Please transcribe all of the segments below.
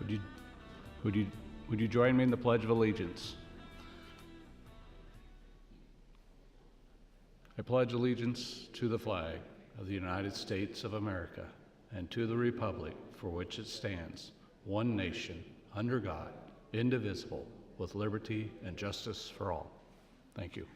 Would you, would you, would you join me in the Pledge of Allegiance? I pledge allegiance to the flag of the United States of America and to the republic for which it stands, one nation, under God, indivisible, with liberty and justice for all. Thank you.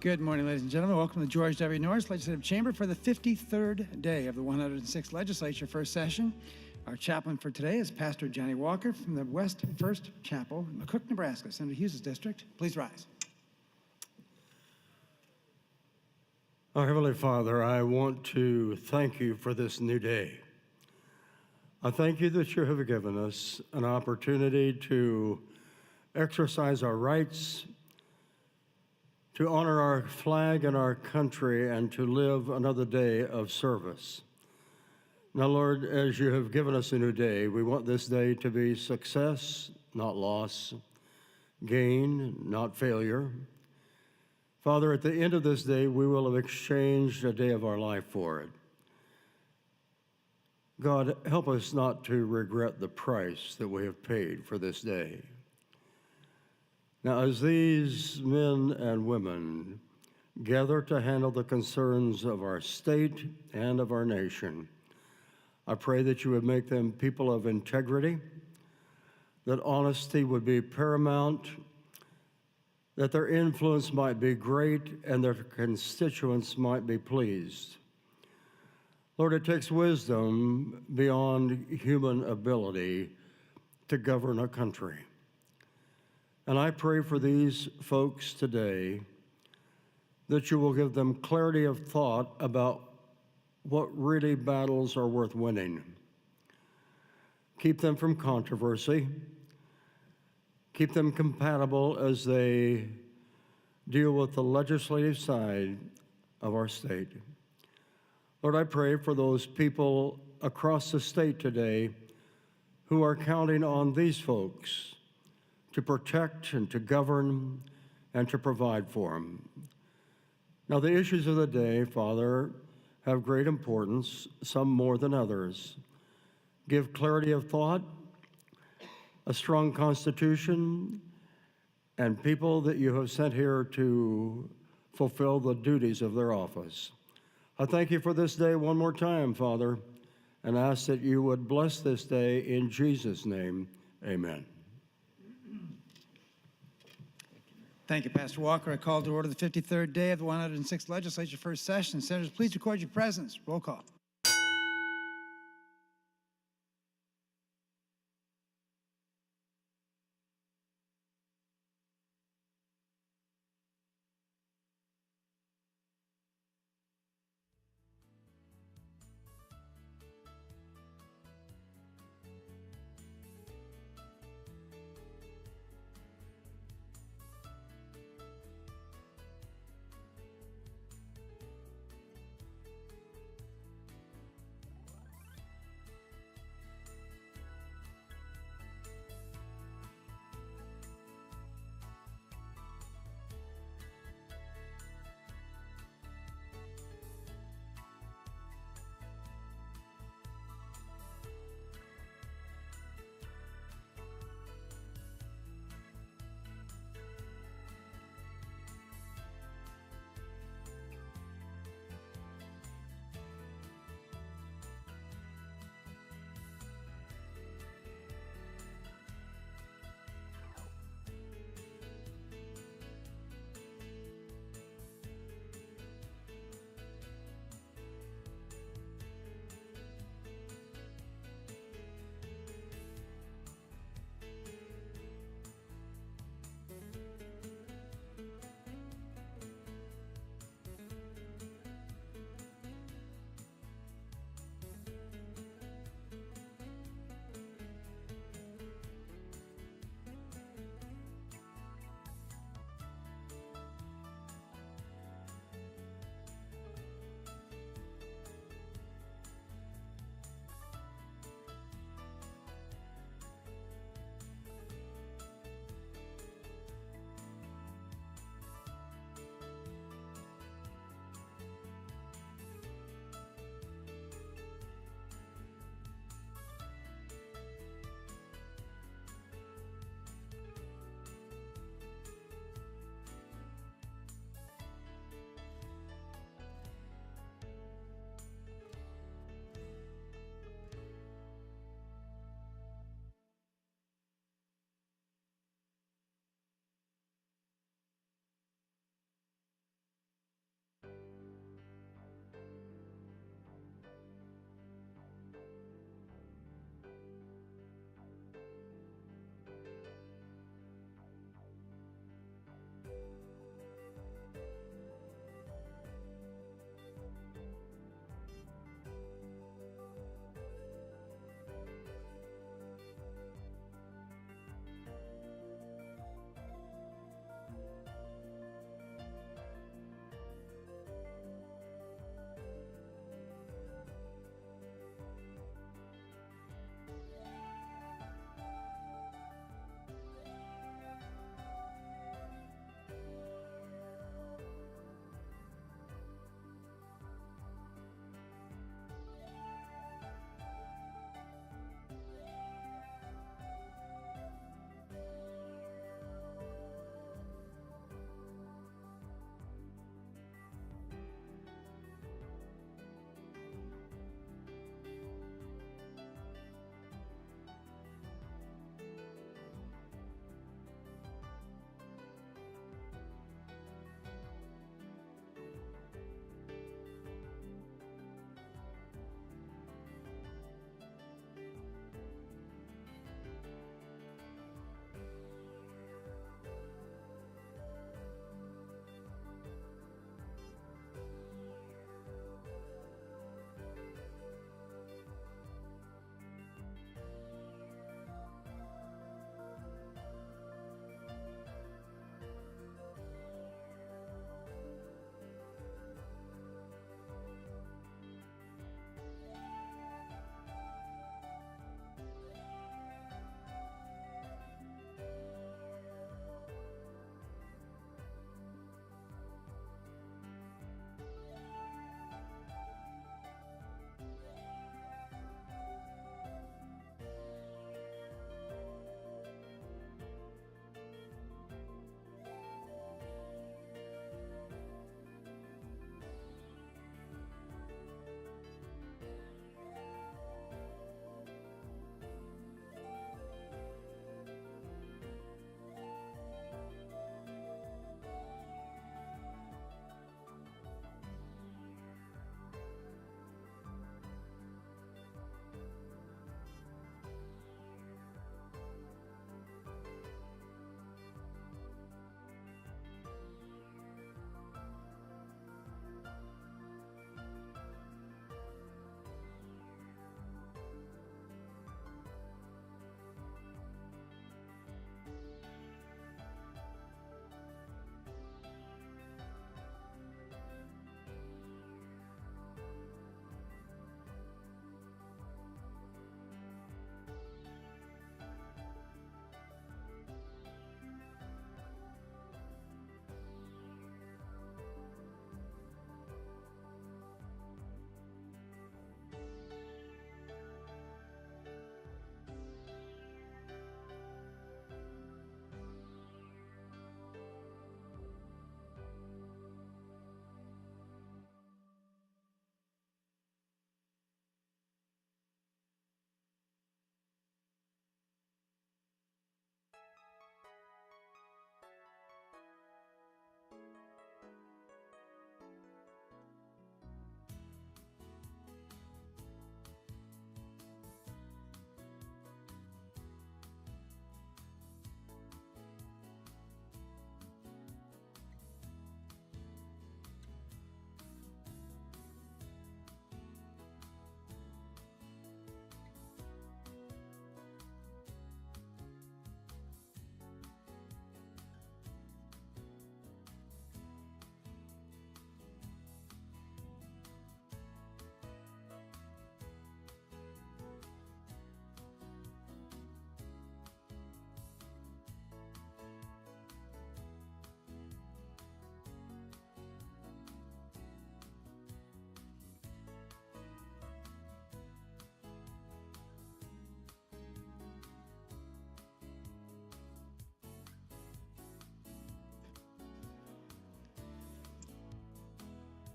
Good morning, ladies and gentlemen. Welcome to George W. Norris Legislative Chamber for the 53rd day of the 106th Legislature First Session. Our chaplain for today is Pastor Johnny Walker from the West First Chapel, McCook, Nebraska, Senator Hughes' district. Please rise. Our Heavenly Father, I want to thank you for this new day. I thank you that you have given us an opportunity to exercise our rights, to honor our flag and our country, and to live another day of service. Now, Lord, as you have given us a new day, we want this day to be success, not loss, gain, not failure. Father, at the end of this day, we will have exchanged a day of our life for it. God, help us not to regret the price that we have paid for this day. Now, as these men and women gather to handle the concerns of our state and of our nation, I pray that you would make them people of integrity, that honesty would be paramount, that their influence might be great and their constituents might be pleased. Lord, it takes wisdom beyond human ability to govern a country. And I pray for these folks today that you will give them clarity of thought about what really battles are worth winning. Keep them from controversy. Keep them compatible as they deal with the legislative side of our state. Lord, I pray for those people across the state today who are counting on these folks to protect and to govern and to provide for them. Now, the issues of the day, Father, have great importance, some more than others. Give clarity of thought, a strong constitution, and people that you have sent here to fulfill the duties of their office. I thank you for this day one more time, Father, and ask that you would bless this day in Jesus' name. Amen. Thank you, Pastor Walker. I call to order the 53rd day of the 106th Legislature First Session. Senators, please record your presence. Roll call.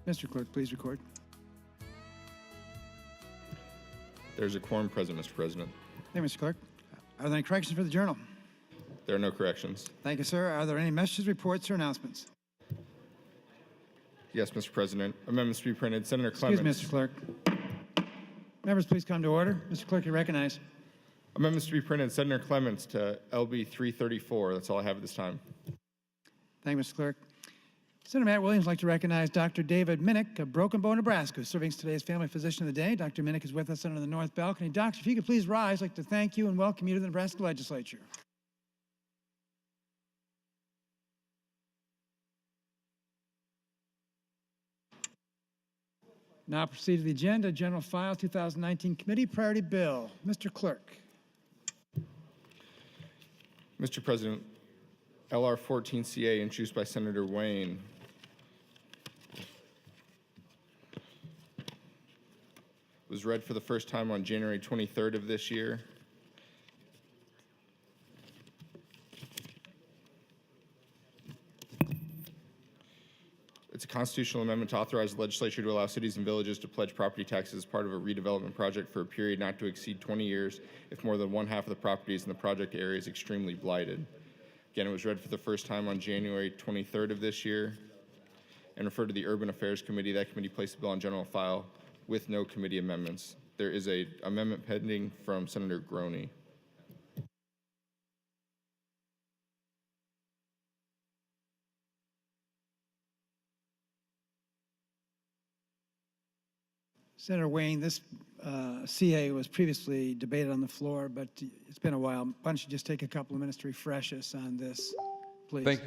Mr. Clerk, please record. There's a quorum present, Mr. President. Thank you, Mr. Clerk. Are there any corrections for the journal? There are no corrections. Thank you, sir. Are there any messages, reports, or announcements? Yes, Mr. President. Amendments to be printed. Senator Clements. Excuse me, Mr. Clerk. Members, please come to order. Mr. Clerk, you recognize. Amendments to be printed. Senator Clements to LB 334. That's all I have at this time. Thank you, Mr. Clerk. Senator Matt Williams would like to recognize Dr. David Minnick of Broken Bow, Nebraska, who's serving today as family physician of the day. Dr. Minnick is with us under the north balcony. Doctor, if you could please rise, I'd like to thank you and welcome you to the Nebraska Legislature. Now proceed to the agenda. General File 2019 Committee Priority Bill. Mr. Clerk. Mr. President, LR 14CA introduced by Senator Wayne. Was read for the first time on January 23rd of this year. It's a constitutional amendment to authorize the legislature to allow cities and villages to pledge property taxes as part of a redevelopment project for a period not to exceed 20 years if more than one half of the properties in the project area is extremely blighted. Again, it was read for the first time on January 23rd of this year and referred to the Urban Affairs Committee. That committee placed the bill on general file with no committee amendments. There is an amendment pending from Senator Groney. Senator Wayne, this CA was previously debated on the floor, but it's been a while. Why don't you just take a couple of minutes to refresh us on this, please?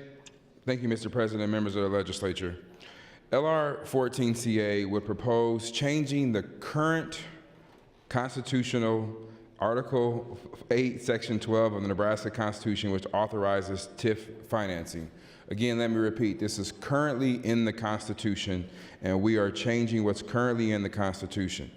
Thank you, Mr. President, members of the legislature. LR 14CA would propose changing the current constitutional Article 8, Section 12 of the Nebraska Constitution, which authorizes TIF financing. Again, let me repeat, this is currently in the Constitution, and we are changing what's currently in the Constitution.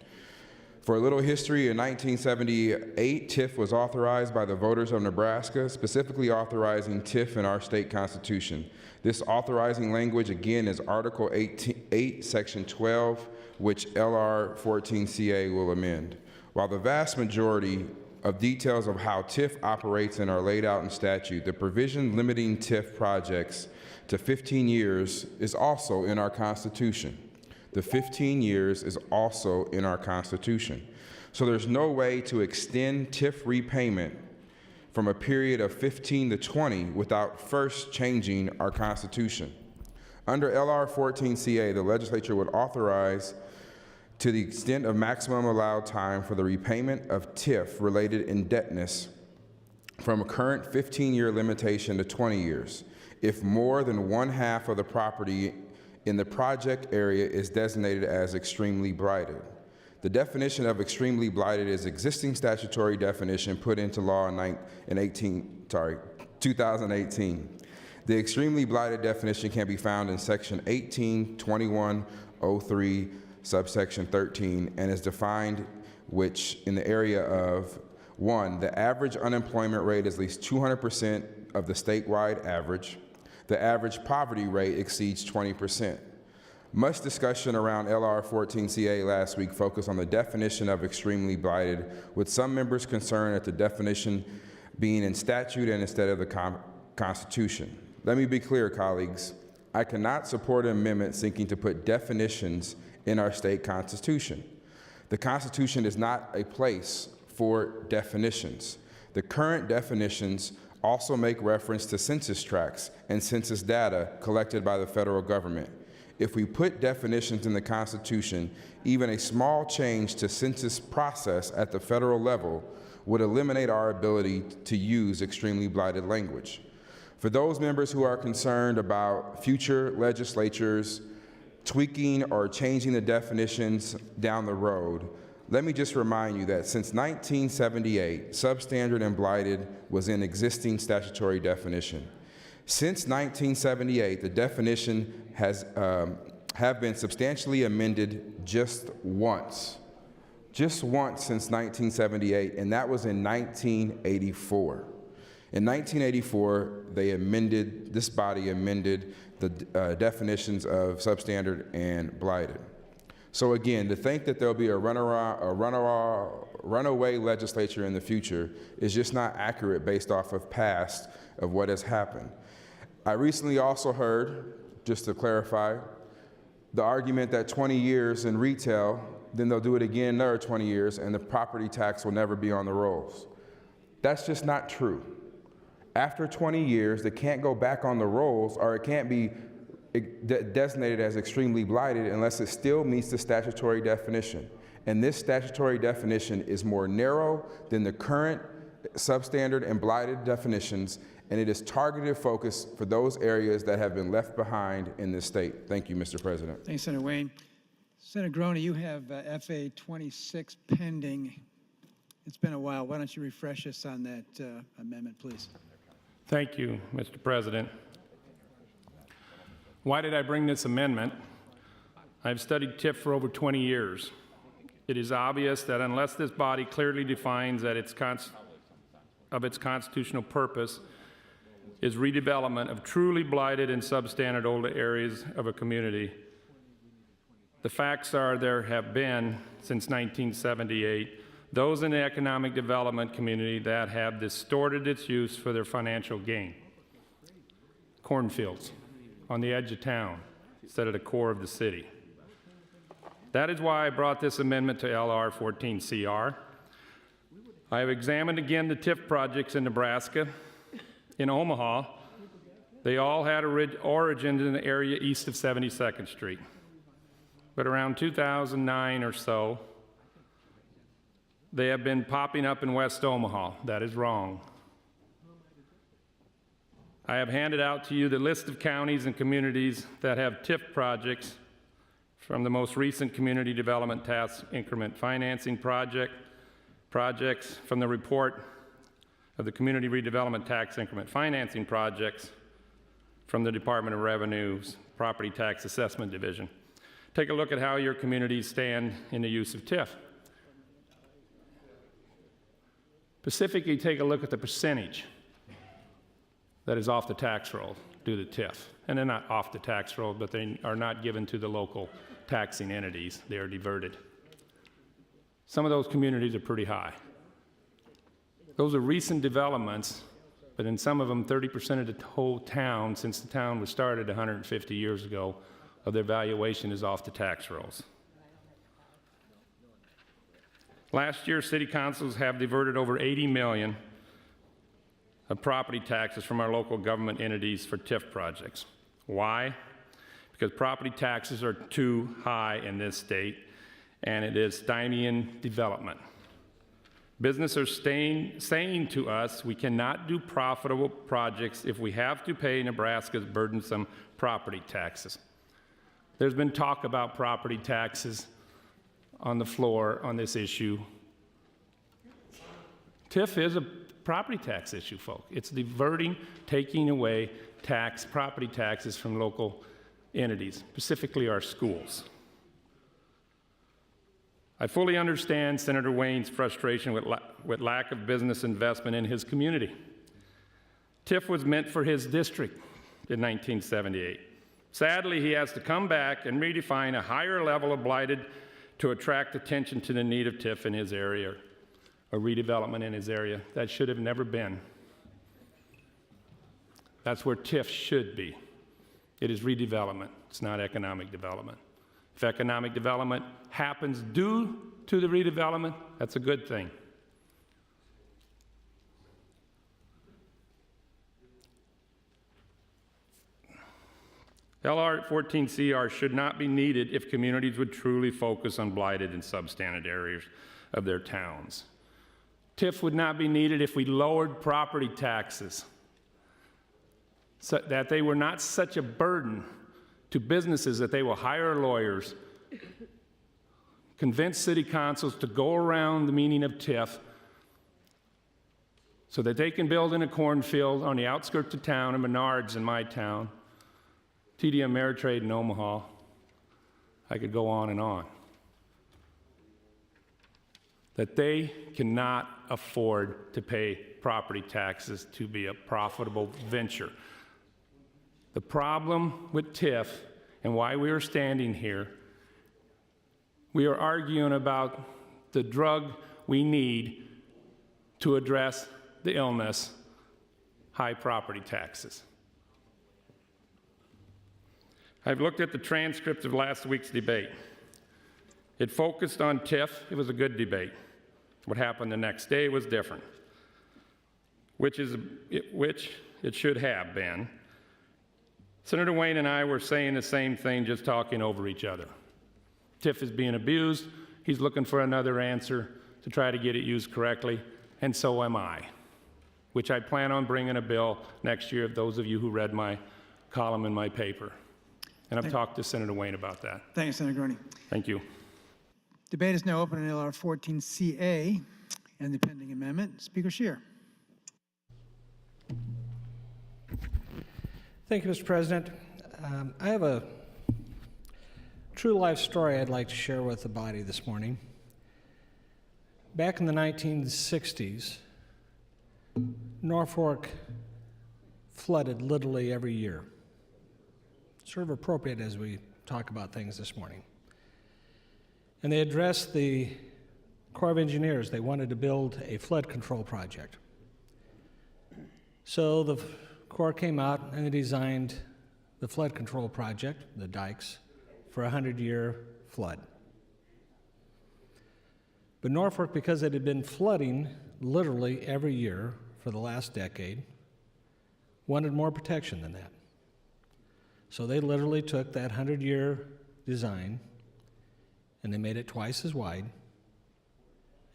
For a little history, in 1978, TIF was authorized by the voters of Nebraska, specifically authorizing TIF in our state constitution. This authorizing language, again, is Article 8, Section 12, which LR 14CA will amend. While the vast majority of details of how TIF operates and are laid out in statute, the provision limiting TIF projects to 15 years is also in our Constitution. The 15 years is also in our Constitution. So there's no way to extend TIF repayment from a period of 15 to 20 without first changing our Constitution. Under LR 14CA, the legislature would authorize to the extent of maximum allowed time for the repayment of TIF-related indebtedness from a current 15-year limitation to 20 years, if more than one half of the property in the project area is designated as extremely blighted. The definition of extremely blighted is existing statutory definition put into law in 2018. The extremely blighted definition can be found in Section 182103, subsection 13, and is defined which in the area of 1, the average unemployment rate is at least 200% of the statewide average. The average poverty rate exceeds 20%. Much discussion around LR 14CA last week focused on the definition of extremely blighted, with some members concerned at the definition being in statute and instead of the Constitution. Let me be clear, colleagues. I cannot support an amendment seeking to put definitions in our state constitution. The Constitution is not a place for definitions. The current definitions also make reference to census tracts and census data collected by the federal government. If we put definitions in the Constitution, even a small change to census process at the federal level would eliminate our ability to use extremely blighted language. For those members who are concerned about future legislatures tweaking or changing the definitions down the road, let me just remind you that since 1978, substandard and blighted was in existing statutory definition. Since 1978, the definition has have been substantially amended just once since 1978, and that was in 1984. In 1984, this body amended the definitions of substandard and blighted. So again, to think that there'll be a runaway legislature in the future is just not accurate based off of past of what has happened. I recently also heard, just to clarify, the argument that 20 years in retail, then they'll do it again another 20 years and the property tax will never be on the rolls. That's just not true. After 20 years, they can't go back on the rolls, or it can't be designated as extremely blighted unless it still meets the statutory definition. And this statutory definition is more narrow than the current substandard and blighted definitions, and it is targeted focus for those areas that have been left behind in this state. Thank you, Mr. President. Thanks, Senator Wayne. Senator Groney, you have FA 26 pending. It's been a while. Why don't you refresh us on that amendment, please? Thank you, Mr. President. Why did I bring this amendment? I've studied TIF for over 20 years. It is obvious that unless this body clearly defines that its constitutional purpose is redevelopment of truly blighted and substandard older areas of a community, the facts are there have been, since 1978, those in the economic development community that have distorted its use for their financial gain. Cornfields on the edge of town instead of the core of the city. That is why I brought this amendment to LR 14CR. I have examined again the TIF projects in Nebraska. In Omaha, they all had origins in the area east of 72nd Street. But around 2009 or so, they have been popping up in West Omaha. That is wrong. I have handed out to you the list of counties and communities that have TIF projects from the most recent Community Development Tax Increment Financing projects from the report of the Community Redevelopment Tax Increment Financing projects from the Department of Revenue's Property Tax Assessment Division. Take a look at how your communities stand in the use of TIF. Specifically, take a look at the percentage that is off the tax roll due to TIF. And they're not off the tax roll, but they are not given to the local taxing entities. They are diverted. Some of those communities are pretty high. Those are recent developments, but in some of them, 30% of the whole town, since the town was started 150 years ago, of their valuation is off the tax rolls. Last year, city councils have diverted over $80 million of property taxes from our local government entities for TIF projects. Why? Because property taxes are too high in this state, and it is stymieing development. Businesses are saying to us, we cannot do profitable projects if we have to pay Nebraska's burdensome property taxes. There's been talk about property taxes on the floor on this issue. TIF is a property tax issue, folks. It's diverting, taking away property taxes from local entities, specifically our schools. I fully understand Senator Wayne's frustration with lack of business investment in his community. TIF was meant for his district in 1978. Sadly, he has to come back and redefine a higher level of blighted to attract attention to the need of TIF in his area, or redevelopment in his area. That should have never been. That's where TIF should be. It is redevelopment. It's not economic development. If economic development happens due to the redevelopment, that's a good thing. LR 14CR should not be needed if communities would truly focus on blighted and substandard areas of their towns. TIF would not be needed if we lowered property taxes so that they were not such a burden to businesses that they will hire lawyers, convince city councils to go around the meaning of TIF so that they can build in a cornfield on the outskirts of town, and Menards in my town, TD Ameritrade in Omaha. I could go on and on. that they cannot afford to pay property taxes to be a profitable venture. The problem with TIF and why we are standing here, we are arguing about the drug we need to address the illness, high property taxes. I've looked at the transcript of last week's debate. It focused on TIF. It was a good debate. What happened the next day was different, which it should have been. Senator Wayne and I were saying the same thing, just talking over each other. TIF is being abused. He's looking for another answer to try to get it used correctly, and so am I, which I plan on bringing a bill next year, those of you who read my column in my paper. And I've talked to Senator Wayne about that. Thank you, Senator Gurney. Thank you. Debate is now open on LR 14CA and the pending amendment. Speaker Scheer. Thank you, Mr. President. I have a true life story I'd like to share with the body this morning. Back in the 1960s, Norfolk flooded literally every year. Sort of appropriate as we talk about things this morning. And they addressed the Corps of Engineers. They wanted to build a flood control project. So the Corps came out and they designed the flood control project, the dikes, for a 100-year flood. But Norfolk, because it had been flooding literally every year for the last decade, wanted more protection than that. So they literally took that 100-year design and they made it twice as wide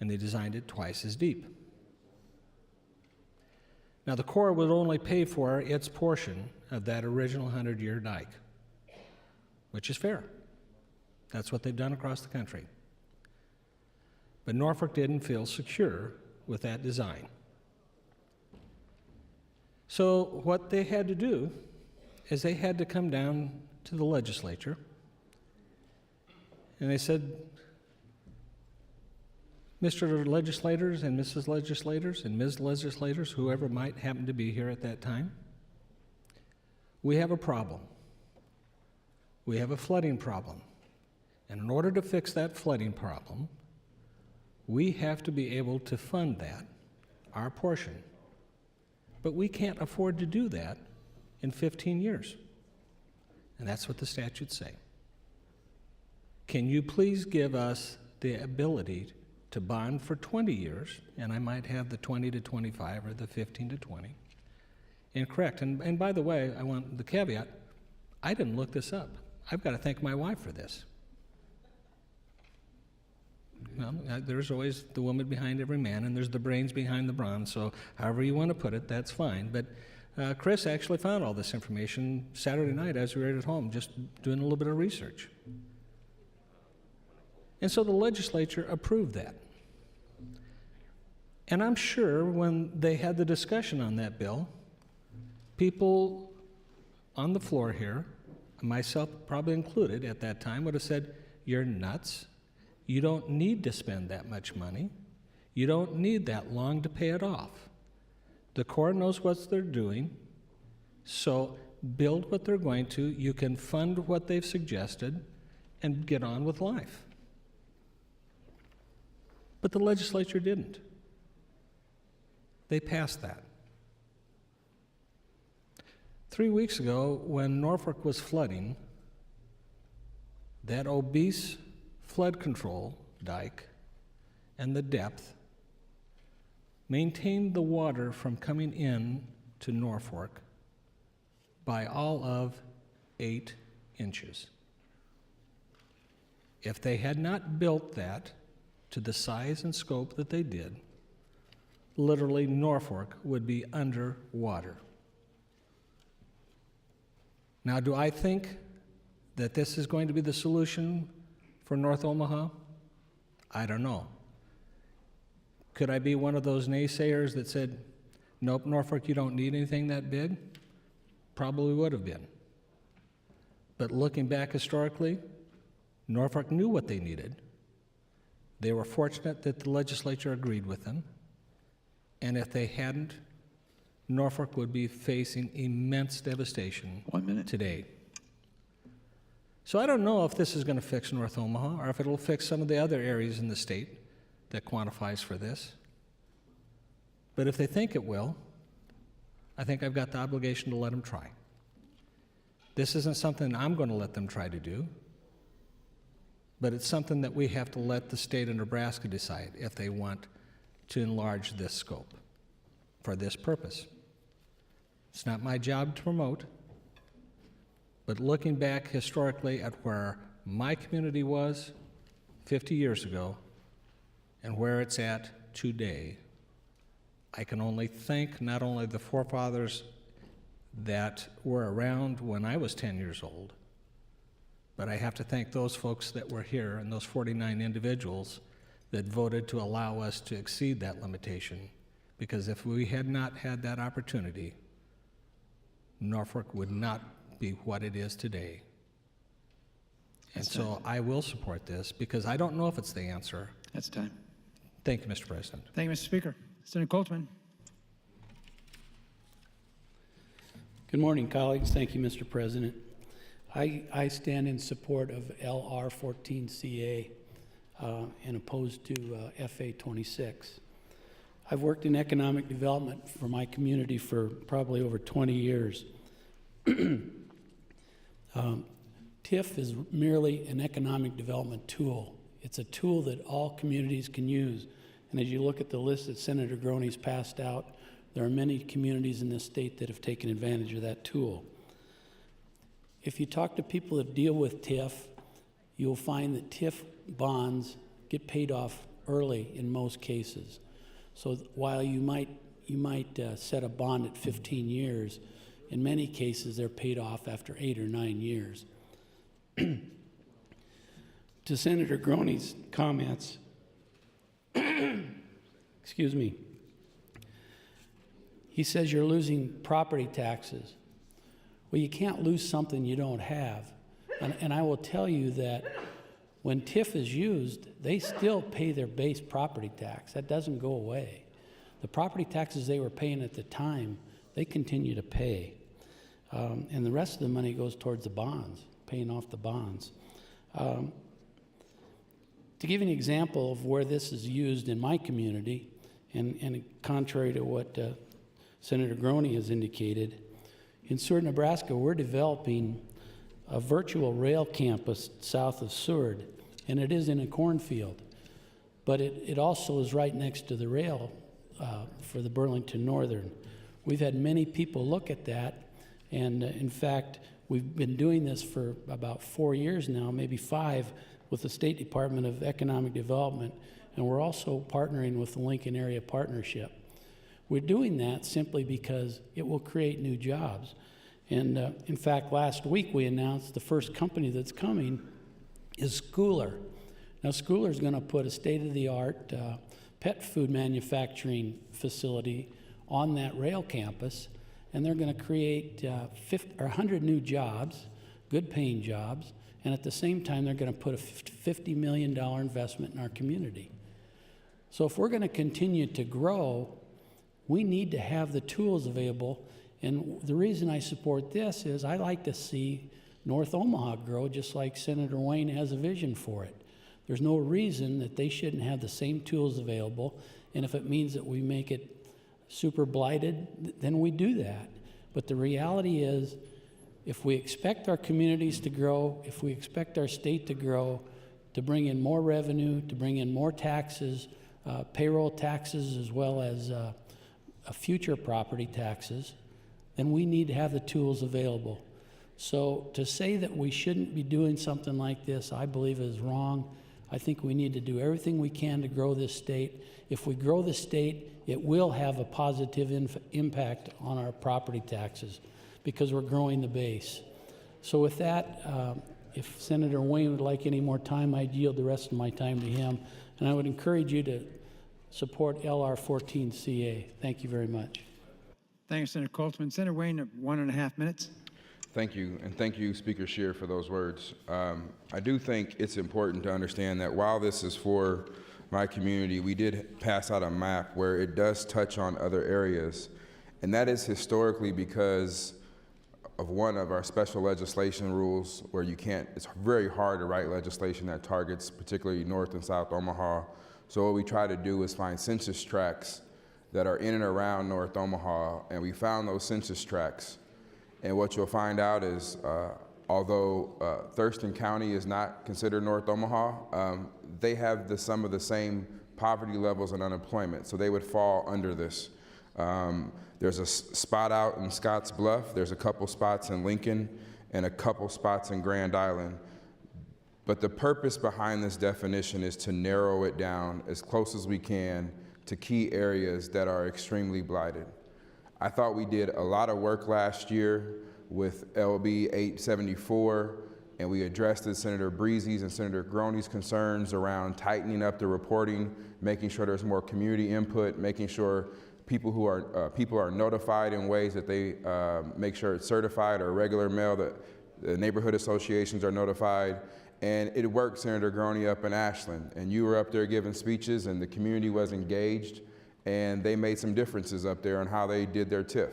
and they designed it twice as deep. Now, the Corps would only pay for its portion of that original 100-year dike, which is fair. That's what they've done across the country. But Norfolk didn't feel secure with that design. So what they had to do is they had to come down to the legislature and they said, Mr. Legislators and Mrs. Legislators and Ms. Legislators, whoever might happen to be here at that time, we have a problem. We have a flooding problem. And in order to fix that flooding problem, we have to be able to fund that, our portion. But we can't afford to do that in 15 years. And that's what the statutes say. Can you please give us the ability to bond for 20 years, and I might have the 20 to 25 or the 15 to 20, and correct. And by the way, I want the caveat, I didn't look this up. I've got to thank my wife for this. Well, there's always the woman behind every man, and there's the brains behind the brawn, so however you want to put it, that's fine. But Chris actually found all this information Saturday night as we were at home, just doing a little bit of research. And so the legislature approved that. And I'm sure when they had the discussion on that bill, people on the floor here, myself probably included at that time, would have said, "You're nuts. You don't need to spend that much money. You don't need that long to pay it off. The Corps knows what they're doing, so build what they're going to. You can fund what they've suggested and get on with life." But the legislature didn't. They passed that. 3 weeks ago, when Norfolk was flooding, that obese flood control dike and the depth maintained the water from coming in to Norfolk by all of 8 inches. If they had not built that to the size and scope that they did, literally Norfolk would be underwater. Now, do I think that this is going to be the solution for North Omaha? I don't know. Could I be one of those naysayers that said, nope, Norfolk, you don't need anything that big? Probably would have been. But looking back historically, Norfolk knew what they needed. They were fortunate that the legislature agreed with them, and if they hadn't, Norfolk would be facing immense devastation 1 minute. today. So I don't know if this is going to fix North Omaha or if it'll fix some of the other areas in the state that quantifies for this. But if they think it will, I think I've got the obligation to let them try. This isn't something I'm going to let them try to do, but it's something that we have to let the state of Nebraska decide if they want to enlarge this scope for this purpose. It's not my job to promote, but looking back historically at where my community was 50 years ago and where it's at today, I can only thank not only the forefathers that were around when I was 10 years old, but I have to thank those folks that were here and those 49 individuals that voted to allow us to exceed that limitation. Because if we had not had that opportunity, Norfolk would not be what it is today. And so I will support this because I don't know if it's the answer. That's time. Thank you, Mr. President. Thank you, Mr. Speaker. Senator Coltman. Good morning, colleagues. Thank you, Mr. President. I stand in support of LR 14CA and opposed to FA 26. I've worked in economic development for my community for probably over 20 years. TIF is merely an economic development tool. It's a tool that all communities can use. And as you look at the list that Senator Groney's passed out, there are many communities in this state that have taken advantage of that tool. If you talk to people that deal with TIF, you'll find that TIF bonds get paid off early in most cases. So while you might set a bond at 15 years, in many cases they're paid off after 8 or 9 years. To Senator Groney's comments, excuse me, he says you're losing property taxes. Well, you can't lose something you don't have. And I will tell you that when TIF is used, they still pay their base property tax. That doesn't go away. The property taxes they were paying at the time, they continue to pay. And the rest of the money goes towards the bonds, paying off the bonds. To give you an example of where this is used in my community, and contrary to what Senator Groney has indicated, in Seward, Nebraska, we're developing a virtual rail campus south of Seward, and it is in a cornfield. But it also is right next to the rail for the Burlington Northern. We've had many people look at that, and in fact, we've been doing this for about 4 years now, maybe 5, with the State Department of Economic Development, and we're also partnering with the Lincoln Area Partnership. We're doing that simply because it will create new jobs. And in fact, last week we announced the first company that's coming is Schooler. Now, Schooler is going to put a state-of-the-art pet food manufacturing facility on that rail campus, and they're going to create 100 new jobs, good-paying jobs, and at the same time, they're going to put a $50 million investment in our community. So if we're going to continue to grow, we need to have the tools available. And the reason I support this is I like to see North Omaha grow just like Senator Wayne has a vision for it. There's no reason that they shouldn't have the same tools available. And if it means that we make it super blighted, then we do that. But the reality is, if we expect our communities to grow, if we expect our state to grow, to bring in more revenue, to bring in more taxes, payroll taxes as well as future property taxes, then we need to have the tools available. So to say that we shouldn't be doing something like this, I believe is wrong. I think we need to do everything we can to grow this state. If we grow the state, it will have a positive impact on our property taxes because we're growing the base. So with that, if Senator Wayne would like any more time, I'd yield the rest of my time to him. And I would encourage you to support LR 14CA. Thank you very much. Thank you, Senator Coltman. Senator Wayne, 1.5 minutes. Thank you, and thank you, Speaker Scheer, for those words. I do think it's important to understand that while this is for my community, we did pass out a map where it does touch on other areas, and that is historically because of one of our special legislation rules where you can't, it's very hard to write legislation that targets particularly North and South Omaha. So what we try to do is find census tracts that are in and around North Omaha, and we found those census tracts. And what you'll find out is, although Thurston County is not considered North Omaha, they have some of the same poverty levels and unemployment, so they would fall under this. There's a spot out in Scotts Bluff, there's a couple spots in Lincoln, and a couple spots in Grand Island. But the purpose behind this definition is to narrow it down as close as we can to key areas that are extremely blighted. I thought we did a lot of work last year with LB 874, and we addressed Senator Breezy's and Senator Groney's concerns around tightening up the reporting, making sure there's more community input, making sure people are notified in ways that they make sure it's certified or regular mail, that the neighborhood associations are notified. And it worked, Senator Groney, up in Ashland, and you were up there giving speeches, and the community was engaged, and they made some differences up there on how they did their TIF.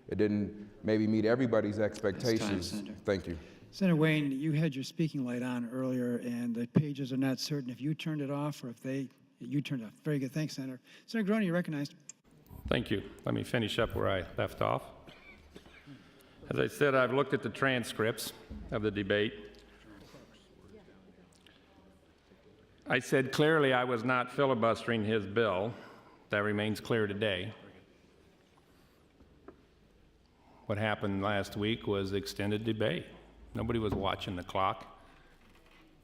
It didn't maybe meet everybody's expectations. Senator. Thank you. Senator Wayne, you had your speaking light on earlier, and the pages are not certain if you turned it off or if you turned it off. Very good. Thanks, Senator. Senator Groney, you're recognized. Thank you. Let me finish up where I left off. As I said, I've looked at the transcripts of the debate. I said clearly I was not filibustering his bill. That remains clear today. What happened last week was extended debate. Nobody was watching the clock.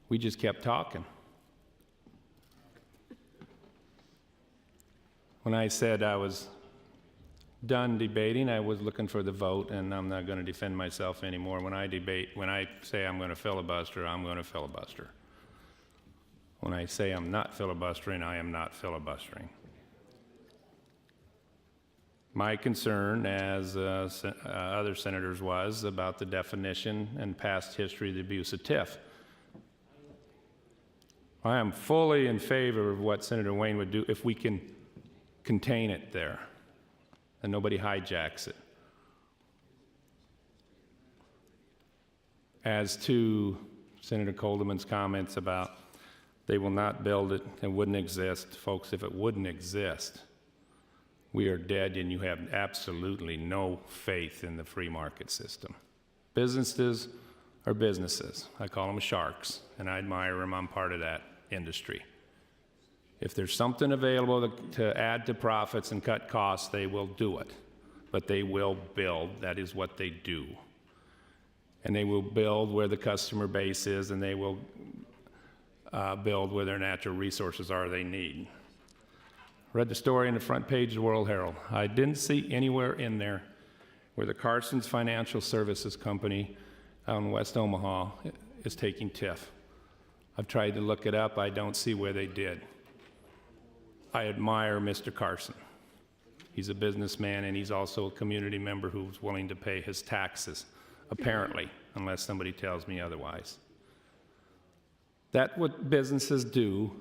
We just kept talking. When I said I was done debating, I was looking for the vote, and I'm not going to defend myself anymore. When I say I'm going to filibuster, I'm going to filibuster. When I say I'm not filibustering, I am not filibustering. My concern, as other senators, was about the definition and past history of the abuse of TIF. I am fully in favor of what Senator Wayne would do if we can contain it there and nobody hijacks it. As to Senator Coldeman's comments about they will not build it, it wouldn't exist. Folks, if it wouldn't exist, we are dead and you have absolutely no faith in the free market system. Businesses are businesses. I call them sharks, and I admire them. I'm part of that industry. If there's something available to add to profits and cut costs, they will do it. But they will build. That is what they do. And they will build where the customer base is, and they will build where their natural resources are they need. Read the story in the front page of the World Herald. I didn't see anywhere in there where the Carson's Financial Services Company out in West Omaha is taking TIF. I've tried to look it up. I don't see where they did. I admire Mr. Carson. He's a businessman, and he's also a community member who's willing to pay his taxes, apparently, unless somebody tells me otherwise. That's what businesses do.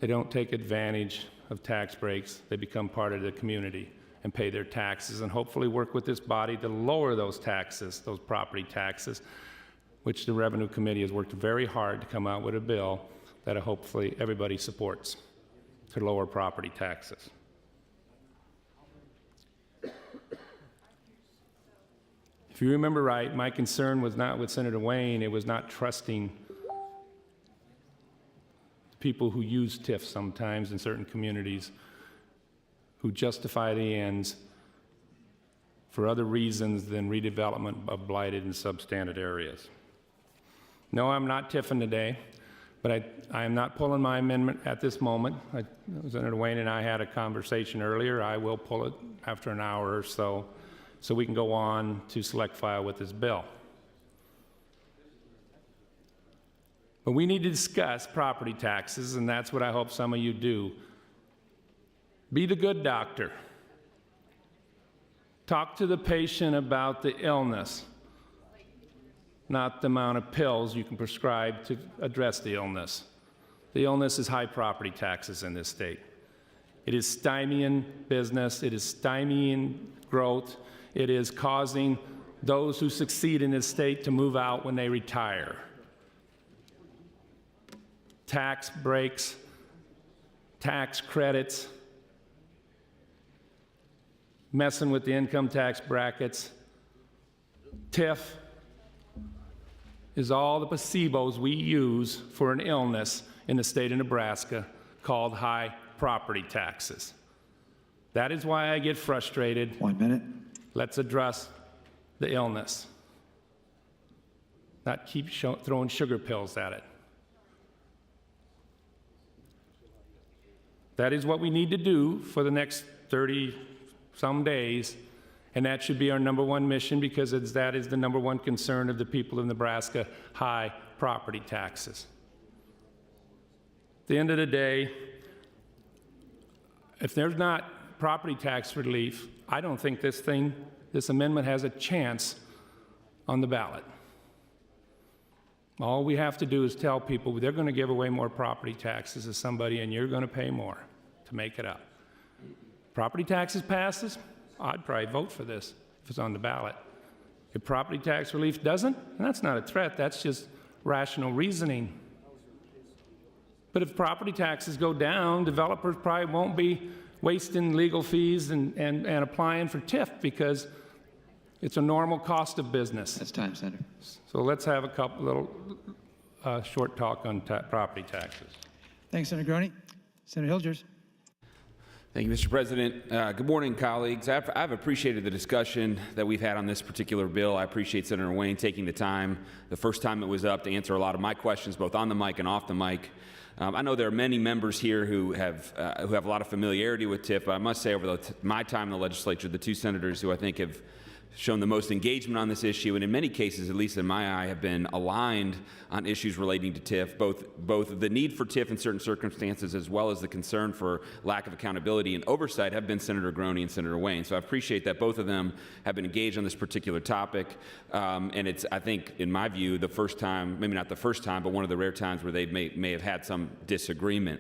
They don't take advantage of tax breaks. They become part of the community and pay their taxes, and hopefully work with this body to lower those taxes, those property taxes, which the Revenue Committee has worked very hard to come out with a bill that hopefully everybody supports, to lower property taxes. If you remember right, my concern was not with Senator Wayne. It was not trusting people who use TIF sometimes in certain communities, who justify the ends for other reasons than redevelopment of blighted and substandard areas. No, I'm not TIFing today, but I am not pulling my amendment at this moment. Senator Wayne and I had a conversation earlier. I will pull it after an hour or so we can go on to select file with this bill. But we need to discuss property taxes, and that's what I hope some of you do. Be the good doctor. Talk to the patient about the illness. not the amount of pills you can prescribe to address the illness. The illness is high property taxes in this state. It is stymieing business, it is stymieing growth, it is causing those who succeed in this state to move out when they retire. Tax breaks, tax credits, messing with the income tax brackets. TIF is all the placebos we use for an illness in the state of Nebraska called high property taxes. That is why I get frustrated. 1 minute. Let's address the illness, not keep throwing sugar pills at it. That is what we need to do for the next 30-some days, and that should be our #1 mission, because that is the #1 concern of the people of Nebraska: high property taxes. At the end of the day, if there's not property tax relief, I don't think this amendment has a chance on the ballot. All we have to do is tell people they're going to give away more property taxes to somebody, and you're going to pay more to make it up. Property taxes passes, I'd probably vote for this if it's on the ballot. If property tax relief doesn't, and that's not a threat, that's just rational reasoning. But if property taxes go down, developers probably won't be wasting legal fees and applying for TIF, because it's a normal cost of business. That's time, Senator. So let's have a couple little short talk on property taxes. Thanks, Senator Groney. Senator Hilgers. Thank you, Mr. President. Good morning, colleagues. I've appreciated the discussion that we've had on this particular bill. I appreciate Senator Wayne taking the time, the first time it was up, to answer a lot of my questions, both on the mic and off the mic. I know there are many members here who have a lot of familiarity with TIF, but I must say, over my time in the legislature, the two senators who I think have shown the most engagement on this issue, and in many cases, at least in my eye, have been aligned on issues relating to TIF, both the need for TIF in certain circumstances as well as the concern for lack of accountability and oversight, have been Senator Groney and Senator Wayne. So I appreciate that both of them have been engaged on this particular topic, and it's, I think, in my view, the first time, maybe not the first time, but one of the rare times where they may have had some disagreement.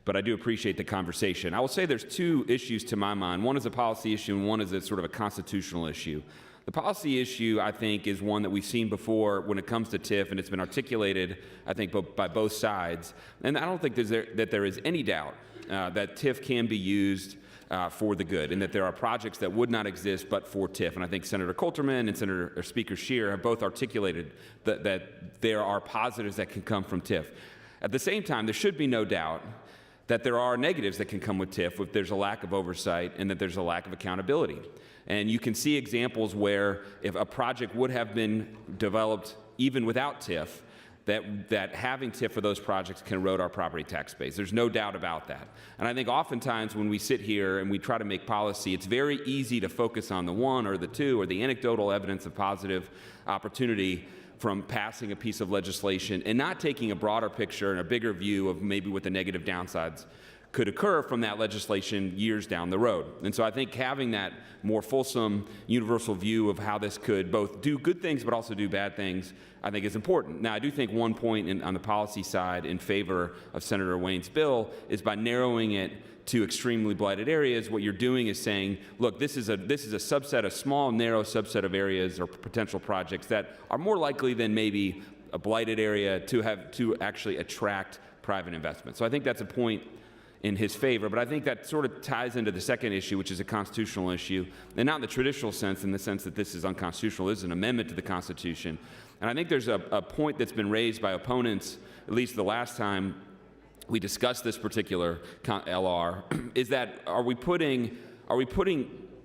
But I do appreciate the conversation. I will say there's two issues to my mind. One is a policy issue, and one is a sort of a constitutional issue. The policy issue, I think, is one that we've seen before when it comes to TIF, and it's been articulated, I think, by both sides. And I don't think that there is any doubt that TIF can be used for the good, and that there are projects that would not exist but for TIF. And I think Senator Coulterman and Speaker Scheer have both articulated that there are positives that can come from TIF. At the same time, there should be no doubt that there are negatives that can come with TIF if there's a lack of oversight and that there's a lack of accountability. And you can see examples where if a project would have been developed even without TIF, that having TIF for those projects can erode our property tax base. There's no doubt about that. And I think oftentimes when we sit here and we try to make policy, it's very easy to focus on the one or the two or the anecdotal evidence of positive opportunity from passing a piece of legislation and not taking a broader picture and a bigger view of maybe what the negative downsides could occur from that legislation years down the road. And so I think having that more fulsome, universal view of how this could both do good things but also do bad things, I think is important. Now, I do think one point on the policy side in favor of Senator Wayne's bill is by narrowing it to extremely blighted areas, what you're doing is saying, look, this is a subset, a small, narrow subset of areas or potential projects that are more likely than maybe a blighted area to actually attract private investment. So I think that's a point in his favor, but I think that sort of ties into the second issue, which is a constitutional issue, and not in the traditional sense, in the sense that this is unconstitutional. This is an amendment to the Constitution. And I think there's a point that's been raised by opponents, at least the last time we discussed this particular LR, is that are we putting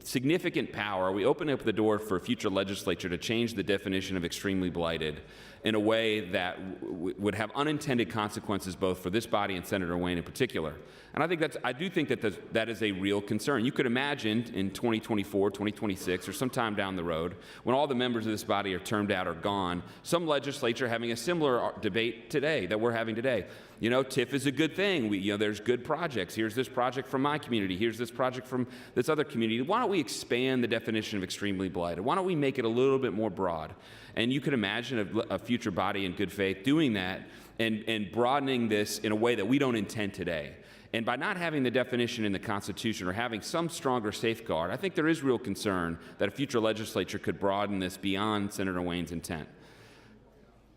significant power, are we opening up the door for a future legislature to change the definition of extremely blighted in a way that would have unintended consequences both for this body and Senator Wayne in particular? And I do think that is a real concern. You could imagine in 2024, 2026, or sometime down the road, when all the members of this body are termed out or gone, some legislature having a similar debate today that we're having today. You know, TIF is a good thing. There's good projects. Here's this project from my community. Here's this project from this other community. Why don't we expand the definition of extremely blighted? Why don't we make it a little bit more broad? And you could imagine a future body in good faith doing that and broadening this in a way that we don't intend today. And by not having the definition in the Constitution or having some stronger safeguard, I think there is real concern that a future legislature could broaden this beyond Senator Wayne's intent.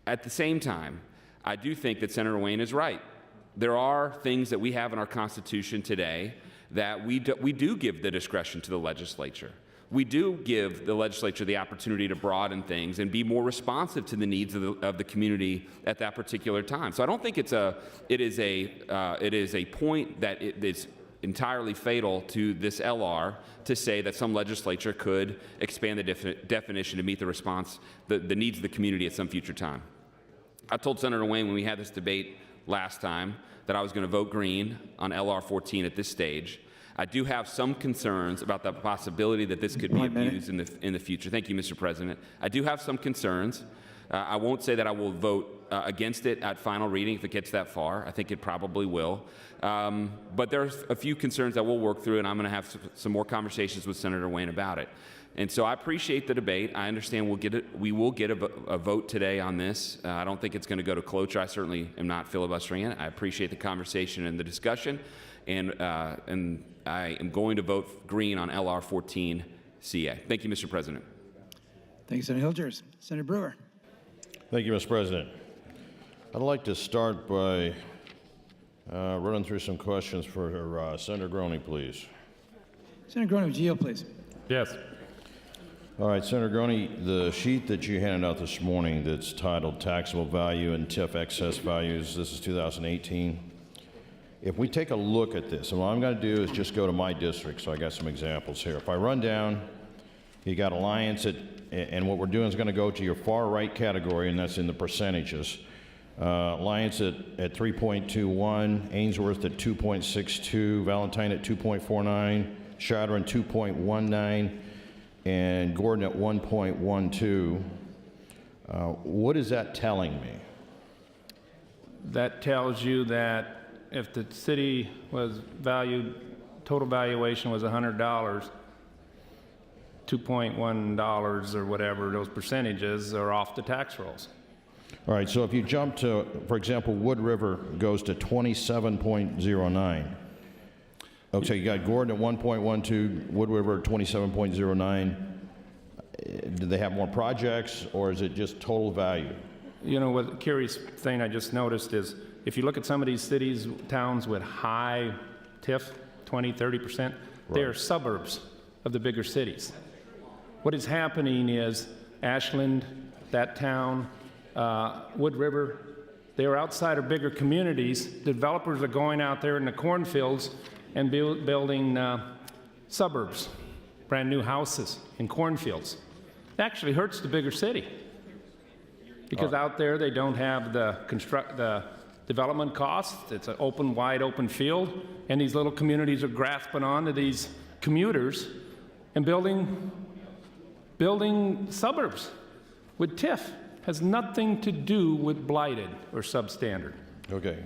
At the same time, I do think that Senator Wayne is right. There are things that we have in our Constitution today that we do give the discretion to the legislature. We do give the legislature the opportunity to broaden things and be more responsive to the needs of the community at that particular time. So I don't think it is a point that is entirely fatal to this LR to say that some legislature could expand the definition to meet the needs of the community at some future time. I told Senator Wayne when we had this debate last time that I was going to vote green on LR 14 at this stage. I do have some concerns about the possibility that this could be abused in the future. Thank you, Mr. President. I do have some concerns. I won't say that I will vote against it at final reading if it gets that far. I think it probably will. But there's a few concerns that we'll work through, and I'm going to have some more conversations with Senator Wayne about it. And so I appreciate the debate. I understand we will get a vote today on this. I don't think it's going to go to cloture. I certainly am not filibustering it. I appreciate the conversation and the discussion, and I am going to vote green on LR 14 CA. Thank you, Mr. President. Thank you, Senator Hilgers. Senator Brewer. Thank you, Mr. President. I'd like to start by running through some questions for Senator Groney, please. Senator Groney, would you yield, please? Yes. All right, Senator Groney, the sheet that you handed out this morning that's titled Taxable Value and TIF Excess Values, this is 2018. If we take a look at this, and what I'm going to do is just go to my district, so I got some examples here. If I run down, you got Alliance and what we're doing is going to go to your far right category, and that's in the percentages. Alliance at 3.21, Ainsworth at 2.62, Valentine at 2.49, Shadron 2.19, and Gordon at 1.12. What is that telling me? That tells you that if the city was valued, total valuation was $100, $2.1 or whatever, those percentages are off the tax rolls. All right, so if you jump to, for example, Wood River goes to 27.09. Okay, you got Gordon at 1.12, Wood River at 27.09. Do they have more projects, or is it just total value? You know, what curious thing I just noticed is if you look at some of these cities, towns with high TIF, 20, 30%, they are suburbs of the bigger cities. What is happening is Ashland, that town, Wood River, they are outside of bigger communities. Developers are going out there in the cornfields and building suburbs, brand new houses in cornfields. It actually hurts the bigger city because out there they don't have the development costs. It's an open, wide open field, and these little communities are grasping onto these commuters and building suburbs with TIF. Has nothing to do with blighted or substandard. Okay,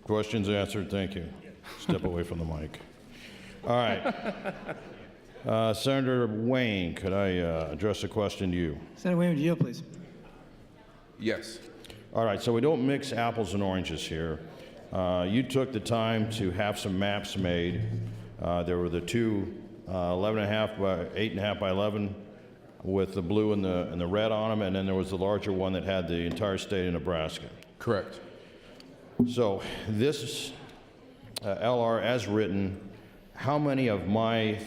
questions answered, thank you. Step away from the mic. All right. Senator Wayne, could I address a question to you? Senator Wayne, would you yield, please? Yes. All right, so we don't mix apples and oranges here. You took the time to have some maps made. There were the two 11.5 by 8.5 by 11 with the blue and the red on them, and then there was the larger one that had the entire state of Nebraska. Correct. So this LR as written, how many of my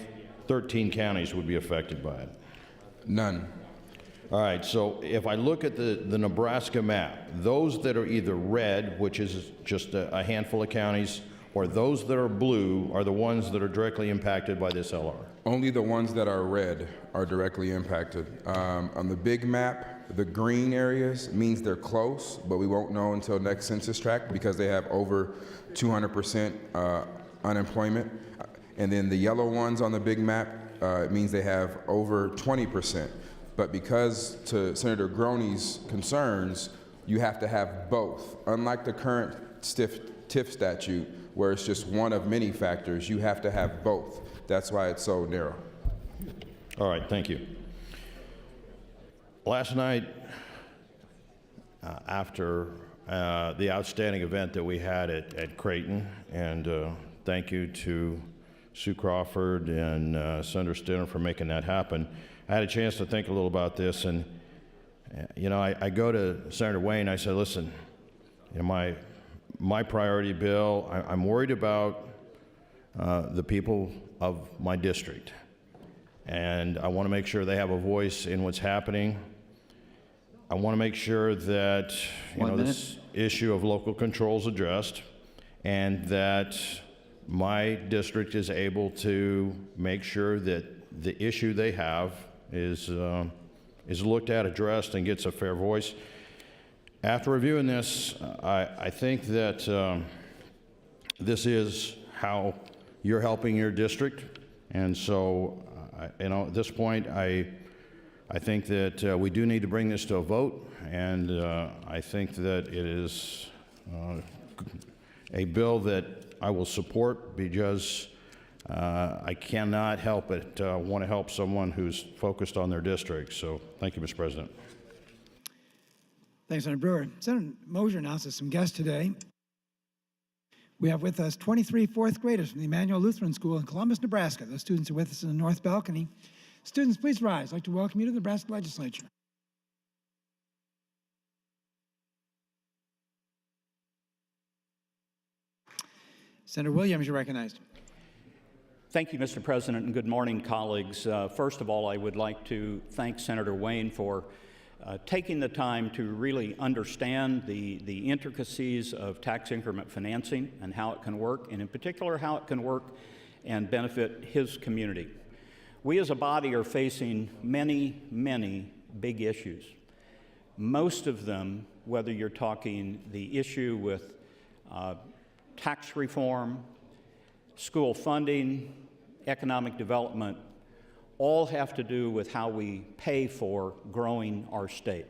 13 counties would be affected by it? None. All right, so if I look at the Nebraska map, those that are either red, which is just a handful of counties, or those that are blue are the ones that are directly impacted by this LR? Only the ones that are red are directly impacted. On the big map, the green areas means they're close, but we won't know until next census tract because they have over 200% unemployment. And then the yellow ones on the big map, it means they have over 20%. But because, to Senator Groney's concerns, you have to have both. Unlike the current TIF statute, where it's just one of many factors, you have to have both. That's why it's so narrow. All right, thank you. Last night, after the outstanding event that we had at Creighton, and thank you to Sue Crawford and Senator Stinner for making that happen, I had a chance to think a little about this, and you know, I go to Senator Wayne, I said, listen, you know, my priority bill, I'm worried about the people of my district, and I want to make sure they have a voice in what's happening. I want to make sure that this issue of local control is addressed, and that my district is able to make sure that the issue they have is looked at, addressed, and gets a fair voice. After reviewing this, I think that this is how you're helping your district, and so at this point, I think that we do need to bring this to a vote, and I think that it is a bill that I will support because I cannot help but want to help someone who's focused on their district. So thank you, Mr. President. Thanks, Senator Brewer. Senator Mosier announces some guests today. We have with us 23 fourth graders from the Emmanuel Lutheran School in Columbus, Nebraska. Those students are with us in the north balcony. Students, please rise. I'd like to welcome you to the Nebraska Legislature. Senator Williams, you're recognized. Thank you, Mr. President, and good morning, colleagues. First of all, I would like to thank Senator Wayne for taking the time to really understand the intricacies of tax increment financing and how it can work, and in particular, how it can work and benefit his community. We as a body are facing many, many big issues. Most of them, whether you're talking the issue with tax reform, school funding, economic development, all have to do with how we pay for growing our state.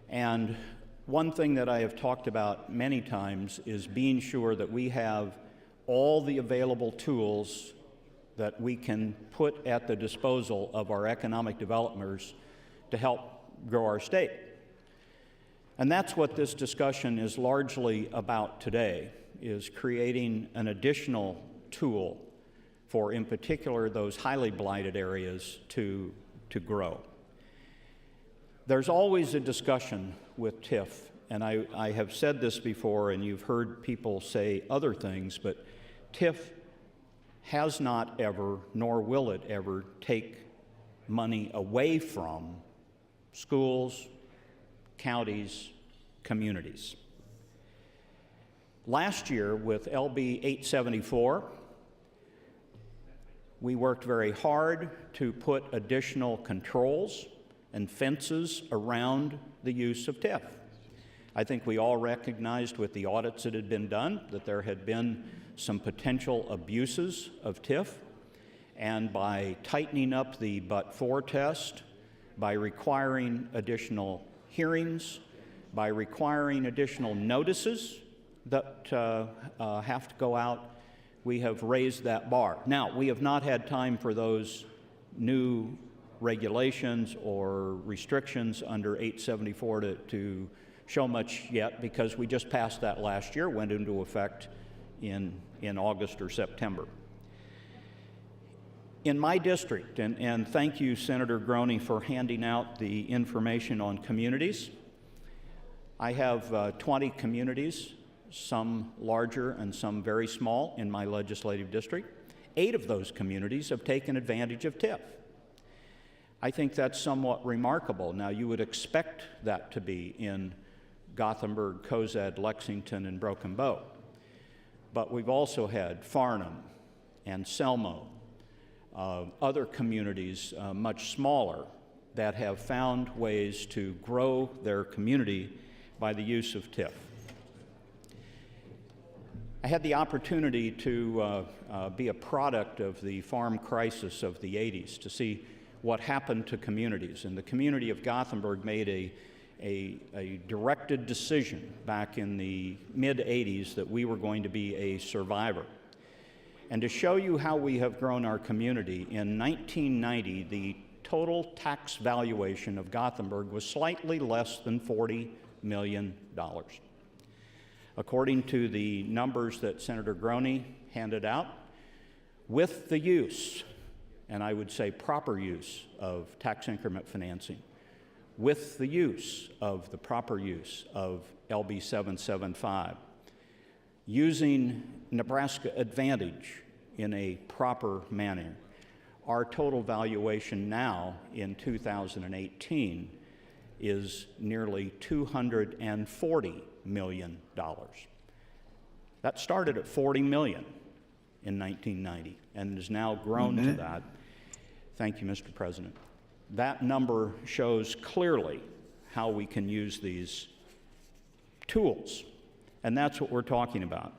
And one thing that I have talked about many times is being sure that we have all the available tools that we can put at the disposal of our economic developers to help grow our state. And that's what this discussion is largely about today, is creating an additional tool for, in particular, those highly blighted areas to grow. There's always a discussion with TIF, and I have said this before, and you've heard people say other things, but TIF has not ever, nor will it ever, take money away from schools, counties, communities. Last year, with LB 874, we worked very hard to put additional controls and fences around the use of TIF. I think we all recognized with the audits that had been done that there had been some potential abuses of TIF, and by tightening up the but-for test, by requiring additional hearings, by requiring additional notices that have to go out, we have raised that bar. Now, we have not had time for those new regulations or restrictions under 874 to show much yet, because we just passed that last year, went into effect in August or September. In my district, and thank you, Senator Groney, for handing out the information on communities. I have 20 communities, some larger and some very small, in my legislative district. 8 of those communities have taken advantage of TIF. I think that's somewhat remarkable. Now, you would expect that to be in Gothenburg, Cozad, Lexington, and Broken Bow. But we've also had Farnham and Selmo, other communities much smaller that have found ways to grow their community by the use of TIF. I had the opportunity to be a product of the farm crisis of the 80s, to see what happened to communities. And the community of Gothenburg made a directed decision back in the mid-80s that we were going to be a survivor. And to show you how we have grown our community, in 1990, the total tax valuation of Gothenburg was slightly less than $40 million. According to the numbers that Senator Groney handed out, with the use, and I would say proper use, of tax increment financing, with the use of the proper use of LB 775, using Nebraska Advantage in a proper manner, our total valuation now in 2018 is nearly $240 million. That started at $40 million in 1990 and has now grown to that. Thank you, Mr. President. That number shows clearly how we can use these tools, and that's what we're talking about.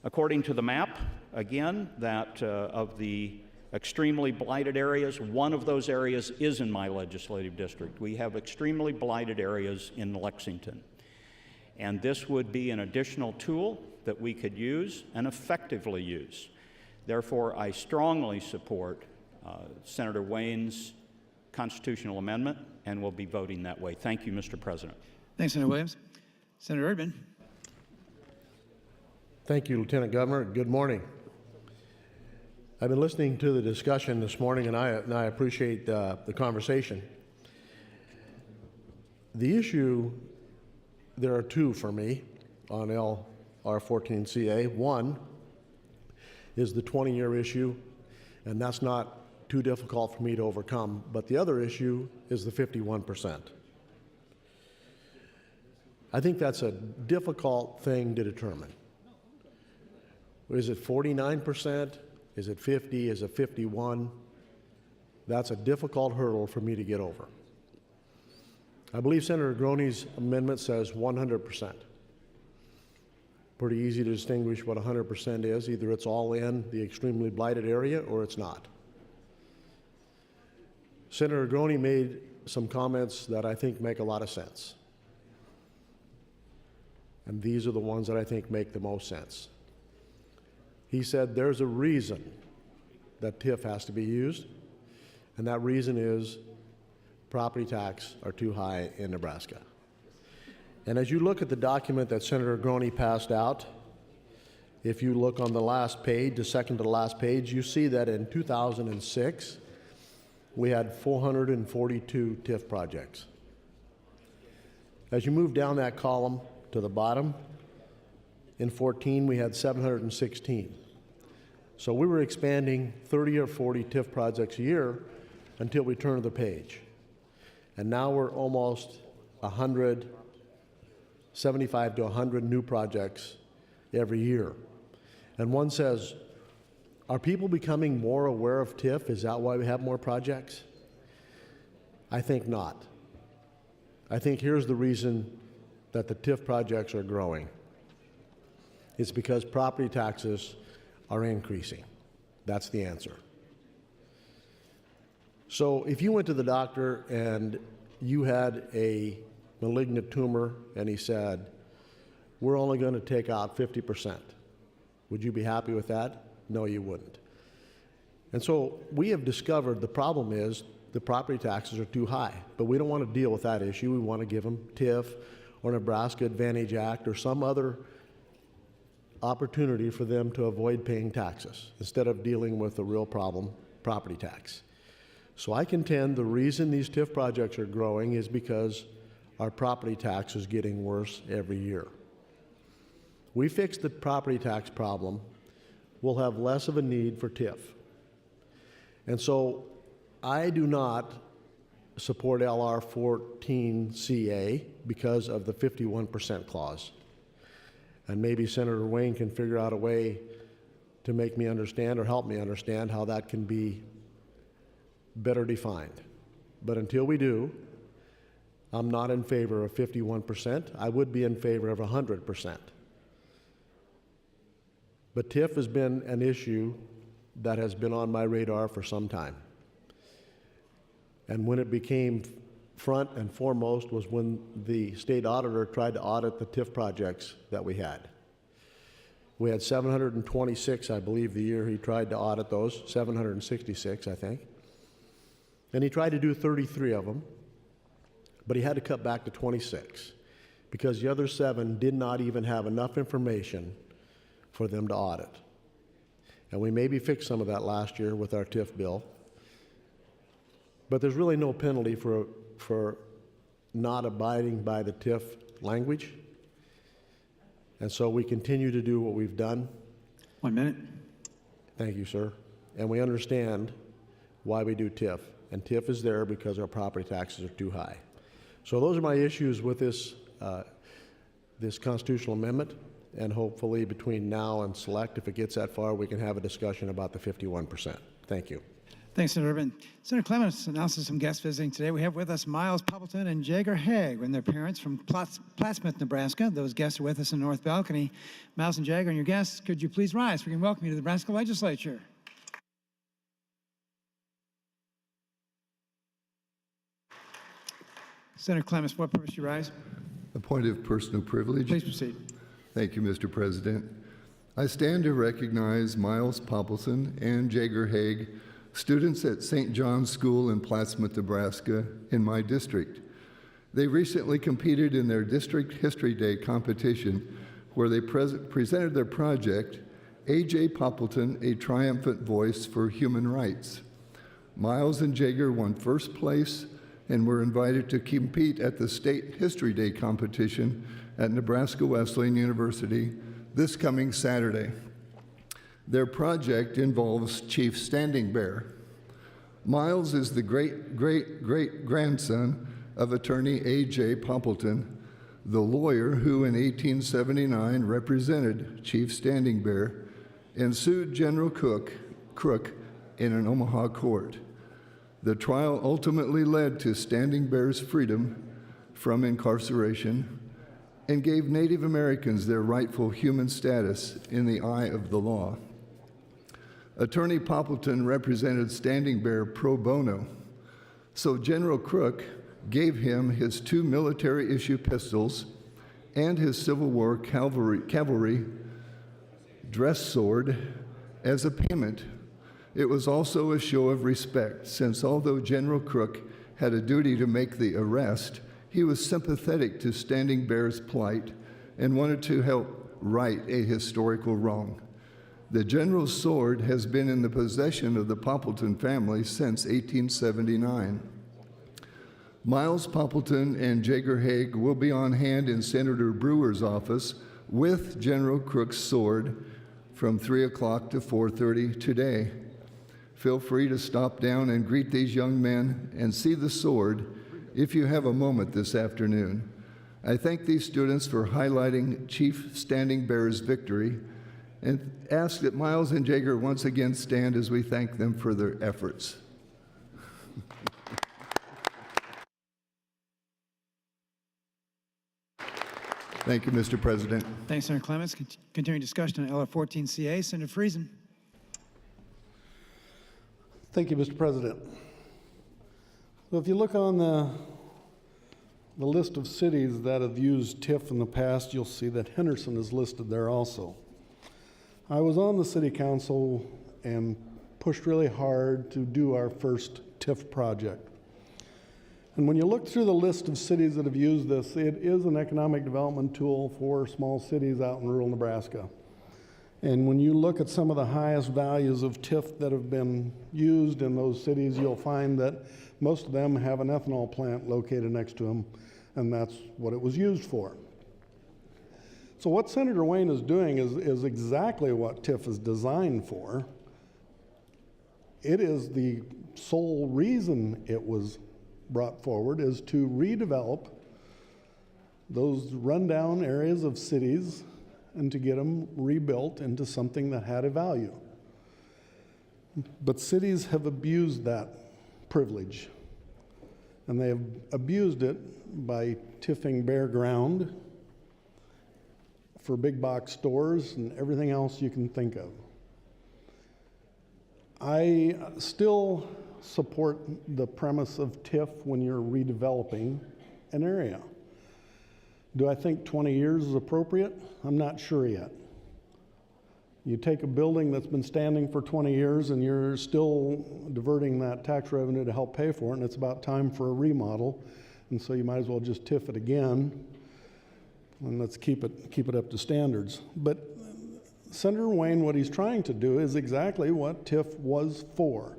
According to the map, again, that of the extremely blighted areas, one of those areas is in my legislative district. We have extremely blighted areas in Lexington. And this would be an additional tool that we could use and effectively use. Therefore, I strongly support Senator Wayne's constitutional amendment and will be voting that way. Thank you, Mr. President. Thanks, Senator Williams. Senator Erdman. Thank you, Lieutenant Governor. Good morning. I've been listening to the discussion this morning, and I appreciate the conversation. The issue, there are two for me on LR14CA. One is the 20-year issue, and that's not too difficult for me to overcome. But the other issue is the 51%. I think that's a difficult thing to determine. Is it 49%? Is it 50? Is it 51? That's a difficult hurdle for me to get over. I believe Senator Groney's amendment says 100%. Pretty easy to distinguish what 100% is. Either it's all in the extremely blighted area or it's not. Senator Groney made some comments that I think make a lot of sense. And these are the ones that I think make the most sense. He said there's a reason that TIF has to be used, and that reason is property tax are too high in Nebraska. And as you look at the document that Senator Groney passed out, if you look on the last page, the second to the last page, you see that in 2006, we had 442 TIF projects. As you move down that column to the bottom, in 14, we had 716. So we were expanding 30 or 40 TIF projects a year until we turned the page. And now we're almost 100, 75 to 100 new projects every year. And one says, are people becoming more aware of TIF? Is that why we have more projects? I think not. I think here's the reason that the TIF projects are growing. It's because property taxes are increasing. That's the answer. So if you went to the doctor and you had a malignant tumor and he said, we're only going to take out 50%, would you be happy with that? No, you wouldn't. And so we have discovered the problem is the property taxes are too high, but we don't want to deal with that issue. We want to give them TIF or Nebraska Advantage Act or some other opportunity for them to avoid paying taxes instead of dealing with the real problem, property tax. So I contend the reason these TIF projects are growing is because our property tax is getting worse every year. We fix the property tax problem, we'll have less of a need for TIF. And so I do not support LR 14CA because of the 51% clause. And maybe Senator Wayne can figure out a way to make me understand or help me understand how that can be better defined. But until we do, I'm not in favor of 51%. I would be in favor of 100%. But TIF has been an issue that has been on my radar for some time. And when it became front and foremost was when the state auditor tried to audit the TIF projects that we had. We had 726, I believe, the year he tried to audit those, 766, I think. And he tried to do 33 of them, but he had to cut back to 26 because the other 7 did not even have enough information for them to audit. And we maybe fixed some of that last year with our TIF bill. But there's really no penalty for not abiding by the TIF language. And so we continue to do what we've done. 1 minute. Thank you, sir. And we understand why we do TIF. And TIF is there because our property taxes are too high. So those are my issues with this, this constitutional amendment. And hopefully between now and select, if it gets that far, we can have a discussion about the 51%. Thank you. Thanks, Senator Urban. Senator Clements announces some guests visiting today. We have with us Miles Poppleton and Jager Haig and their parents from Plattsmouth, Nebraska. Those guests are with us in the north balcony. Miles and Jager and your guests, could you please rise? We can welcome you to the Nebraska Legislature. Senator Clements, for what purpose do you rise? A point of personal privilege. Please proceed. Thank you, Mr. President. I stand to recognize Miles Poppleton and Jager Haig, students at St. John's School in Plattsmouth, Nebraska, in my district. They recently competed in their District History Day competition where they presented their project, A.J. Poppleton, A Triumphant Voice for Human Rights. Miles and Jager won first place and were invited to compete at the State History Day competition at Nebraska Wesleyan University this coming Saturday. Their project involves Chief Standing Bear. Miles is the great-great-great-grandson of attorney A.J. Poppleton, the lawyer who in 1879 represented Chief Standing Bear and sued General Crook in an Omaha court. The trial ultimately led to Standing Bear's freedom from incarceration and gave Native Americans their rightful human status in the eye of the law. Attorney Poppleton represented Standing Bear pro bono, so General Crook gave him his 2 military-issue pistols and his Civil War cavalry dress sword as a payment. It was also a show of respect, since although General Crook had a duty to make the arrest, he was sympathetic to Standing Bear's plight and wanted to help right a historical wrong. The general's sword has been in the possession of the Poppleton family since 1879. Miles Poppleton and Jager Haig will be on hand in Senator Brewer's office with General Crook's sword from 3 o'clock to 4:30 today. Feel free to stop down and greet these young men and see the sword if you have a moment this afternoon. I thank these students for highlighting Chief Standing Bear's victory and ask that Miles and Jager once again stand as we thank them for their efforts. Thank you, Mr. President. Thanks, Senator Clements. Continuing discussion on LR 14CA. Senator Friesen. Thank you, Mr. President. So if you look on the list of cities that have used TIF in the past, you'll see that Henderson is listed there also. I was on the city council and pushed really hard to do our first TIF project. And when you look through the list of cities that have used this, it is an economic development tool for small cities out in rural Nebraska. And when you look at some of the highest values of TIF that have been used in those cities, you'll find that most of them have an ethanol plant located next to them, and that's what it was used for. So what Senator Wayne is doing is exactly what TIF is designed for. It is the sole reason it was brought forward is to redevelop those rundown areas of cities and to get them rebuilt into something that had a value. But cities have abused that privilege, and they have abused it by TIFing bare ground for big box stores and everything else you can think of. I still support the premise of TIF when you're redeveloping an area. Do I think 20 years is appropriate? I'm not sure yet. You take a building that's been standing for 20 years and you're still diverting that tax revenue to help pay for it, and it's about time for a remodel, and so you might as well just TIF it again, and let's keep it up to standards. But Senator Wayne, what he's trying to do is exactly what TIF was for.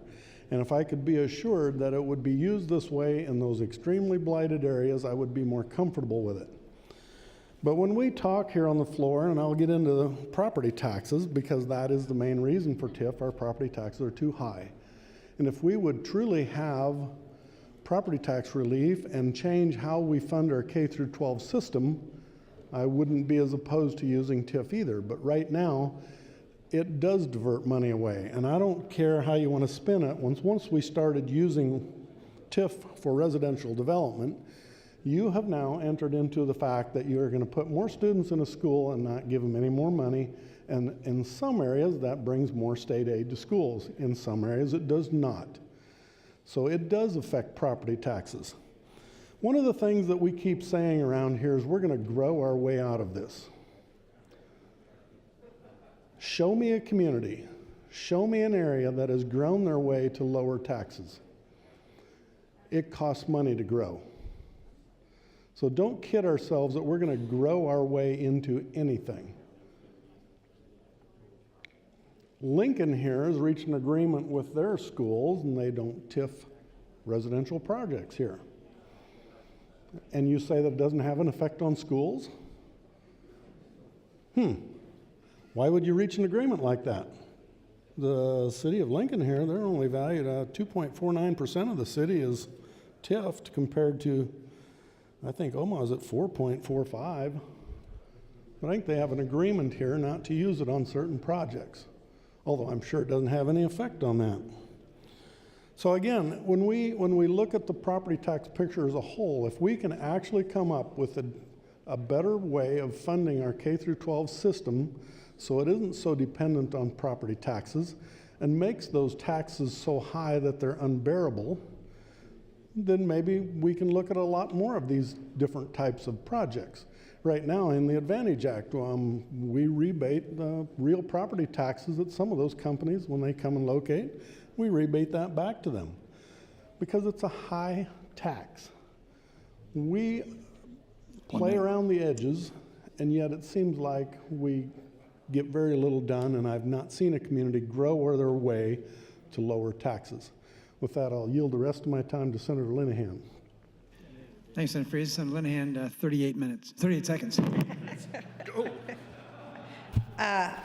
And if I could be assured that it would be used this way in those extremely blighted areas, I would be more comfortable with it. But when we talk here on the floor, and I'll get into the property taxes because that is the main reason for TIF, our property taxes are too high. And if we would truly have property tax relief and change how we fund our K through 12 system, I wouldn't be as opposed to using TIF either. But right now, it does divert money away. And I don't care how you want to spin it. Once we started using TIF for residential development, you have now entered into the fact that you're going to put more students in a school and not give them any more money. And in some areas, that brings more state aid to schools. In some areas, it does not. So it does affect property taxes. One of the things that we keep saying around here is we're going to grow our way out of this. Show me a community, show me an area that has grown their way to lower taxes. It costs money to grow. So don't kid ourselves that we're going to grow our way into anything. Lincoln here has reached an agreement with their schools, and they don't TIF residential projects here. And you say that it doesn't have an effect on schools? Why would you reach an agreement like that? The city of Lincoln here, they're only valued at 2.49% of the city is TIF'd compared to, I think Omaha is at 4.45. But I think they have an agreement here not to use it on certain projects, although I'm sure it doesn't have any effect on that. So again, when we look at the property tax picture as a whole, if we can actually come up with a better way of funding our K through 12 system so it isn't so dependent on property taxes and makes those taxes so high that they're unbearable, then maybe we can look at a lot more of these different types of projects. Right now in the Advantage Act, we rebate the real property taxes at some of those companies when they come and locate. We rebate that back to them because it's a high tax. We play around the edges, and yet it seems like we get very little done, and I've not seen a community grow their way to lower taxes. With that, I'll yield the rest of my time to Senator Linehan. Thanks, Senator Friesen. Senator Linehan, 38 seconds.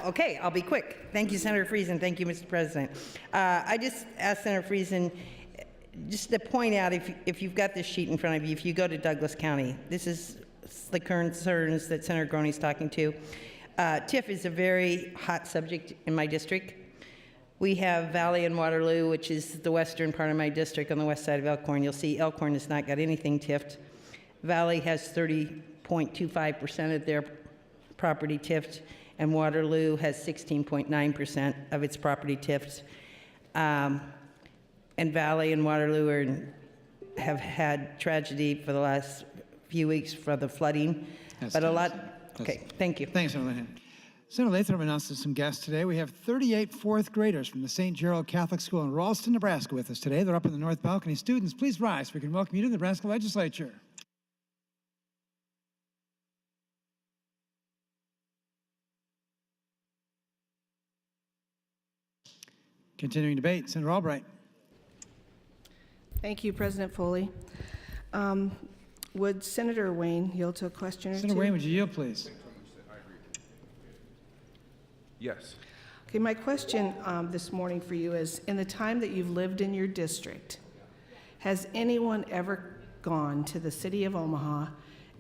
Okay, I'll be quick. Thank you, Senator Friesen. Thank you, Mr. President. I just asked Senator Friesen just to point out, if you've got this sheet in front of you, if you go to Douglas County, this is the concerns that Senator Groney's talking to. TIF is a very hot subject in my district. We have Valley and Waterloo, which is the western part of my district on the west side of Elkhorn. You'll see Elkhorn has not got anything TIF'd. Valley has 30.25% of their property TIF'd, and Waterloo has 16.9% of its property TIF'd. And Valley and Waterloo have had tragedy for the last few weeks for the flooding. Okay, thank you. Thanks, Senator Linehan. Senator Lathrop announces some guests today. We have 38 fourth graders from the St. Gerald Catholic School in Ralston, Nebraska with us today. They're up in the north balcony. Students, please rise so we can welcome you to the Nebraska Legislature. Continuing debate, Senator Albright. Thank you, President Foley. Would Senator Wayne yield to a question or two? Senator Wayne, would you yield, please? Yes. Okay, my question this morning for you is, in the time that you've lived in your district, has anyone ever gone to the city of Omaha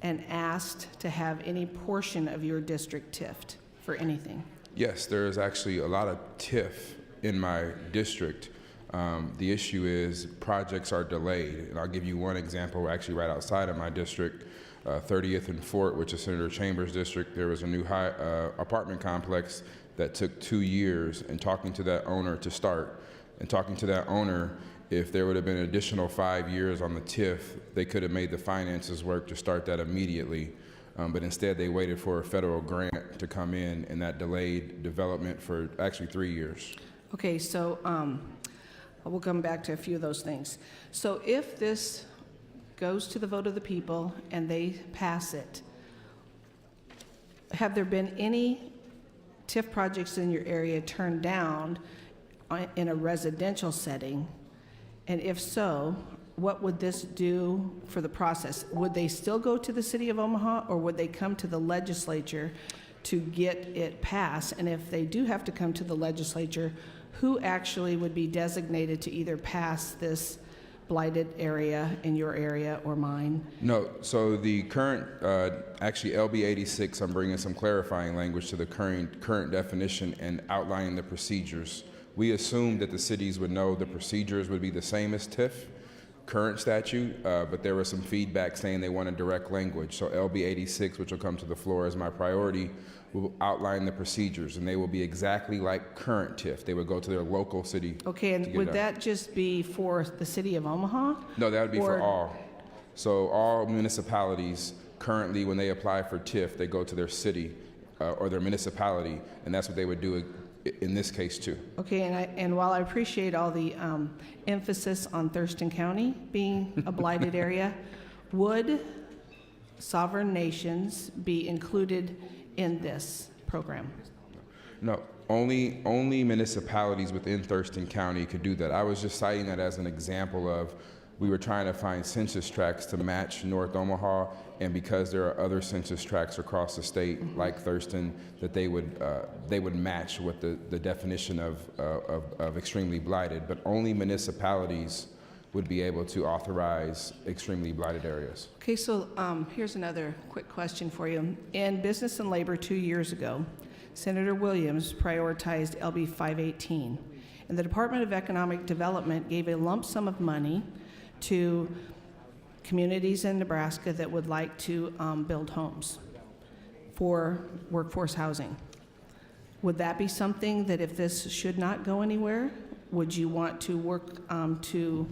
and asked to have any portion of your district TIF'd for anything? Yes, there is actually a lot of TIF in my district. The issue is projects are delayed. And I'll give you one example, actually right outside of my district, 30th and Fort, which is Senator Chambers' district. There was a new apartment complex that took 2 years, and talking to that owner to start, and talking to that owner, if there would have been an additional 5 years on the TIF, they could have made the finances work to start that immediately. but instead they waited for a federal grant to come in, and that delayed development for actually 3 years. Okay, so we'll come back to a few of those things. So if this goes to the vote of the people and they pass it, have there been any TIF projects in your area turned down in a residential setting? And if so, what would this do for the process? Would they still go to the city of Omaha, or would they come to the legislature to get it passed? And if they do have to come to the legislature, who actually would be designated to either pass this blighted area in your area or mine? No, so the current, actually LB 86, I'm bringing some clarifying language to the current definition and outlining the procedures. We assumed that the cities would know the procedures would be the same as TIF, current statute, but there was some feedback saying they wanted direct language. So LB 86, which will come to the floor as my priority, will outline the procedures, and they will be exactly like current TIF. They would go to their local city. Okay, and would that just be for the city of Omaha? No, that would be for all. So all municipalities currently, when they apply for TIF, they go to their city or their municipality, and that's what they would do in this case too. Okay, and while I appreciate all the emphasis on Thurston County being a blighted area, would sovereign nations be included in this program? No, only municipalities within Thurston County could do that. I was just citing that as an example of we were trying to find census tracts to match North Omaha, and because there are other census tracts across the state, like Thurston, that they would match with the definition of extremely blighted. But only municipalities would be able to authorize extremely blighted areas. Okay, so here's another quick question for you. In Business and Labor 2 years ago, Senator Williams prioritized LB 518, and the Department of Economic Development gave a lump sum of money to communities in Nebraska that would like to build homes for workforce housing. Would that be something that if this should not go anywhere, would you want to work to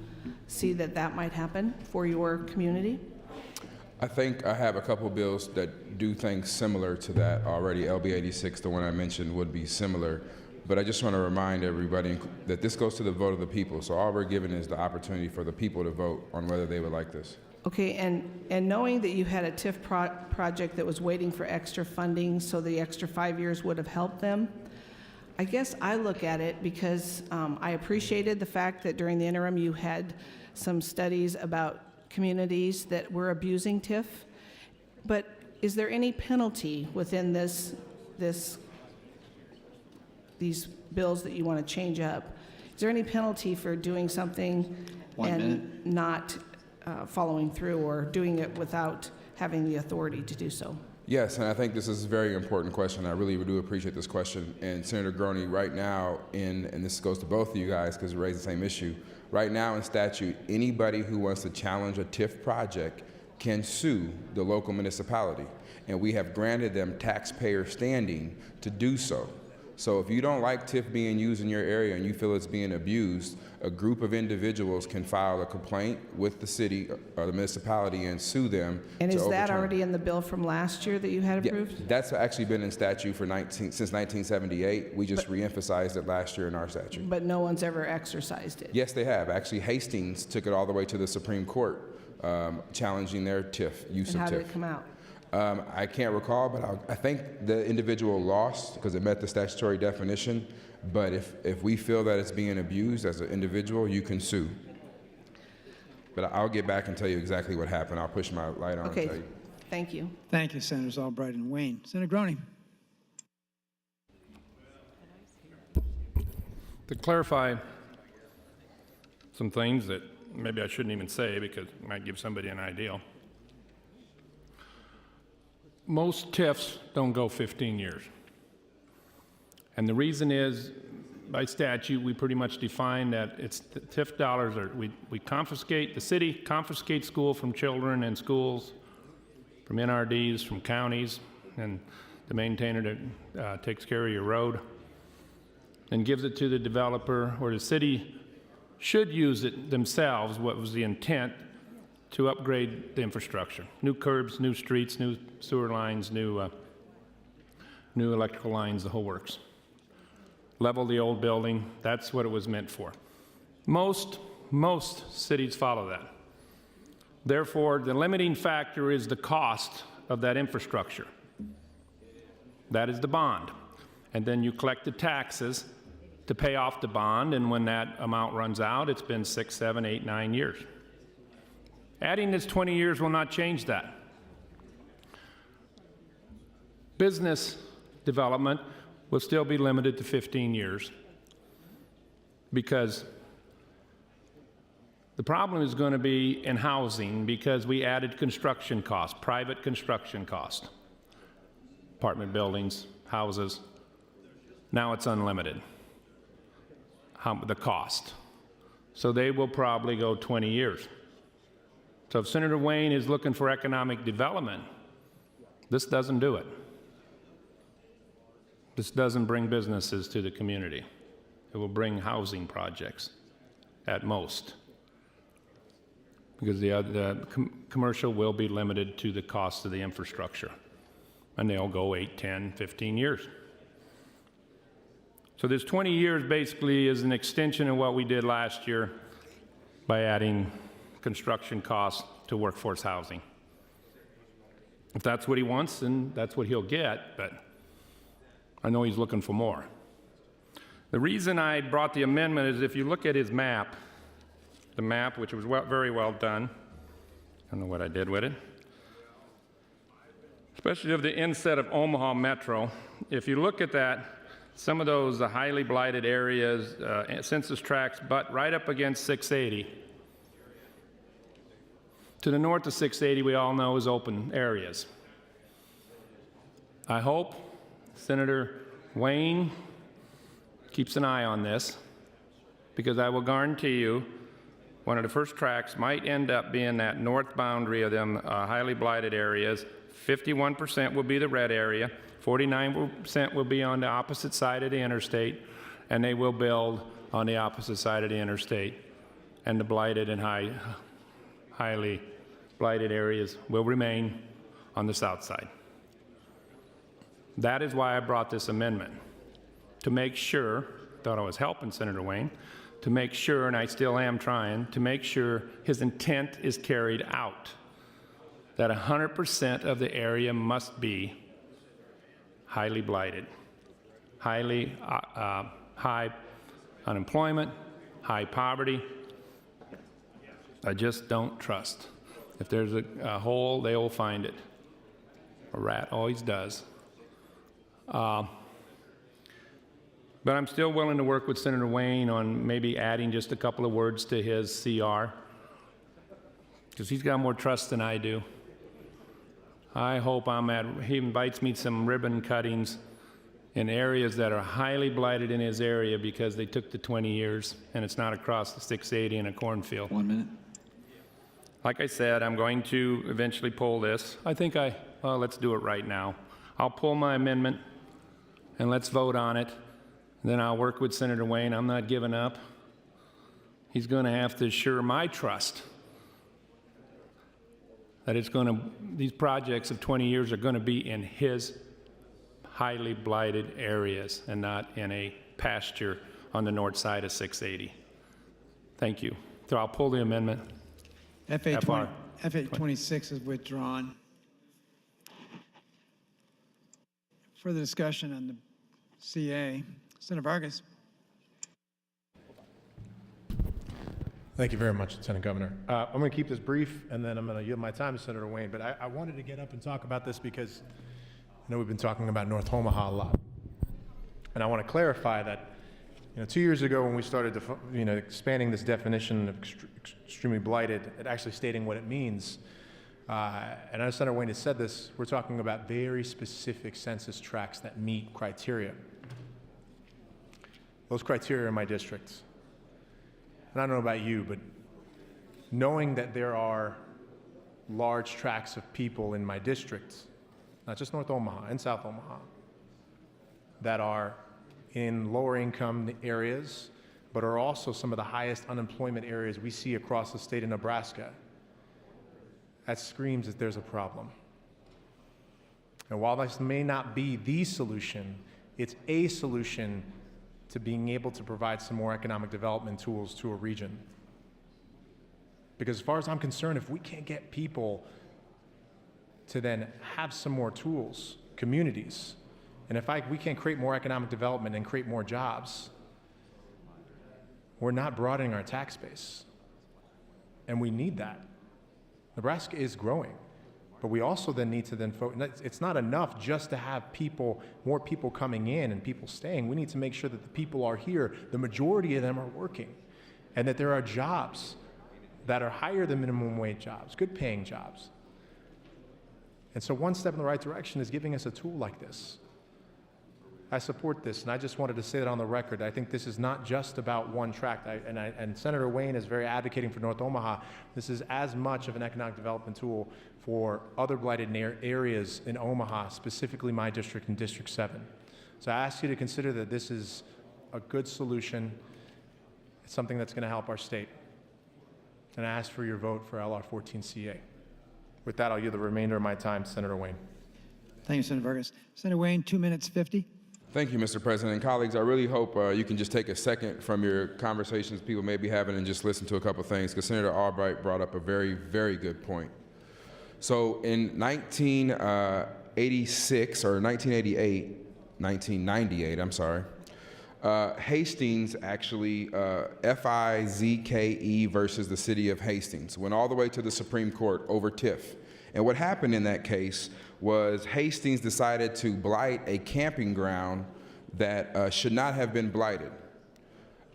see that that might happen for your community? I think I have a couple bills that do things similar to that already. LB 86, the one I mentioned, would be similar. But I just want to remind everybody that this goes to the vote of the people. So all we're given is the opportunity for the people to vote on whether they would like this. Okay, and knowing that you had a TIF project that was waiting for extra funding, so the extra 5 years would have helped them, I guess I look at it because I appreciated the fact that during the interim you had some studies about communities that were abusing TIF, but is there any penalty within these bills that you want to change up? Is there any penalty for doing something not following through or doing it without having the authority to do so? Yes, and I think this is a very important question. I really do appreciate this question. And Senator Groney, right now, and this goes to both of you guys because you raised the same issue, right now in statute, anybody who wants to challenge a TIF project can sue the local municipality. And we have granted them taxpayer standing to do so. So if you don't like TIF being used in your area and you feel it's being abused, a group of individuals can file a complaint with the city or the municipality and sue them. And is that already in the bill from last year that you had approved? Yeah, that's actually been in statute for since 1978. We just reemphasized it last year in our statute. But no one's ever exercised it? Yes, they have. Actually, Hastings took it all the way to the Supreme Court, challenging their TIF, use of TIF. And how did it come out? I can't recall, but I think the individual lost because it met the statutory definition. But if we feel that it's being abused as an individual, you can sue. But I'll get back and tell you exactly what happened. I'll push my light on and tell you. Thank you. Thank you, Senators Albright and Wayne. Senator Groney. To clarify some things that maybe I shouldn't even say because it might give somebody an idea. Most TIFs don't go 15 years. And the reason is, by statute, we pretty much define that it's the TIF dollars are, we confiscate, the city confiscates school from children and schools, from NRDs, from counties, and the maintainer that takes care of your road, and gives it to the developer, or the city should use it themselves, what was the intent, to upgrade the infrastructure. New curbs, new streets, new sewer lines, new electrical lines, the whole works. Level the old building, that's what it was meant for. Most cities follow that. Therefore, the limiting factor is the cost of that infrastructure. That is the bond. And then you collect the taxes to pay off the bond, and when that amount runs out, it's been 6, 7, 8, 9 years. Adding this 20 years will not change that. Business development will still be limited to 15 years because the problem is going to be in housing because we added construction costs, private construction cost, apartment buildings, houses. Now it's unlimited, the cost. So they will probably go 20 years. So if Senator Wayne is looking for economic development, this doesn't do it. This doesn't bring businesses to the community. It will bring housing projects at most, because the commercial will be limited to the cost of the infrastructure, and they'll go 8, 10, 15 years. So this 20 years basically is an extension of what we did last year by adding construction costs to workforce housing. If that's what he wants, then that's what he'll get, but I know he's looking for more. The reason I brought the amendment is if you look at his map, the map, which was very well done, I don't know what I did with it, especially of the inset of Omaha Metro. If you look at that, some of those highly blighted areas, census tracts, but right up against 680. To the north of 680, we all know, is open areas. I hope Senator Wayne keeps an eye on this, because I will guarantee you one of the first tracks might end up being that north boundary of them highly blighted areas. 51% will be the red area, 49% will be on the opposite side of the interstate, and they will build on the opposite side of the interstate. And the blighted and highly blighted areas will remain on the south side. That is why I brought this amendment, to make sure, thought I was helping Senator Wayne, to make sure, and I still am trying, to make sure his intent is carried out, that 100% of the area must be highly blighted, high unemployment, high poverty. I just don't trust. If there's a hole, they will find it. A rat always does. But I'm still willing to work with Senator Wayne on maybe adding just a couple of words to his CR, because he's got more trust than I do. I hope he invites me some ribbon cuttings in areas that are highly blighted in his area because they took the 20 years and it's not across the 680 in a cornfield. 1 minute. Like I said, I'm going to eventually pull this. I think let's do it right now. I'll pull my amendment and let's vote on it. Then I'll work with Senator Wayne. I'm not giving up. He's going to have to assure my trust that these projects of 20 years are going to be in his highly blighted areas and not in a pasture on the north side of 680. Thank you. So I'll pull the amendment. FA 26 is withdrawn. Further discussion on the CA. Senator Vargas. Thank you very much, Lieutenant Governor. I'm going to keep this brief, and then I'm going to yield my time to Senator Wayne. But I wanted to get up and talk about this because I know we've been talking about North Omaha a lot. And I want to clarify that 2 years ago when we started expanding this definition of extremely blighted, and actually stating what it means, and as Senator Wayne has said this, we're talking about very specific census tracts that meet criteria. Those criteria are in my district. And I don't know about you, but knowing that there are large tracts of people in my district, not just North Omaha, and South Omaha, that are in lower income areas, but are also some of the highest unemployment areas we see across the state of Nebraska, that screams that there's a problem. And while this may not be the solution, it's a solution to being able to provide some more economic development tools to a region. Because as far as I'm concerned, if we can't get people to then have some more tools, communities, and if we can't create more economic development and create more jobs, we're not broadening our tax base. And we need that. Nebraska is growing, but we also then need to then focus. It's not enough just to have more people coming in and people staying. We need to make sure that the people are here, the majority of them are working, and that there are jobs that are higher than minimum wage jobs, good paying jobs. And so one step in the right direction is giving us a tool like this. I support this, and I just wanted to say that on the record. I think this is not just about one tract, and Senator Wayne is very advocating for North Omaha. This is as much of an economic development tool for other blighted areas in Omaha, specifically my district and District 7. So I ask you to consider that this is a good solution. It's something that's going to help our state. And I ask for your vote for LR 14CA. With that, I'll yield the remainder of my time to Senator Wayne. Thank you, Senator Vargas. Senator Wayne, 2 minutes 50. Thank you, Mr. President. And colleagues, I really hope you can just take a second from your conversations people may be having and just listen to a couple things, because Senator Albright brought up a very, very good point. So in 1986, or 1998, I'm sorry, Hastings actually, FIZKE versus the city of Hastings, went all the way to the Supreme Court over TIF. And what happened in that case was Hastings decided to blight a camping ground that should not have been blighted.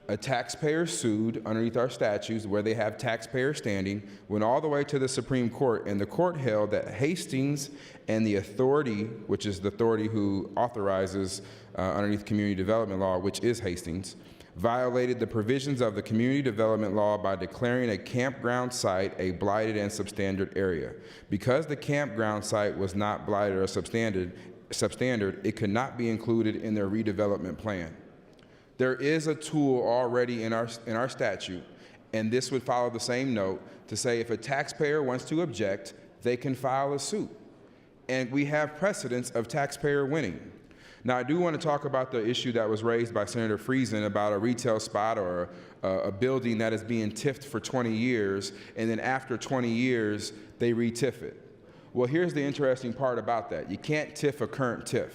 A taxpayer sued underneath our statutes where they have taxpayer standing, went all the way to the Supreme Court, and the court held that Hastings and the authority, which is the authority who authorizes underneath community development law, which is Hastings, violated the provisions of the community development law by declaring a campground site a blighted and substandard area. Because the campground site was not blighted or substandard, it could not be included in their redevelopment plan. There is a tool already in our statute, and this would follow the same note to say if a taxpayer wants to object, they can file a suit. And we have precedents of taxpayer winning. Now, I do want to talk about the issue that was raised by Senator Friesen about a retail spot or a building that is being TIFed for 20 years, and then after 20 years, they re-TIF it. Well, here's the interesting part about that. You can't TIF a current TIF.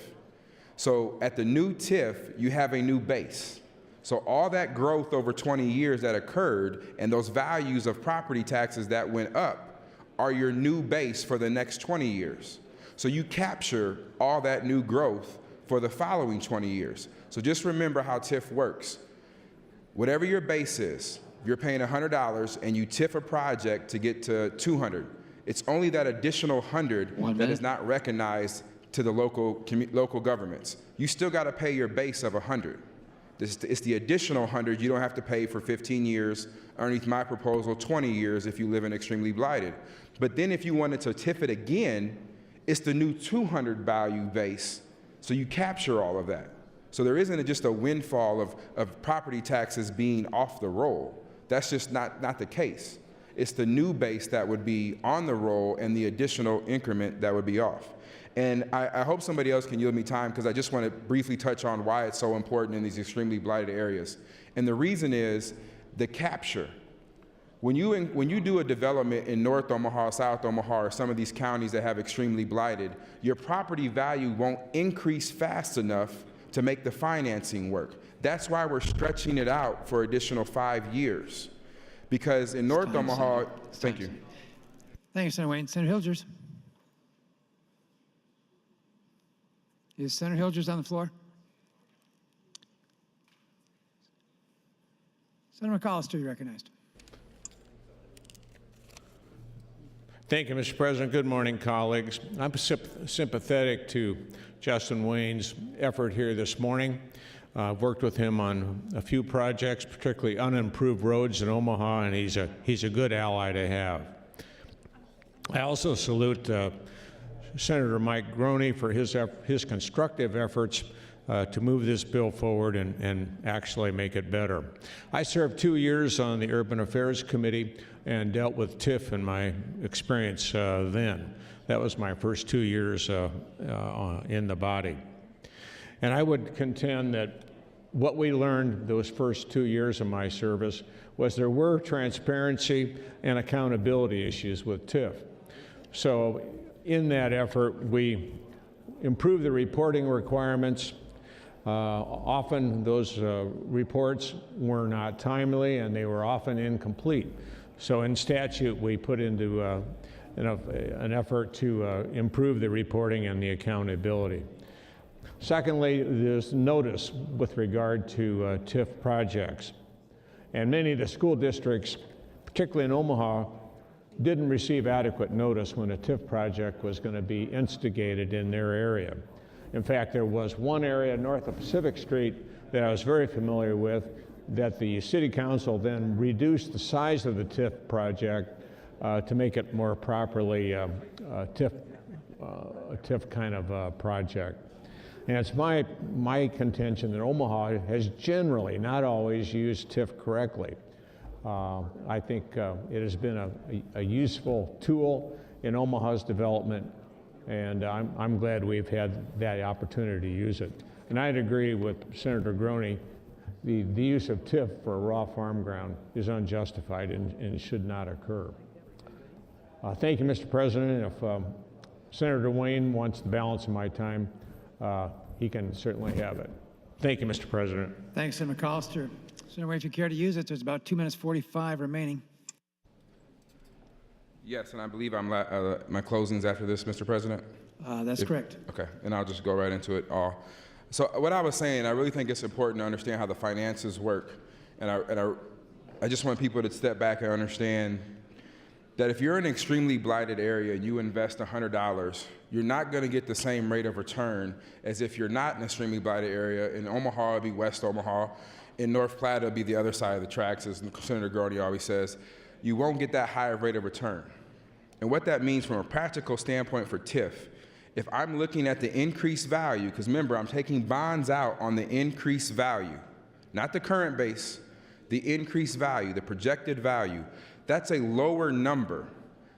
So at the new TIF, you have a new base. So all that growth over 20 years that occurred and those values of property taxes that went up are your new base for the next 20 years. So you capture all that new growth for the following 20 years. So just remember how TIF works. Whatever your base is, if you're paying $100 and you TIF a project to get to $200, it's only that additional $100 that is not recognized to the local governments. You still got to pay your base of $100. It's the additional $100 you don't have to pay for 15 years, underneath my proposal, 20 years if you live in extremely blighted. But then if you wanted to TIF it again, it's the new $200 value base. So you capture all of that. So there isn't just a windfall of property taxes being off the roll. That's just not the case. It's the new base that would be on the roll and the additional increment that would be off. And I hope somebody else can yield me time, because I just want to briefly touch on why it's so important in these extremely blighted areas. And the reason is the capture. When you do a development in North Omaha, South Omaha, or some of these counties that have extremely blighted, your property value won't increase fast enough to make the financing work. That's why we're stretching it out for additional 5 years. Because in North Omaha, thank you. Thank you, Senator Wayne. Senator Hilgers. Is Senator Hilgers on the floor? Senator McCollister, you're recognized. Thank you, Mr. President. Good morning, colleagues. I'm sympathetic to Justin Wayne's effort here this morning. I've worked with him on a few projects, particularly unimproved roads in Omaha, and he's a good ally to have. I also salute Senator Mike Groney for his constructive efforts to move this bill forward and actually make it better. I served 2 years on the Urban Affairs Committee and dealt with TIF in my experience then. That was my first 2 years in the body. And I would contend that what we learned those first 2 years of my service was there were transparency and accountability issues with TIF. So in that effort, we improved the reporting requirements. Often those reports were not timely and they were often incomplete. So in statute, we put into an effort to improve the reporting and the accountability. Secondly, there's notice with regard to TIF projects. And many of the school districts, particularly in Omaha, didn't receive adequate notice when a TIF project was going to be instigated in their area. In fact, there was one area north of Pacific Street that I was very familiar with that the city council then reduced the size of the TIF project to make it more properly a TIF kind of project. And it's my contention that Omaha has generally, not always, used TIF correctly. I think it has been a useful tool in Omaha's development, and I'm glad we've had that opportunity to use it. And I'd agree with Senator Groney, the use of TIF for raw farm ground is unjustified and should not occur. Thank you, Mr. President. If Senator Wayne wants the balance of my time, he can certainly have it. Thank you, Mr. President. Thanks, Senator McAllister. Senator Wayne, if you care to use it, there's about 2 minutes 45 remaining. Yes, and I believe my closings after this, Mr. President? That's correct. Okay, and I'll just go right into it all. So what I was saying, I really think it's important to understand how the finances work. And I just want people to step back and understand that if you're in an extremely blighted area and you invest $100, you're not going to get the same rate of return as if you're not in an extremely blighted area. In Omaha, it'll be West Omaha. In North Platte, it'll be the other side of the tracks, as Senator Groney always says. You won't get that higher rate of return. And what that means from a practical standpoint for TIF, if I'm looking at the increased value, because remember, I'm taking bonds out on the increased value, not the current base, the increased value, the projected value, that's a lower number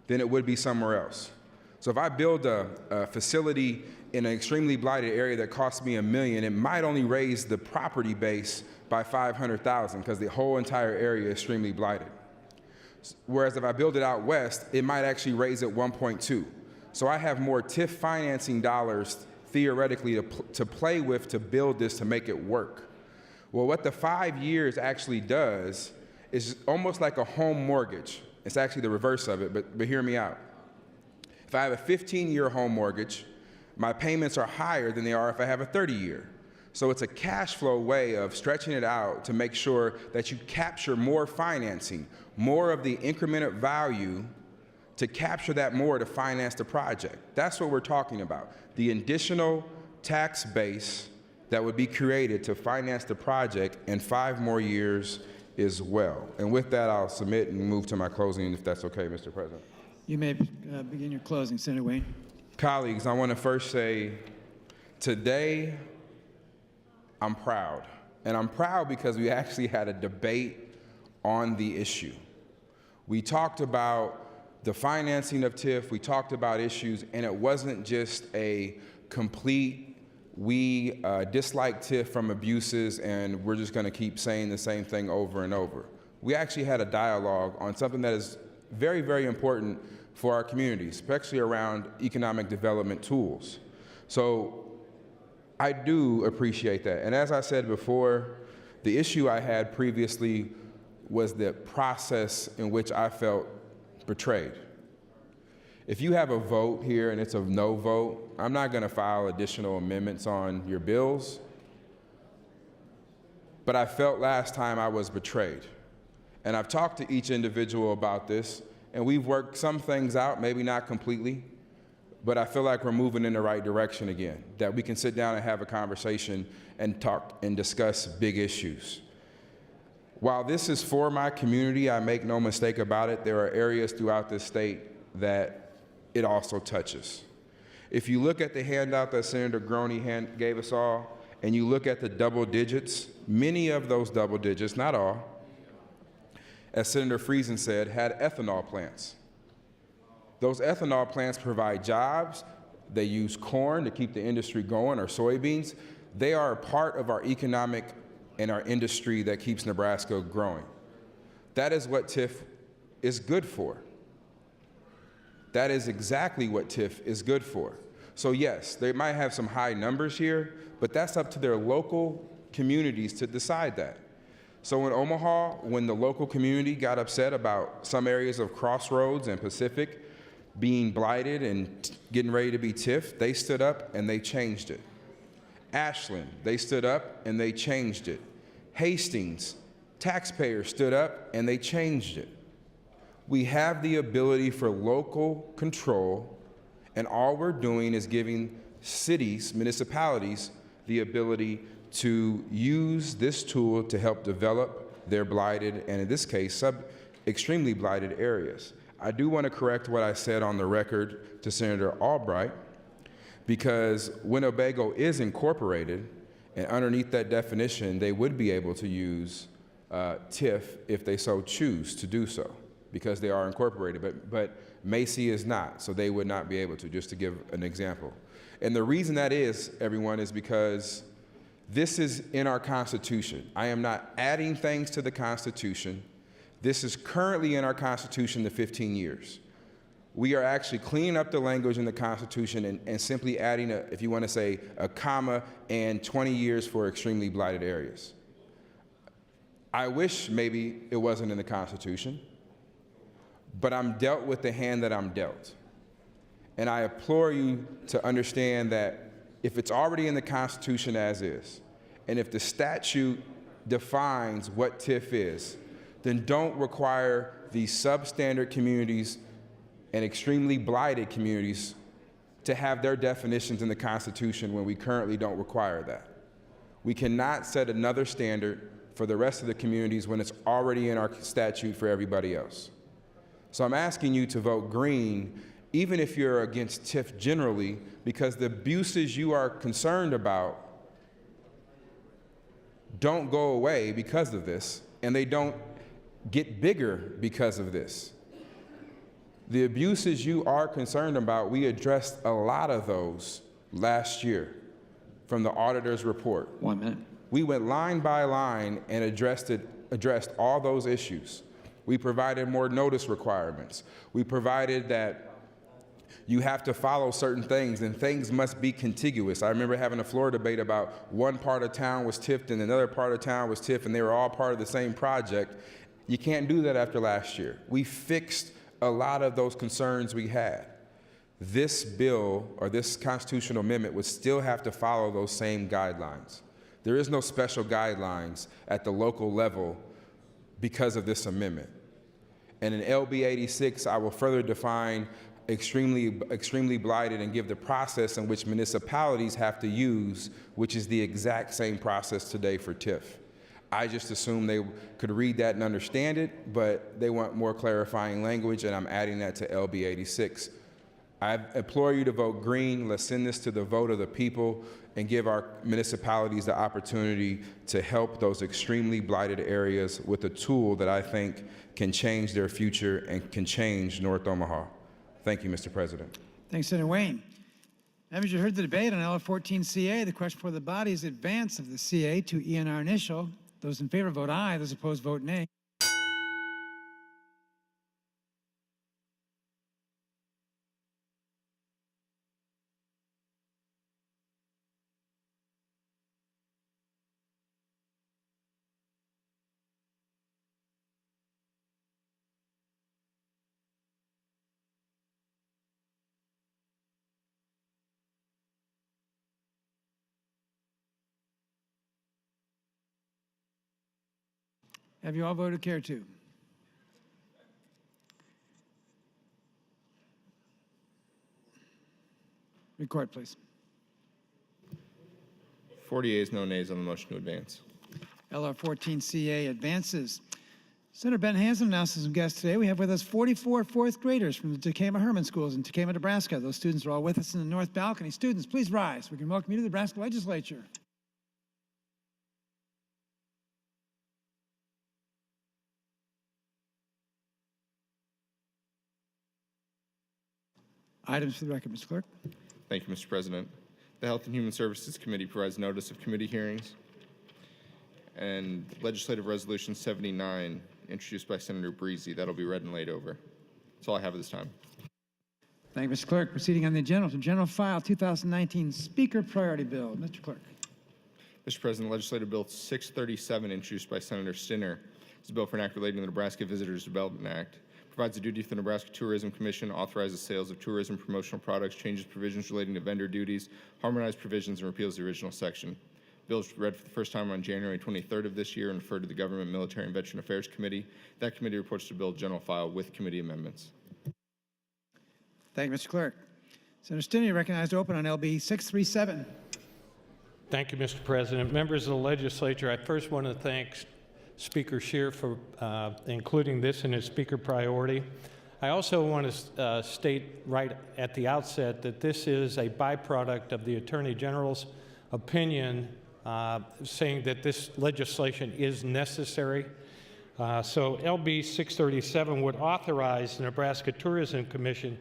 than it would be somewhere else. So if I build a facility in an extremely blighted area that costs me $1 million, it might only raise the property base by $500,000 because the whole entire area is extremely blighted. Whereas if I build it out west, it might actually raise it 1.2. So I have more TIF financing dollars theoretically to play with to build this to make it work. Well, what the 5 years actually does is almost like a home mortgage. It's actually the reverse of it, but hear me out. If I have a 15-year home mortgage, my payments are higher than they are if I have a 30-year. So it's a cash flow way of stretching it out to make sure that you capture more financing, more of the incremental value to capture that more to finance the project. That's what we're talking about. The additional tax base that would be created to finance the project in 5 more years as well. And with that, I'll submit and move to my closing, if that's okay, Mr. President. You may begin your closing, Senator Wayne. Colleagues, I want to first say, today, I'm proud. And I'm proud because we actually had a debate on the issue. We talked about the financing of TIF, we talked about issues, and it wasn't just a complete, we dislike TIF from abuses and we're just going to keep saying the same thing over and over. We actually had a dialogue on something that is very, very important for our communities, especially around economic development tools. So I do appreciate that. And as I said before, the issue I had previously was the process in which I felt betrayed. If you have a vote here and it's a no vote, I'm not going to file additional amendments on your bills. But I felt last time I was betrayed. And I've talked to each individual about this, and we've worked some things out, maybe not completely, but I feel like we're moving in the right direction again, that we can sit down and have a conversation and talk and discuss big issues. While this is for my community, I make no mistake about it, there are areas throughout this state that it also touches. If you look at the handout that Senator Groney gave us all, and you look at the double digits, many of those double digits, not all, as Senator Friesen said, had ethanol plants. Those ethanol plants provide jobs. They use corn to keep the industry going, or soybeans. They are a part of our economic and our industry that keeps Nebraska growing. That is what TIF is good for. That is exactly what TIF is good for. So yes, they might have some high numbers here, but that's up to their local communities to decide that. So in Omaha, when the local community got upset about some areas of Crossroads and Pacific being blighted and getting ready to be TIF, they stood up and they changed it. Ashland, they stood up and they changed it. Hastings, taxpayers stood up and they changed it. We have the ability for local control, and all we're doing is giving cities, municipalities, the ability to use this tool to help develop their blighted, and in this case, extremely blighted areas. I do want to correct what I said on the record to Senator Albright, because Winnebago is incorporated, and underneath that definition, they would be able to use TIF if they so choose to do so, because they are incorporated, but Macy is not, so they would not be able to, just to give an example. And the reason that is, everyone, is because this is in our Constitution. I am not adding things to the Constitution. This is currently in our Constitution, the 15 years. We are actually cleaning up the language in the Constitution and simply adding, if you want to say, a comma and 20 years for extremely blighted areas. I wish maybe it wasn't in the Constitution, but I'm dealt with the hand that I'm dealt. And I implore you to understand that if it's already in the Constitution as is, and if the statute defines what TIF is, then don't require these substandard communities and extremely blighted communities to have their definitions in the Constitution when we currently don't require that. We cannot set another standard for the rest of the communities when it's already in our statute for everybody else. So I'm asking you to vote green, even if you're against TIF generally, because the abuses you are concerned about don't go away because of this, and they don't get bigger because of this. The abuses you are concerned about, we addressed a lot of those last year from the auditor's report. 1 minute. We went line by line and addressed all those issues. We provided more notice requirements. We provided that you have to follow certain things, and things must be contiguous. I remember having a floor debate about one part of town was TIF'd and another part of town was TIF, and they were all part of the same project. You can't do that after last year. We fixed a lot of those concerns we had. This bill, or this constitutional amendment, would still have to follow those same guidelines. There is no special guidelines at the local level because of this amendment. And in LB 86, I will further define extremely blighted and give the process in which municipalities have to use, which is the exact same process today for TIF. I just assumed they could read that and understand it, but they want more clarifying language, and I'm adding that to LB 86. I implore you to vote green. Let's send this to the vote of the people and give our municipalities the opportunity to help those extremely blighted areas with a tool that I think can change their future and can change North Omaha. Thank you, Mr. President. Thanks, Senator Wayne. Members, you heard the debate on LR14CA. The question for the body is advance of the CA to ENR initial. Those in favor vote aye. Those opposed vote nay. Have you all voted care to? Record, please. 40 yeas, no nays on the motion to advance. LR14CA advances. Senator Ben Hansen announces some guests today. We have with us 44 fourth graders from the Takema Herman Schools in Takema, Nebraska. Those students are all with us in the north balcony. Students, please rise. We can welcome you to the Nebraska Legislature. Items for the record, Mr. Clerk. Thank you, Mr. President. The Health and Human Services Committee provides notice of committee hearings. And Legislative Resolution 79, introduced by Senator Breezy. That'll be read and laid over. That's all I have at this time. Thank you, Mr. Clerk. Proceeding on the agenda to General File 2019 Speaker Priority Bill. Mr. Clerk. Mr. President, Legislative Bill 637, introduced by Senator Stinner, is a bill for an act relating to the Nebraska Visitors Development Act. Provides a duty for the Nebraska Tourism Commission, authorizes sales of tourism promotional products, changes provisions relating to vendor duties, harmonized provisions, and repeals the original section. Bill is read for the first time on January 23rd of this year and referred to the Government, Military, and Veteran Affairs Committee. That committee reports to Bill General File with committee amendments. Thank you, Mr. Clerk. Senator Stinner, you're recognized to open on LB 637. Thank you, Mr. President. Members of the legislature, I first want to thank Speaker Scheer for including this in his speaker priority. I also want to state right at the outset that this is a byproduct of the Attorney General's opinion saying that this legislation is necessary. So LB 637 would authorize the Nebraska Tourism Commission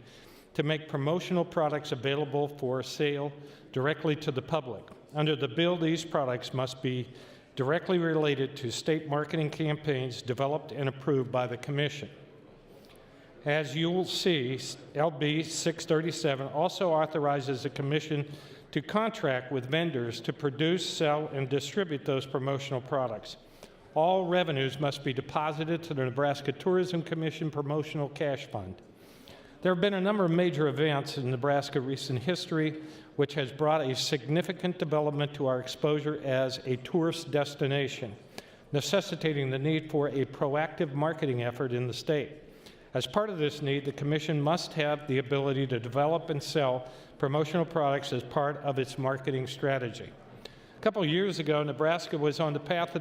to make promotional products available for sale directly to the public. Under the bill, these products must be directly related to state marketing campaigns developed and approved by the Commission. As you will see, LB 637 also authorizes the Commission to contract with vendors to produce, sell, and distribute those promotional products. All revenues must be deposited to the Nebraska Tourism Commission Promotional Cash Fund. There have been a number of major events in Nebraska recent history which has brought a significant development to our exposure as a tourist destination, necessitating the need for a proactive marketing effort in the state. As part of this need, the Commission must have the ability to develop and sell promotional products as part of its marketing strategy. A couple of years ago, Nebraska was on the path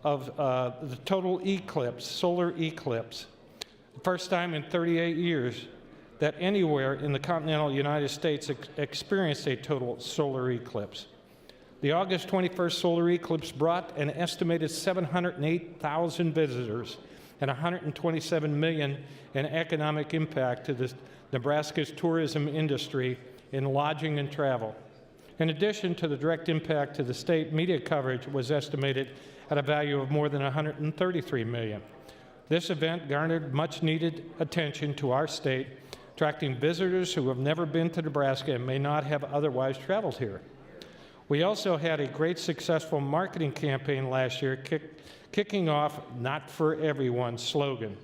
of the total eclipse, solar eclipse. The first time in 38 years that anywhere in the continental United States experienced a total solar eclipse. The August 21st solar eclipse brought an estimated 708,000 visitors and $127 million in economic impact to Nebraska's tourism industry in lodging and travel. In addition to the direct impact to the state, media coverage was estimated at a value of more than $133 million. This event garnered much-needed attention to our state, attracting visitors who have never been to Nebraska and may not have otherwise traveled here. We also had a great successful marketing campaign last year, kicking off "Not for Everyone" slogan.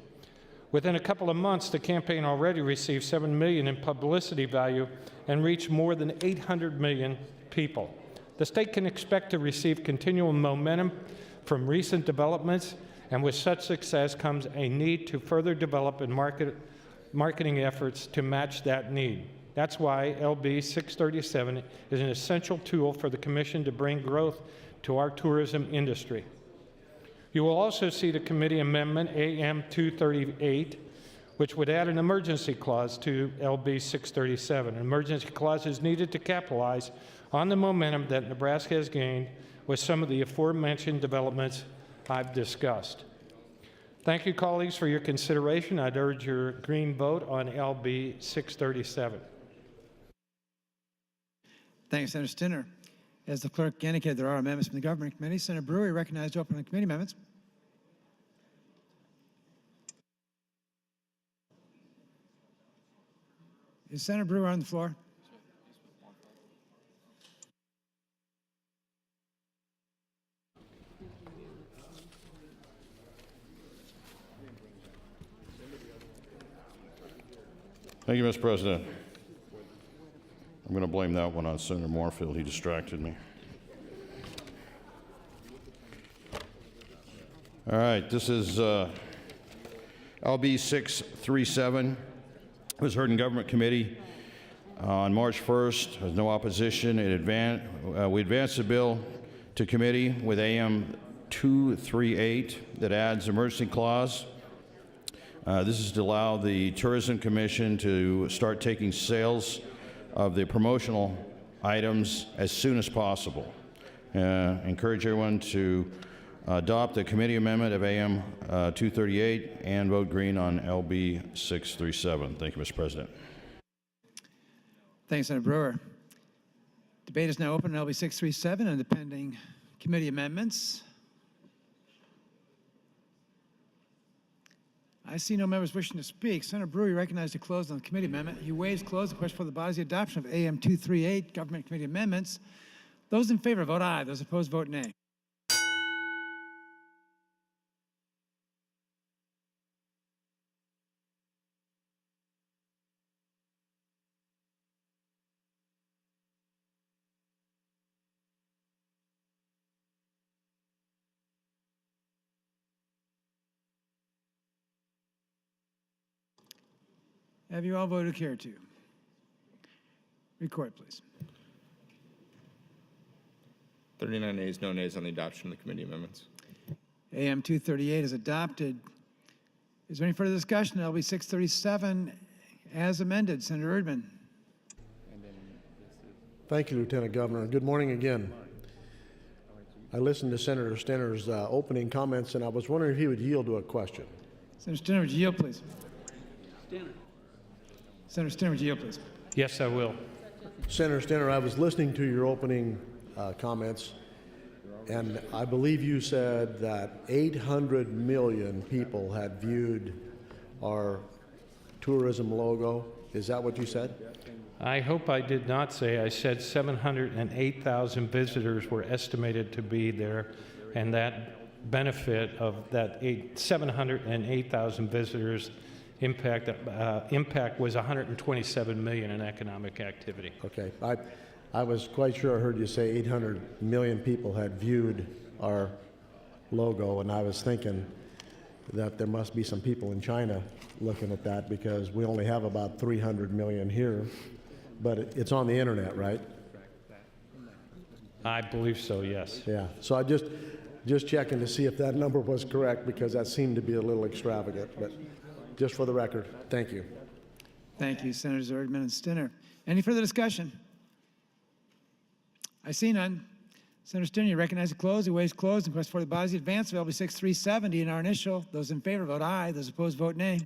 Within a couple of months, the campaign already received $7 million in publicity value and reached more than 800 million people. The state can expect to receive continual momentum from recent developments, and with such success comes a need to further develop and marketing efforts to match that need. That's why LB 637 is an essential tool for the Commission to bring growth to our tourism industry. You will also see the committee amendment AM 238, which would add an emergency clause to LB 637. An emergency clause is needed to capitalize on the momentum that Nebraska has gained with some of the aforementioned developments I've discussed. Thank you, colleagues, for your consideration. I'd urge your green vote on LB 637. Thank you, Senator Stinner. As the clerk indicated, there are amendments from the Government Committee. Senator Brewer, recognized to open the committee amendments. Is Senator Brewer on the floor? Thank you, Mr. President. I'm going to blame that one on Senator Moorfield. He distracted me. All right, this is LB 637. It was heard in Government Committee on March 1st. There was no opposition. We advanced the bill to committee with AM 238 that adds emergency clause. This is to allow the Tourism Commission to start taking sales of the promotional items as soon as possible. Encourage everyone to adopt the committee amendment of AM 238 and vote green on LB 637. Thank you, Mr. President. Thanks, Senator Brewer. Debate is now open on LB 637 and the pending committee amendments. I see no members wishing to speak. Senator Brewer, you recognize to close on the committee amendment. You waive close. The question for the body is the adoption of AM 238 government committee amendments. Those in favor vote aye. Those opposed vote nay. Have you all voted care to? Record, please. 39 ayes, no nays on the adoption of the committee amendments. AM 238 is adopted. Is there any further discussion? LB 637 as amended. Senator Erdman. Thank you, Lieutenant Governor. Good morning again. I listened to Senator Stenner's opening comments, and I was wondering if he would yield to a question. Senator Stenner, would you yield, please? Senator Stenner, would you yield, please? Yes, I will. Senator Stenner, I was listening to your opening comments, and I believe you said that 800 million people had viewed our tourism logo. Is that what you said? I hope I did not say. I said 708,000 visitors were estimated to be there, and that benefit of that 708,000 visitors impact was 127 million in economic activity. Okay. I was quite sure I heard you say 800 million people had viewed our logo, and I was thinking that there must be some people in China looking at that because we only have about 300 million here, but it's on the internet, right? I believe so, yes. Yeah. So I just checking to see if that number was correct because that seemed to be a little extravagant, but just for the record, thank you. Thank you, Senators Erdman and Stenner. Any further discussion? I see none. Senator Stenner, you recognize the close. The waives closed. And question for the body is the advance of LB 6370 in our initial. Those in favor vote aye. Those opposed vote nay.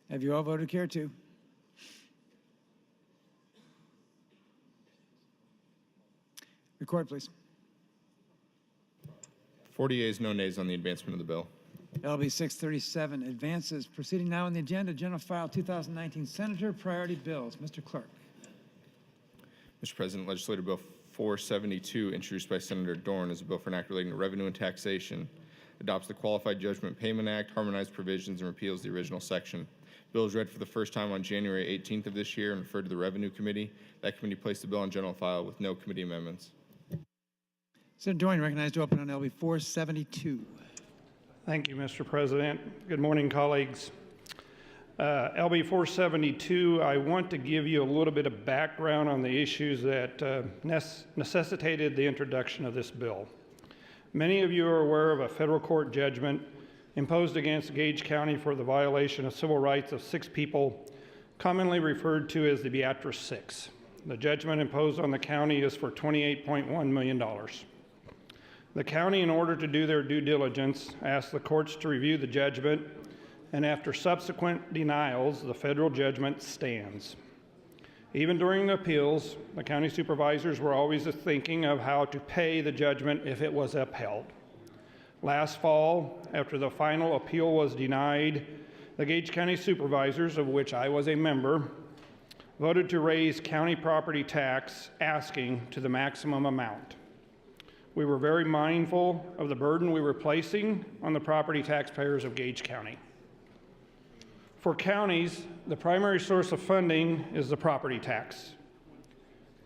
Have you all voted care to? Record, please. 40 ayes, no nays on the advancement of the bill. LB 637 advances. Proceeding now on the agenda, General File 2019 Senator Priority Bills. Mr. Clerk. Mr. President, Legislative Bill 472, introduced by Senator Dorn, is a bill for an act relating to revenue and taxation, adopts the Qualified Judgment Payment Act, harmonized provisions, and repeals the original section. Bill was read for the first time on January 18th of this year and referred to the Revenue Committee. That committee placed the bill on general file with no committee amendments. Senator Dorn, recognized to open on LB 472. Thank you, Mr. President. Good morning, colleagues. LB 472, I want to give you a little bit of background on the issues that necessitated the introduction of this bill. Many of you are aware of a federal court judgment imposed against Gage County for the violation of civil rights of 6 people, commonly referred to as the Beatrice Six. The judgment imposed on the county is for $28.1 million. The county, in order to do their due diligence, asked the courts to review the judgment, and after subsequent denials, the federal judgment stands. Even during the appeals, the county supervisors were always thinking of how to pay the judgment if it was upheld. Last fall, after the final appeal was denied, the Gage County supervisors, of which I was a member, voted to raise county property tax, asking to the maximum amount. We were very mindful of the burden we were placing on the property taxpayers of Gage County. For counties, the primary source of funding is the property tax.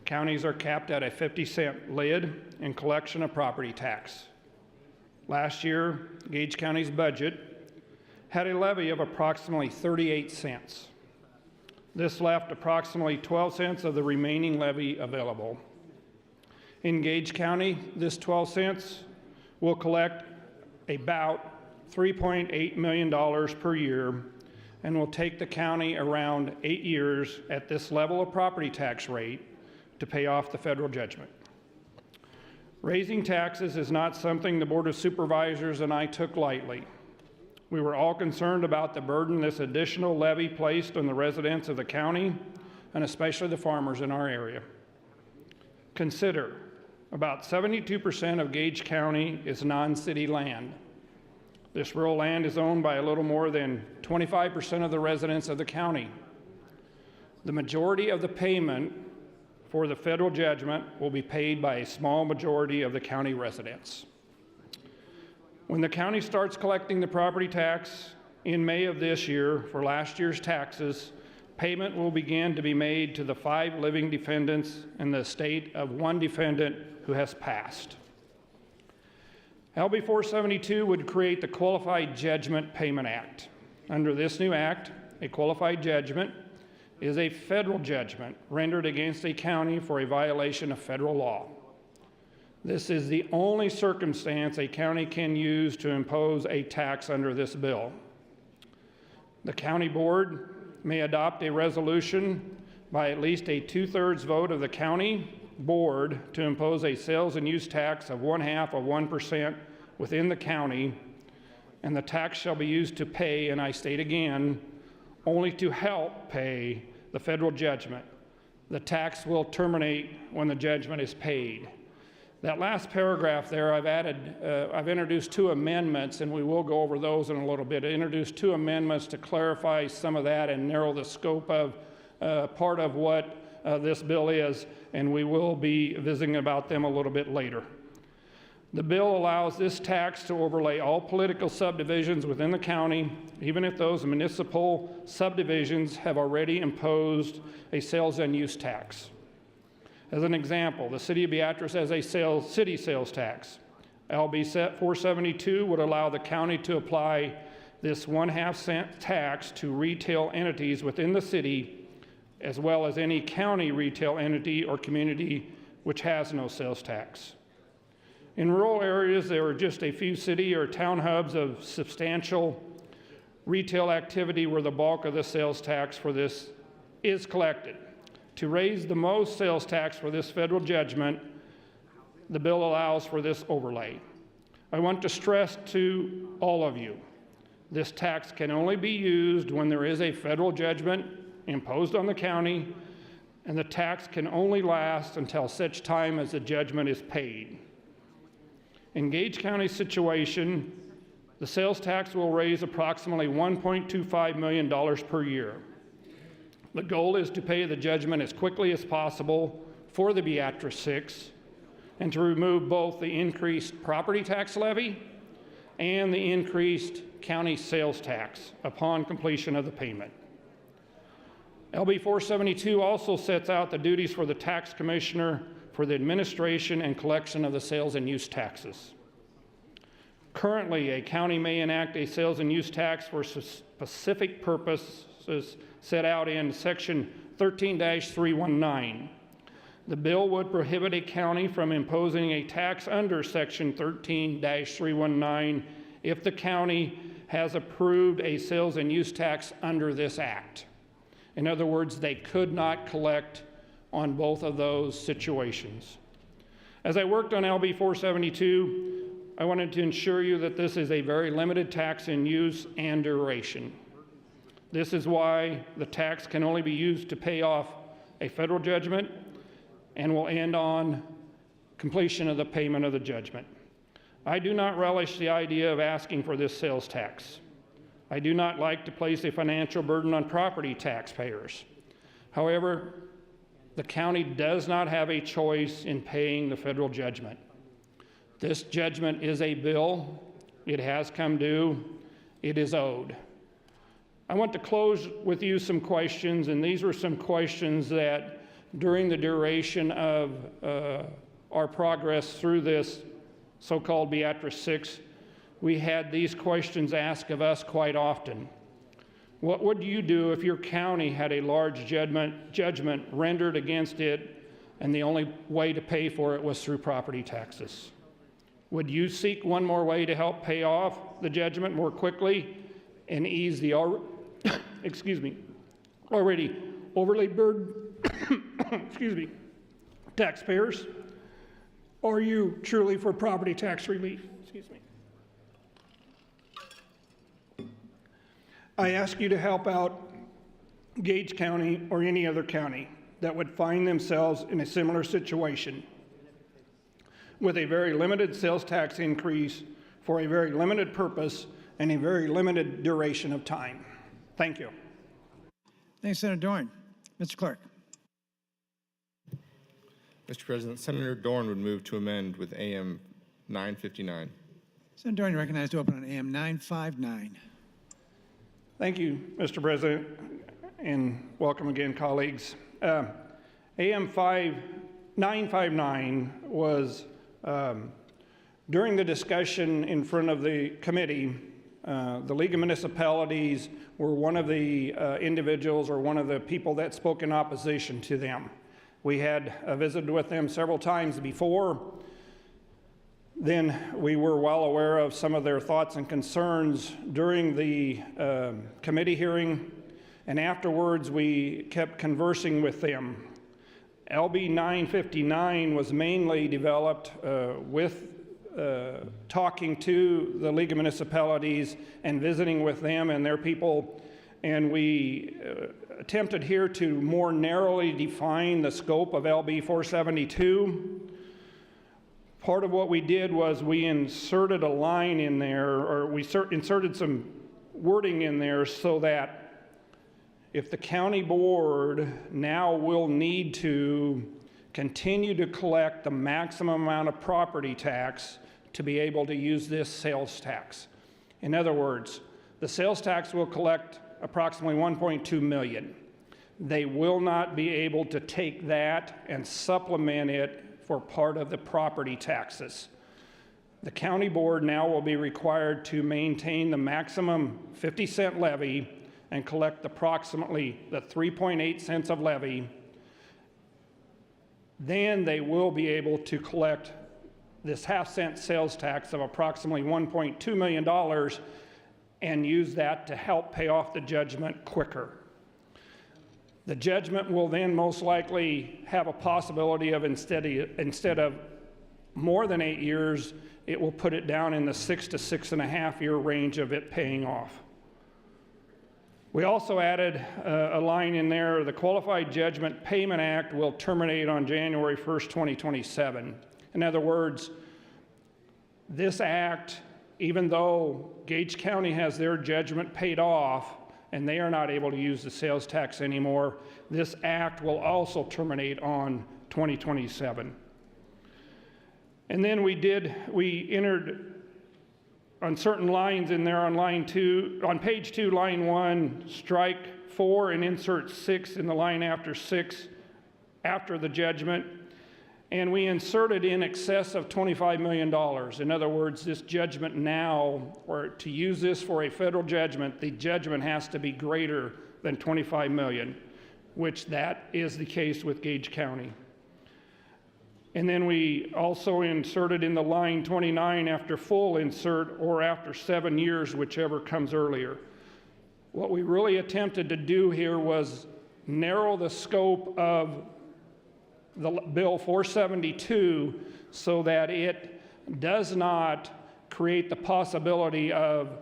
Counties are capped at a 50-cent lid in collection of property tax. Last year, Gage County's budget had a levy of approximately 38 cents. This left approximately 12 cents of the remaining levy available. In Gage County, this 12 cents will collect about $3.8 million per year and will take the county around 8 years at this level of property tax rate to pay off the federal judgment. Raising taxes is not something the Board of Supervisors and I took lightly. We were all concerned about the burden this additional levy placed on the residents of the county, and especially the farmers in our area. Consider, about 72% of Gage County is non-city land. This rural land is owned by a little more than 25% of the residents of the county. The majority of the payment for the federal judgment will be paid by a small majority of the county residents. When the county starts collecting the property tax in May of this year for last year's taxes, payment will begin to be made to the 5 living defendants and the estate of 1 defendant who has passed. LB 472 would create the Qualified Judgment Payment Act. Under this new act, a qualified judgment is a federal judgment rendered against a county for a violation of federal law. This is the only circumstance a county can use to impose a tax under this bill. The county board may adopt a resolution by at least a 2/3 vote of the county board to impose a sales and use tax of 1/2 of 1% within the county, and the tax shall be used to pay, and I state again, only to help pay the federal judgment. The tax will terminate when the judgment is paid. That last paragraph there, I've introduced 2 amendments, and we will go over those in a little bit. I introduced 2 amendments to clarify some of that and narrow the scope of part of what this bill is, and we will be visiting about them a little bit later. The bill allows this tax to overlay all political subdivisions within the county, even if those municipal subdivisions have already imposed a sales and use tax. As an example, the city of Beatrice has a city sales tax. LB 472 would allow the county to apply this 1/2 cent tax to retail entities within the city, as well as any county retail entity or community which has no sales tax. In rural areas, there are just a few city or town hubs of substantial retail activity where the bulk of the sales tax for this is collected. To raise the most sales tax for this federal judgment, the bill allows for this overlay. I want to stress to all of you, this tax can only be used when there is a federal judgment imposed on the county, and the tax can only last until such time as the judgment is paid. In Gage County's situation, the sales tax will raise approximately $1.25 million per year. The goal is to pay the judgment as quickly as possible for the Beatrice 6 and to remove both the increased property tax levy and the increased county sales tax upon completion of the payment. LB 472 also sets out the duties for the tax commissioner for the administration and collection of the sales and use taxes. Currently, a county may enact a sales and use tax for specific purposes set out in Section 13-319. The bill would prohibit a county from imposing a tax under Section 13-319 if the county has approved a sales and use tax under this act. In other words, they could not collect on both of those situations. As I worked on LB 472, I wanted to ensure you that this is a very limited tax in use and duration. This is why the tax can only be used to pay off a federal judgment and will end on completion of the payment of the judgment. I do not relish the idea of asking for this sales tax. I do not like to place a financial burden on property taxpayers. However, the county does not have a choice in paying the federal judgment. This judgment is a bill. It has come due. It is owed. I want to close with you some questions, and these were some questions that during the duration of our progress through this so-called Beatrice 6, we had these questions asked of us quite often. What would you do if your county had a large judgment rendered against it and the only way to pay for it was through property taxes? Would you seek one more way to help pay off the judgment more quickly and ease the already overly burdened taxpayers? Or are you truly for property tax relief? I ask you to help out Gage County or any other county that would find themselves in a similar situation with a very limited sales tax increase for a very limited purpose and a very limited duration of time. Thank you. Thanks, Senator Dorn. Mr. Clerk. Mr. President, Senator Dorn would move to amend with AM 959. Senator Dorn, you're recognized to open on AM 959. Thank you, Mr. President, and welcome again, colleagues. AM 959 was, during the discussion in front of the committee, the League of Municipalities were one of the individuals or one of the people that spoke in opposition to them. We had visited with them several times before. Then we were well aware of some of their thoughts and concerns during the committee hearing, and afterwards we kept conversing with them. LB 959 was mainly developed with talking to the League of Municipalities and visiting with them and their people, and we attempted here to more narrowly define the scope of LB 472. Part of what we did was we inserted a line in there, or we inserted some wording in there so that if the county board now will need to continue to collect the maximum amount of property tax to be able to use this sales tax. In other words, the sales tax will collect approximately $1.2 million. They will not be able to take that and supplement it for part of the property taxes. The county board now will be required to maintain the maximum 50-cent levy and collect approximately the 3.8 cents of levy. Then they will be able to collect this half-cent sales tax of approximately $1.2 million and use that to help pay off the judgment quicker. The judgment will then most likely have a possibility of instead of more than 8 years, it will put it down in the 6 to 6.5 year range of it paying off. We also added a line in there, the Qualified Judgment Payment Act will terminate on January 1st, 2027. In other words, this act, even though Gage County has their judgment paid off, and they are not able to use the sales tax anymore, this act will also terminate on 2027. And then we entered on certain lines in there on page 2, line 1, strike 4 and insert 6 in the line after 6 after the judgment. And we inserted in excess of $25 million. In other words, this judgment now, or to use this for a federal judgment, the judgment has to be greater than $25 million, which that is the case with Gage County. And then we also inserted in the line 29 after full insert or after 7 years, whichever comes earlier. What we really attempted to do here was narrow the scope of the Bill 472 so that it does not create the possibility of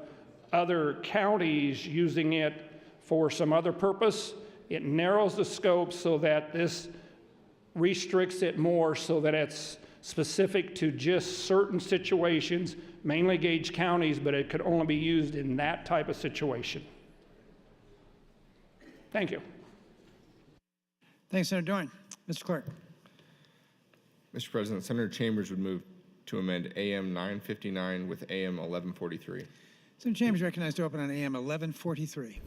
other counties using it for some other purpose. It narrows the scope so that this restricts it more so that it's specific to just certain situations, mainly Gage counties, but it could only be used in that type of situation. Thank you. Thanks, Senator Dorn. Mr. Clerk. Mr. President, Senator Chambers would move to amend AM 959 with AM 1143. Senator Chambers recognized to open on AM 1143.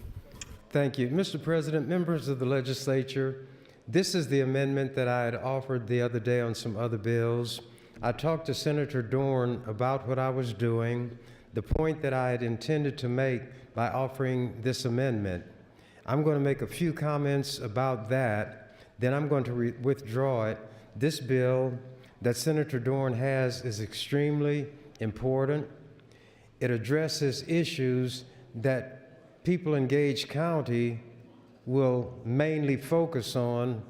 Thank you. Mr. President, members of the legislature, this is the amendment that I had offered the other day on some other bills. I talked to Senator Dorn about what I was doing. The point that I had intended to make by offering this amendment. I'm going to make a few comments about that, then I'm going to withdraw it. This bill that Senator Dorn has is extremely important. It addresses issues that people in Gage County will mainly focus on,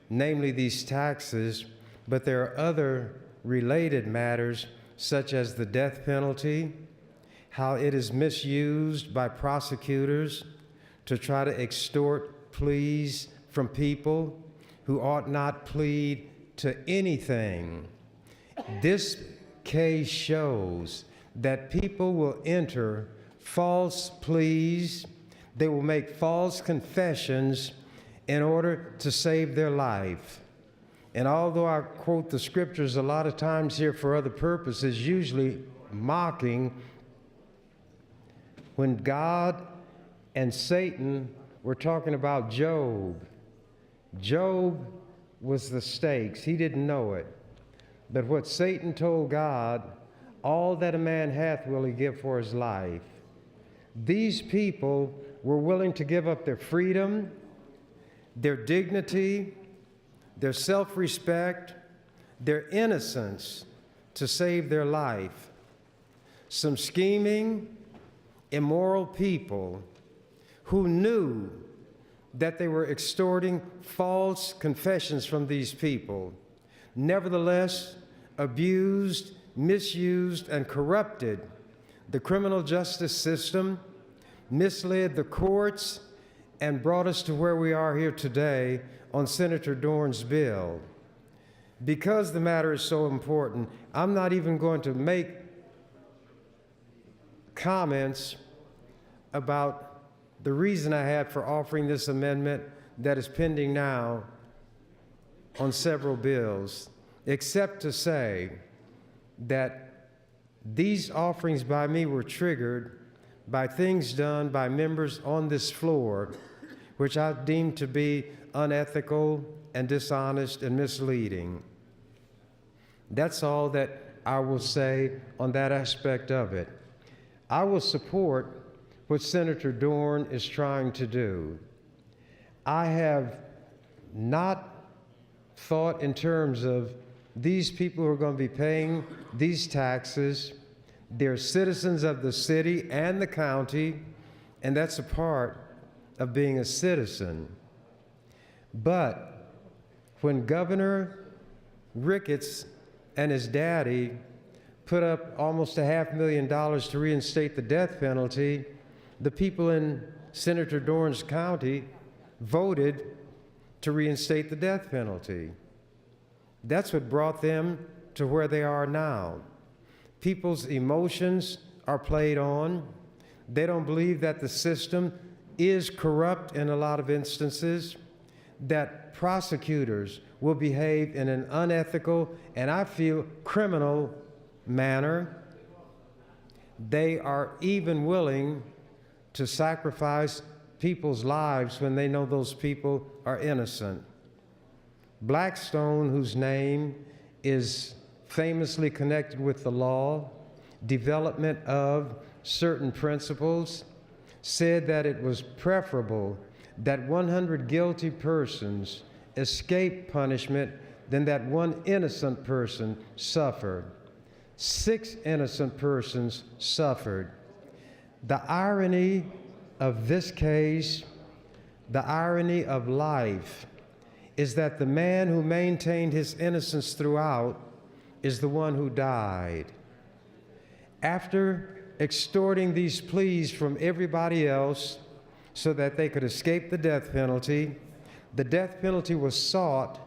namely these taxes, but there are other related matters such as the death penalty, how it is misused by prosecutors to try to extort pleas from people who ought not plead to anything. This case shows that people will enter false pleas, they will make false confessions in order to save their life. And although I quote the scriptures a lot of times here for other purposes, usually mocking, when God and Satan were talking about Job, Job was the stakes. He didn't know it. But what Satan told God, all that a man hath will he give for his life. These people were willing to give up their freedom, their dignity, their self-respect, their innocence to save their life. Some scheming, immoral people who knew that they were extorting false confessions from these people, nevertheless abused, misused, and corrupted the criminal justice system, misled the courts, and brought us to where we are here today on Senator Dorn's bill. Because the matter is so important, I'm not even going to make comments about the reason I had for offering this amendment that is pending now on several bills, except to say that these offerings by me were triggered by things done by members on this floor, which I deem to be unethical and dishonest and misleading. That's all that I will say on that aspect of it. I will support what Senator Dorn is trying to do. I have not thought in terms of these people who are going to be paying these taxes. They're citizens of the city and the county, and that's a part of being a citizen. But when Governor Ricketts and his daddy put up almost $500,000 to reinstate the death penalty, the people in Senator Dorn's county voted to reinstate the death penalty. That's what brought them to where they are now. People's emotions are played on. They don't believe that the system is corrupt in a lot of instances, that prosecutors will behave in an unethical and I feel criminal manner. They are even willing to sacrifice people's lives when they know those people are innocent. Blackstone, whose name is famously connected with the law, development of certain principles, said that it was preferable that 100 guilty persons escape punishment than that one innocent person suffered. 6 innocent persons suffered. The irony of this case, the irony of life, is that the man who maintained his innocence throughout is the one who died. After extorting these pleas from everybody else so that they could escape the death penalty was sought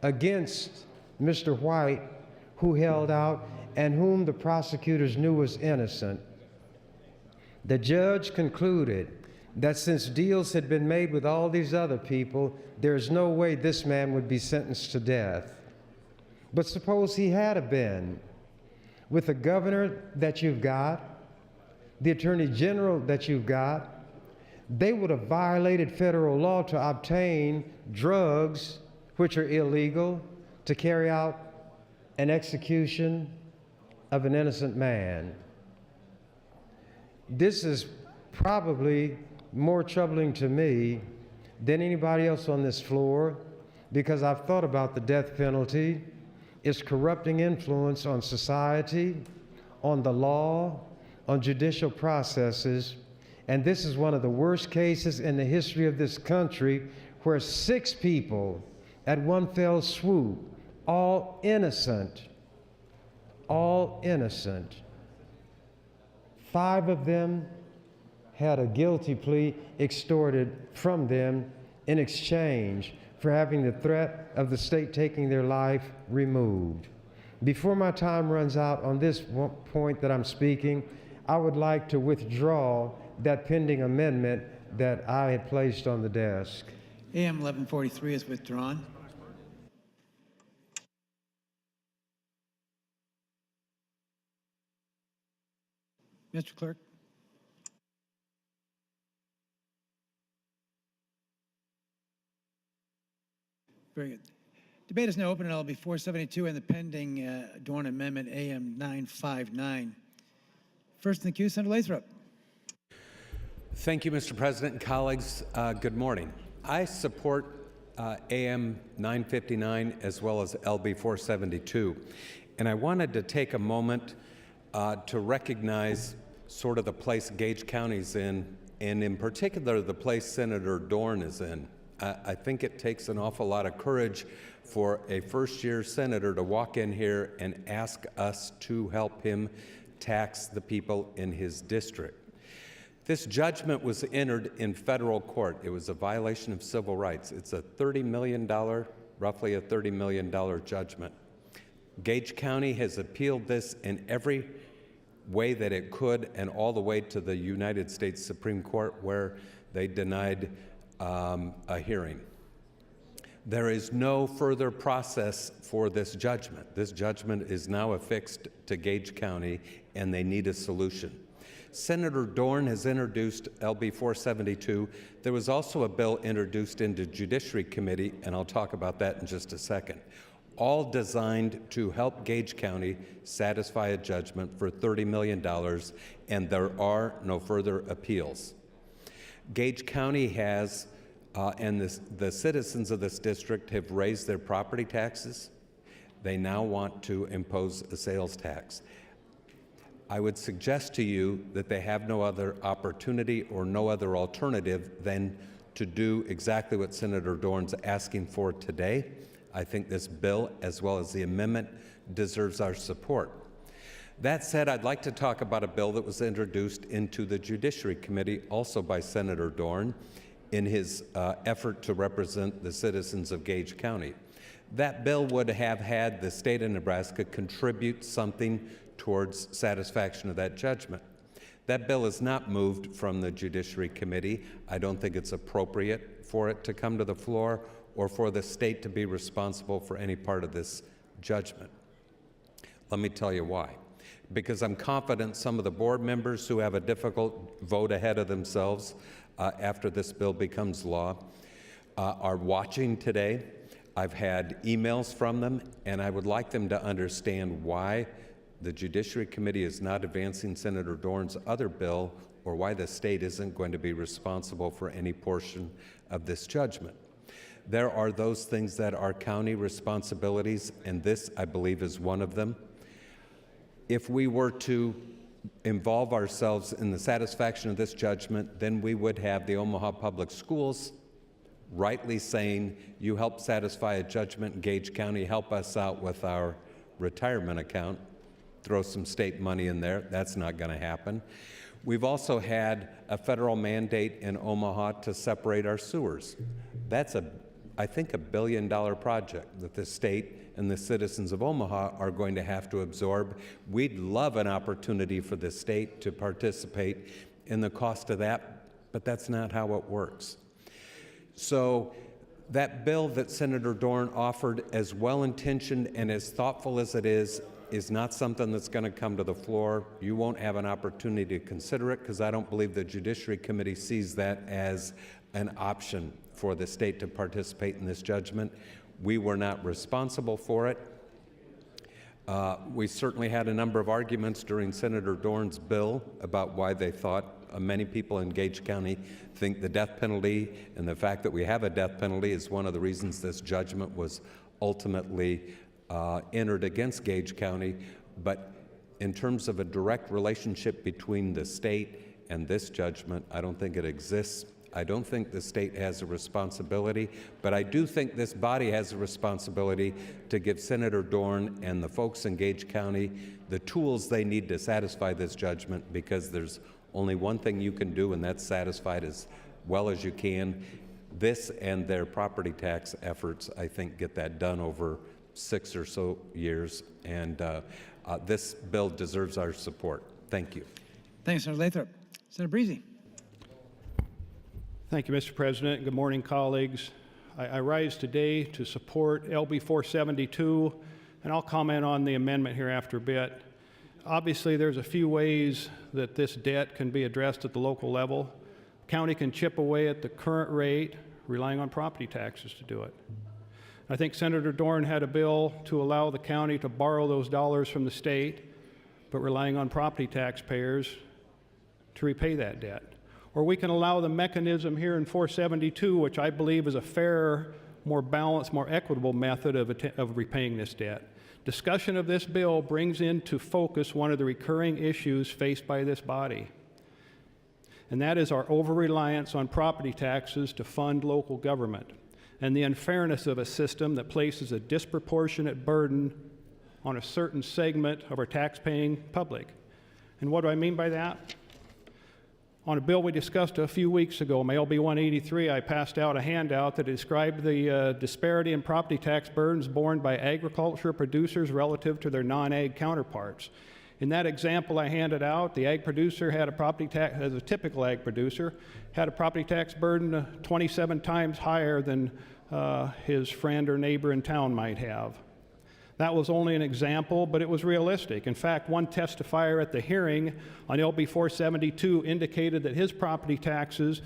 against Mr. White, who held out and whom the prosecutors knew was innocent. The judge concluded that since deals had been made with all these other people, there's no way this man would be sentenced to death. But suppose he had been. With the governor that you've got, the attorney general that you've got, they would have violated federal law to obtain drugs which are illegal to carry out an execution of an innocent man. This is probably more troubling to me than anybody else on this floor, because I've thought about the death penalty, its corrupting influence on society, on the law, on judicial processes, and this is one of the worst cases in the history of this country where 6 people at one fell swoop, all innocent, 5 of them had a guilty plea extorted from them in exchange for having the threat of the state taking their life removed. Before my time runs out on this point that I'm speaking, I would like to withdraw that pending amendment that I had placed on the desk. AM 1143 is withdrawn. Mr. Clerk. Very good. Debate is now open on LB 472 and the pending Dorn Amendment AM 959. First in the queue, Senator Lathrop. Thank you, Mr. President and colleagues. Good morning. I support AM 959 as well as LB 472. And I wanted to take a moment to recognize sort of the place Gage County's in, and in particular the place Senator Dorn is in. I think it takes an awful lot of courage for a first-year senator to walk in here and ask us to help him tax the people in his district. This judgment was entered in federal court. It was a violation of civil rights. It's a $30 million, roughly a $30 million judgment. Gage County has appealed this in every way that it could, and all the way to the United States Supreme Court, where they denied a hearing. There is no further process for this judgment. This judgment is now affixed to Gage County, and they need a solution. Senator Dorn has introduced LB 472. There was also a bill introduced into Judiciary Committee, and I'll talk about that in just a second, all designed to help Gage County satisfy a judgment for $30 million, and there are no further appeals. Gage County has, and the citizens of this district have raised their property taxes. They now want to impose a sales tax. I would suggest to you that they have no other opportunity or no other alternative than to do exactly what Senator Dorn's asking for today. I think this bill, as well as the amendment, deserves our support. That said, I'd like to talk about a bill that was introduced into the Judiciary Committee, also by Senator Dorn, in his effort to represent the citizens of Gage County. That bill would have had the state of Nebraska contribute something towards satisfaction of that judgment. That bill is not moved from the Judiciary Committee. I don't think it's appropriate for it to come to the floor or for the state to be responsible for any part of this judgment. Let me tell you why. Because I'm confident some of the board members who have a difficult vote ahead of themselves after this bill becomes law are watching today. I've had emails from them, and I would like them to understand why the Judiciary Committee is not advancing Senator Dorn's other bill, or why the state isn't going to be responsible for any portion of this judgment. There are those things that are county responsibilities, and this, I believe, is one of them. If we were to involve ourselves in the satisfaction of this judgment, then we would have the Omaha Public Schools rightly saying, you help satisfy a judgment in Gage County, help us out with our retirement account, throw some state money in there. That's not going to happen. We've also had a federal mandate in Omaha to separate our sewers. That's I think, $1 billion project that the state and the citizens of Omaha are going to have to absorb. We'd love an opportunity for the state to participate in the cost of that, but that's not how it works. So that bill that Senator Dorn offered, as well-intentioned and as thoughtful as it is not something that's going to come to the floor. You won't have an opportunity to consider it, because I don't believe the Judiciary Committee sees that as an option for the state to participate in this judgment. We were not responsible for it. We certainly had a number of arguments during Senator Dorn's bill about why they thought many people in Gage County think the death penalty and the fact that we have a death penalty is one of the reasons this judgment was ultimately entered against Gage County. But in terms of a direct relationship between the state and this judgment, I don't think it exists. I don't think the state has a responsibility, but I do think this body has a responsibility to give Senator Dorn and the folks in Gage County the tools they need to satisfy this judgment, because there's only one thing you can do, and that's satisfy it as well as you can. This and their property tax efforts, I think, get that done over 6 or so years, and this bill deserves our support. Thank you. Thanks, Senator Lathrop. Senator Breezy. Thank you, Mr. President. Good morning, colleagues. I rise today to support LB 472, and I'll comment on the amendment here after a bit. Obviously, there's a few ways that this debt can be addressed at the local level. County can chip away at the current rate, relying on property taxes to do it. I think Senator Dorn had a bill to allow the county to borrow those dollars from the state, but relying on property taxpayers to repay that debt. Or we can allow the mechanism here in 472, which I believe is a fairer, more balanced, more equitable method of repaying this debt. Discussion of this bill brings into focus one of the recurring issues faced by this body, and that is our over-reliance on property taxes to fund local government, and the unfairness of a system that places a disproportionate burden on a certain segment of our tax-paying public. And what do I mean by that? On a bill we discussed a few weeks ago, my LB 183, I passed out a handout that described the disparity in property tax burdens borne by agriculture producers relative to their non-ag counterparts. In that example I handed out, the ag producer had a property tax, as a typical ag producer, had a property tax burden 27 times higher than his friend or neighbor in town might have. That was only an example, but it was realistic. In fact, one testifier at the hearing on LB 472 indicated that his property taxes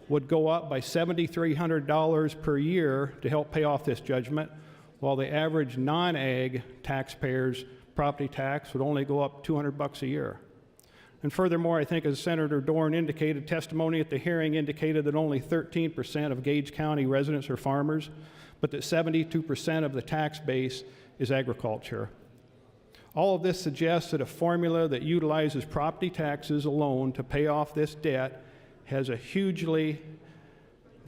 would go up by $7,300 per year to help pay off this judgment, while the average non-ag taxpayer's property tax would only go up $200 a year. And furthermore, I think as Senator Dorn indicated, testimony at the hearing indicated that only 13% of Gage County residents are farmers, but that 72% of the tax base is agriculture. All of this suggests that a formula that utilizes property taxes alone to pay off this debt has a hugely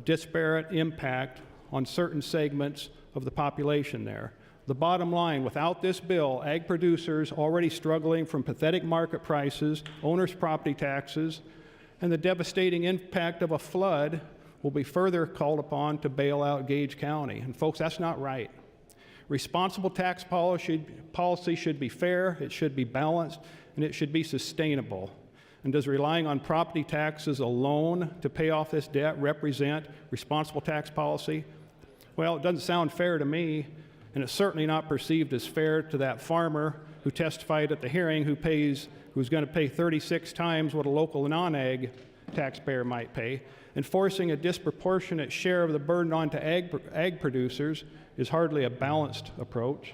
disparate impact on certain segments of the population there. The bottom line, without this bill, ag producers already struggling from pathetic market prices, owners' property taxes, and the devastating impact of a flood will be further called upon to bail out Gage County. And folks, that's not right. Responsible tax policy should be fair, it should be balanced, and it should be sustainable. And does relying on property taxes alone to pay off this debt represent responsible tax policy? Well, it doesn't sound fair to me, and it's certainly not perceived as fair to that farmer who testified at the hearing who's going to pay 36 times what a local non-ag taxpayer might pay. And forcing a disproportionate share of the burden onto ag producers is hardly a balanced approach.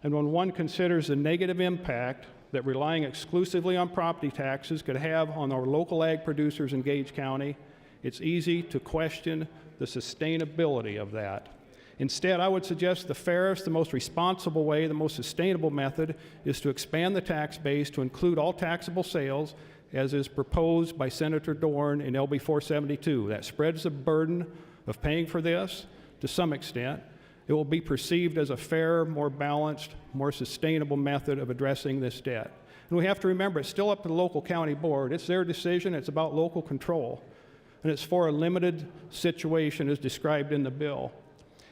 And when one considers the negative impact that relying exclusively on property taxes could have on our local ag producers in Gage County, it's easy to question the sustainability of that. Instead, I would suggest the fairest, the most responsible way, the most sustainable method is to expand the tax base to include all taxable sales, as is proposed by Senator Dorn in LB 472. That spreads the burden of paying for this to some extent. It will be perceived as a fairer, more balanced, more sustainable method of addressing this debt. And we have to remember, it's still up to the local county board. It's their decision. It's about local control. And it's for a limited situation as described in the bill.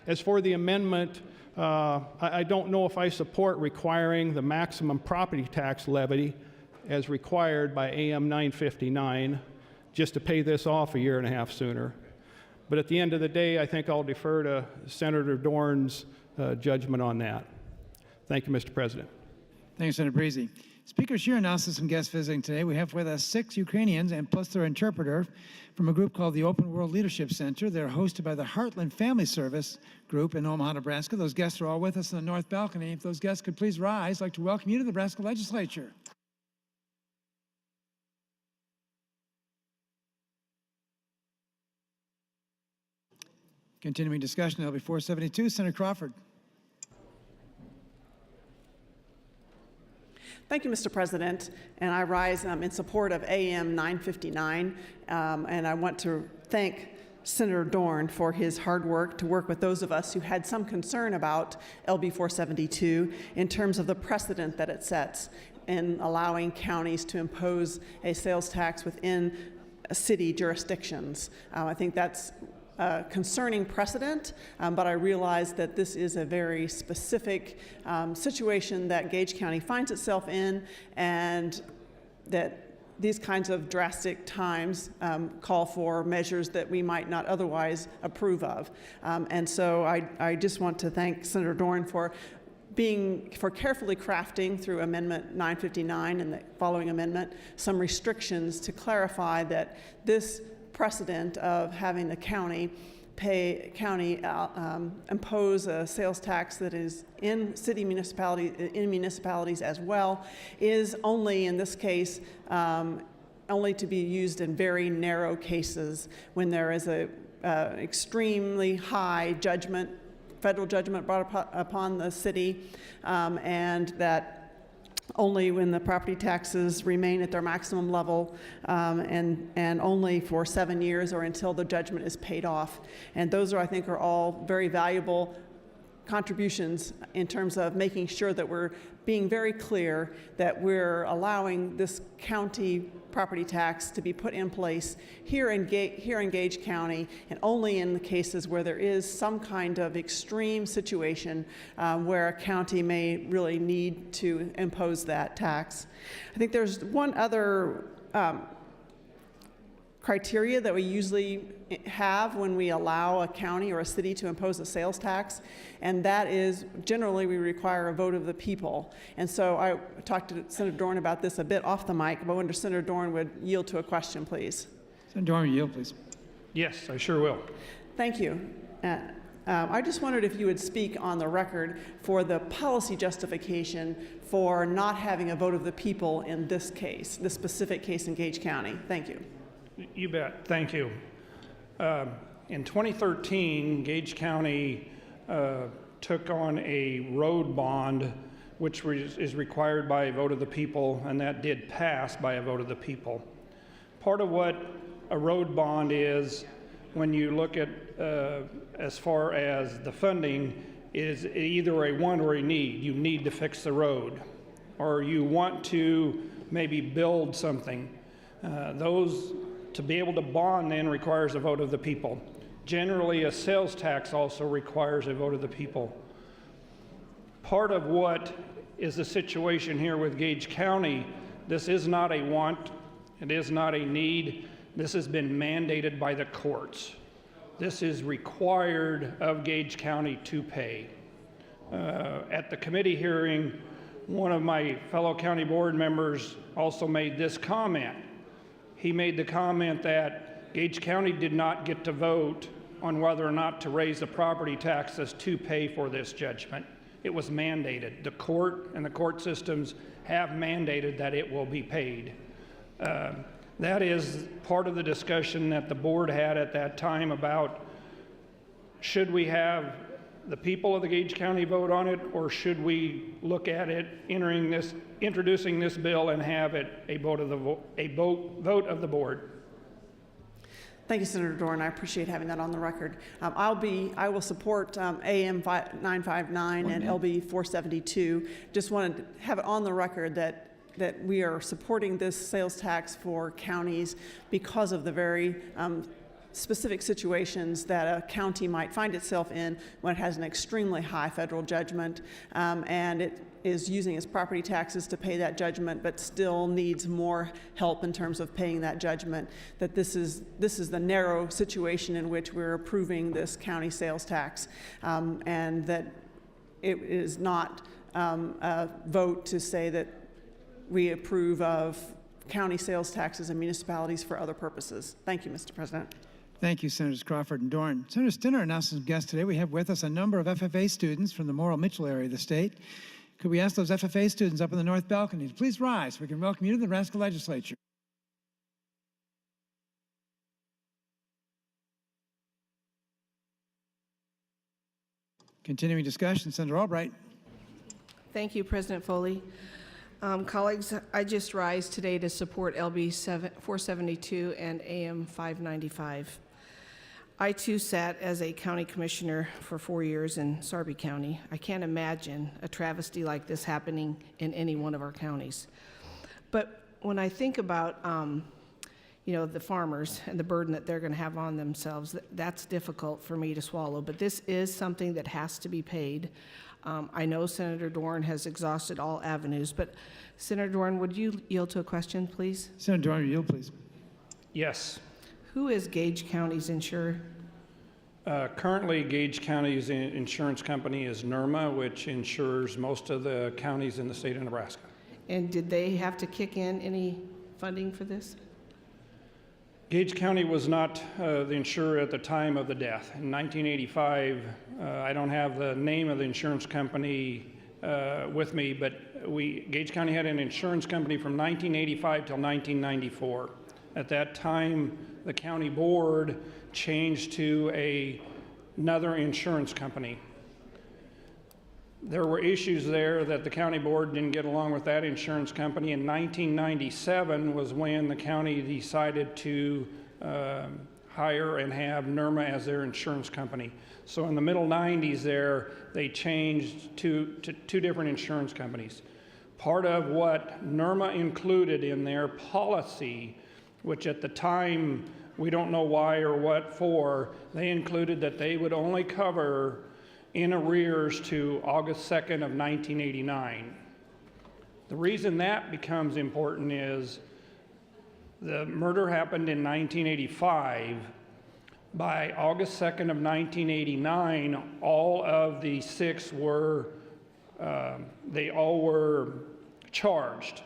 As for the amendment, I don't know if I support requiring the maximum property tax levy as required by AM 959 just to pay this off a year and a half sooner. But at the end of the day, I think I'll defer to Senator Dorn's judgment on that. Thank you, Mr. President. Thank you, Senator Breezy. Speaker Scheer announces some guests visiting today. We have with us 6 Ukrainians and plus their interpreter from a group called the Open World Leadership Center. They're hosted by the Heartland Family Service Group in Omaha, Nebraska. Those guests are all with us in the north balcony. If those guests could please rise, I'd like to welcome you to the Nebraska Legislature. Continuing discussion, LB 472, Senator Crawford. Thank you, Mr. President. And I rise in support of AM 959. And I want to thank Senator Dorn for his hard work to work with those of us who had some concern about LB 472 in terms of the precedent that it sets in allowing counties to impose a sales tax within city jurisdictions. I think that's a concerning precedent, but I realize that this is a very specific situation that Gage County finds itself in, and that these kinds of drastic times call for measures that we might not otherwise approve of. And so I just want to thank Senator Dorn for carefully crafting through Amendment 959 and the following amendment some restrictions to clarify that this precedent of having the county impose a sales tax that is in municipalities as well is only in this case only to be used in very narrow cases when there is a extremely high judgment, federal judgment brought upon the city, and that only when the property taxes remain at their maximum level, and only for 7 years or until the judgment is paid off. And those I think are all very valuable contributions in terms of making sure that we're being very clear that we're allowing this county property tax to be put in place here in Gage County, and only in the cases where there is some kind of extreme situation where a county may really need to impose that tax. I think there's one other criteria that we usually have when we allow a county or a city to impose a sales tax, and that is generally we require a vote of the people. And so I talked to Senator Dorn about this a bit off the mic, but I wonder if Senator Dorn would yield to a question, please. Senator Dorn, yield, please. Yes, I sure will. Thank you. I just wondered if you would speak on the record for the policy justification for not having a vote of the people in this case, this specific case in Gage County. Thank you. You bet. Thank you. In 2013, Gage County took on a road bond, which is required by a vote of the people, and that did pass by a vote of the people. Part of what a road bond is, when you look at as far as the funding, is either a want or a need. You need to fix the road, or you want to maybe build something. To be able to bond then requires a vote of the people. Generally, a sales tax also requires a vote of the people. Part of what is the situation here with Gage County, this is not a want, it is not a need, this has been mandated by the courts. This is required of Gage County to pay. At the committee hearing, one of my fellow county board members also made this comment. He made the comment that Gage County did not get to vote on whether or not to raise the property taxes to pay for this judgment. It was mandated. The court and the court systems have mandated that it will be paid. That is part of the discussion that the board had at that time about should we have the people of the Gage County vote on it, or should we look at it introducing this bill and have it a vote of the board? Thank you, Senator Dorn. I appreciate having that on the record. I will support AM 959 and LB 472. Just wanted to have it on the record that we are supporting this sales tax for counties because of the very specific situations that a county might find itself in when it has an extremely high federal judgment, and it is using its property taxes to pay that judgment, but still needs more help in terms of paying that judgment. That this is the narrow situation in which we're approving this county sales tax, and that it is not a vote to say that we approve of county sales taxes and municipalities for other purposes. Thank you, Mr. President. Thank you, Senators Crawford and Dorn. Senator Stinner announces guests today. We have with us a number of FFA students from the Morrill-Mitchell area of the state. Could we ask those FFA students up in the north balcony to please rise so we can welcome you to the Nebraska Legislature. Continuing discussion, Senator Albright. Thank you, President Foley. Colleagues, I just rise today to support LB 472 and AM 595. I too sat as a county commissioner for 4 years in Sarpy County. I can't imagine a travesty like this happening in any one of our counties. But when I think about the farmers and the burden that they're going to have on themselves, that's difficult for me to swallow. But this is something that has to be paid. I know Senator Dorn has exhausted all avenues, but Senator Dorn, would you yield to a question, please? Senator Dorn, yield, please. Yes. Who is Gage County's insurer? Currently, Gage County's insurance company is NERMA, which insures most of the counties in the state of Nebraska. And did they have to kick in any funding for this? Gage County was not the insurer at the time of the death. In 1985, I don't have the name of the insurance company with me, but Gage County had an insurance company from 1985 till 1994. At that time, the county board changed to another insurance company. There were issues there that the county board didn't get along with that insurance company. In 1997 was when the county decided to hire and have NERMA as their insurance company. So in the middle 90s there, they changed to two different insurance companies. Part of what NERMA included in their policy, which at the time, we don't know why or what for, they included that they would only cover in arrears to August 2nd of 1989. The reason that becomes important is the murder happened in 1985. By August 2nd of 1989, all of the six were, they all were charged.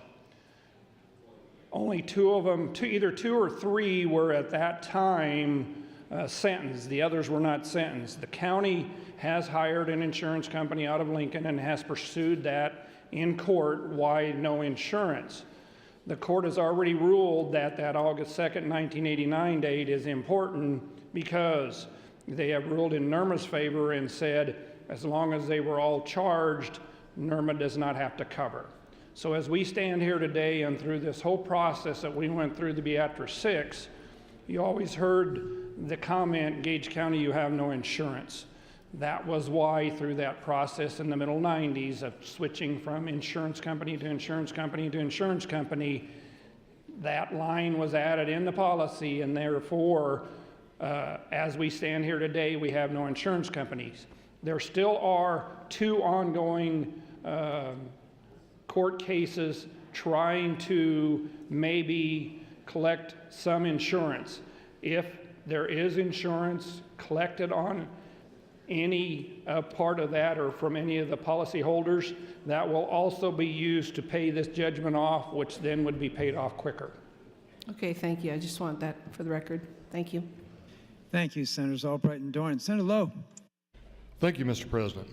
Only two of them, either two or three were at that time sentenced. The others were not sentenced. The county has hired an insurance company out of Lincoln and has pursued that in court. Why no insurance? The court has already ruled that that August 2nd, 1989 date is important because they have ruled in NERMA's favor and said as long as they were all charged, NERMA does not have to cover. So as we stand here today and through this whole process that we went through the Beatrice 6, you always heard the comment, Gage County, you have no insurance. That was why through that process in the middle 90s of switching from insurance company to insurance company to insurance company, that line was added in the policy, and therefore, as we stand here today, we have no insurance companies. There still are two ongoing court cases trying to maybe collect some insurance. If there is insurance collected on any part of that or from any of the policyholders, that will also be used to pay this judgment off, which then would be paid off quicker. Okay, thank you. I just want that for the record. Thank you. Thank you, Senators Albright and Dorn. Senator Lowe. Thank you, Mr. President.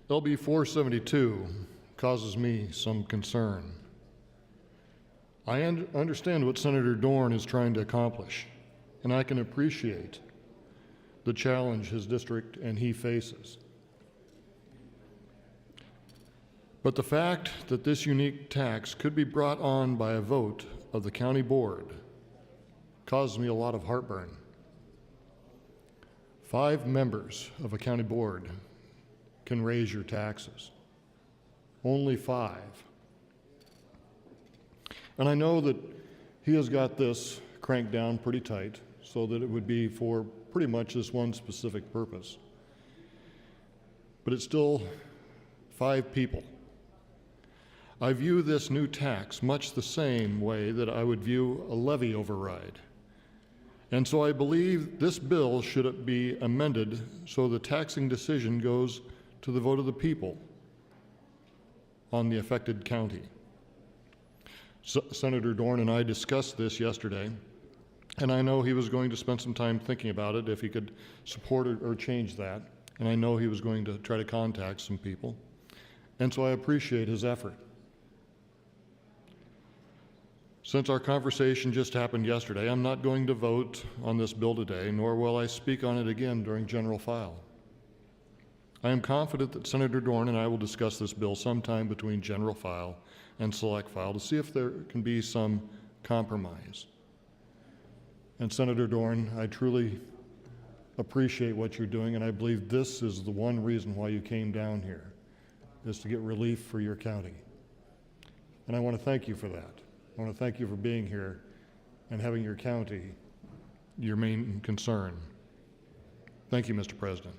LB 472 causes me some concern. I understand what Senator Dorn is trying to accomplish, and I can appreciate the challenge his district and he faces. But the fact that this unique tax could be brought on by a vote of the county board causes me a lot of heartburn. 5 members of a county board can raise your taxes. Only 5. And I know that he has got this cranked down pretty tight so that it would be for pretty much this one specific purpose. But it's still 5 people. I view this new tax much the same way that I would view a levy override. And so I believe this bill should be amended so the taxing decision goes to the vote of the people on the affected county. Senator Dorn and I discussed this yesterday, and I know he was going to spend some time thinking about it if he could support it or change that. And I know he was going to try to contact some people. And so I appreciate his effort. Since our conversation just happened yesterday, I'm not going to vote on this bill today, nor will I speak on it again during general file. I am confident that Senator Dorn and I will discuss this bill sometime between general file and select file to see if there can be some compromise. And Senator Dorn, I truly appreciate what you're doing, and I believe this is the one reason why you came down here, is to get relief for your county. And I want to thank you for that. I want to thank you for being here and having your county your main concern. Thank you, Mr. President.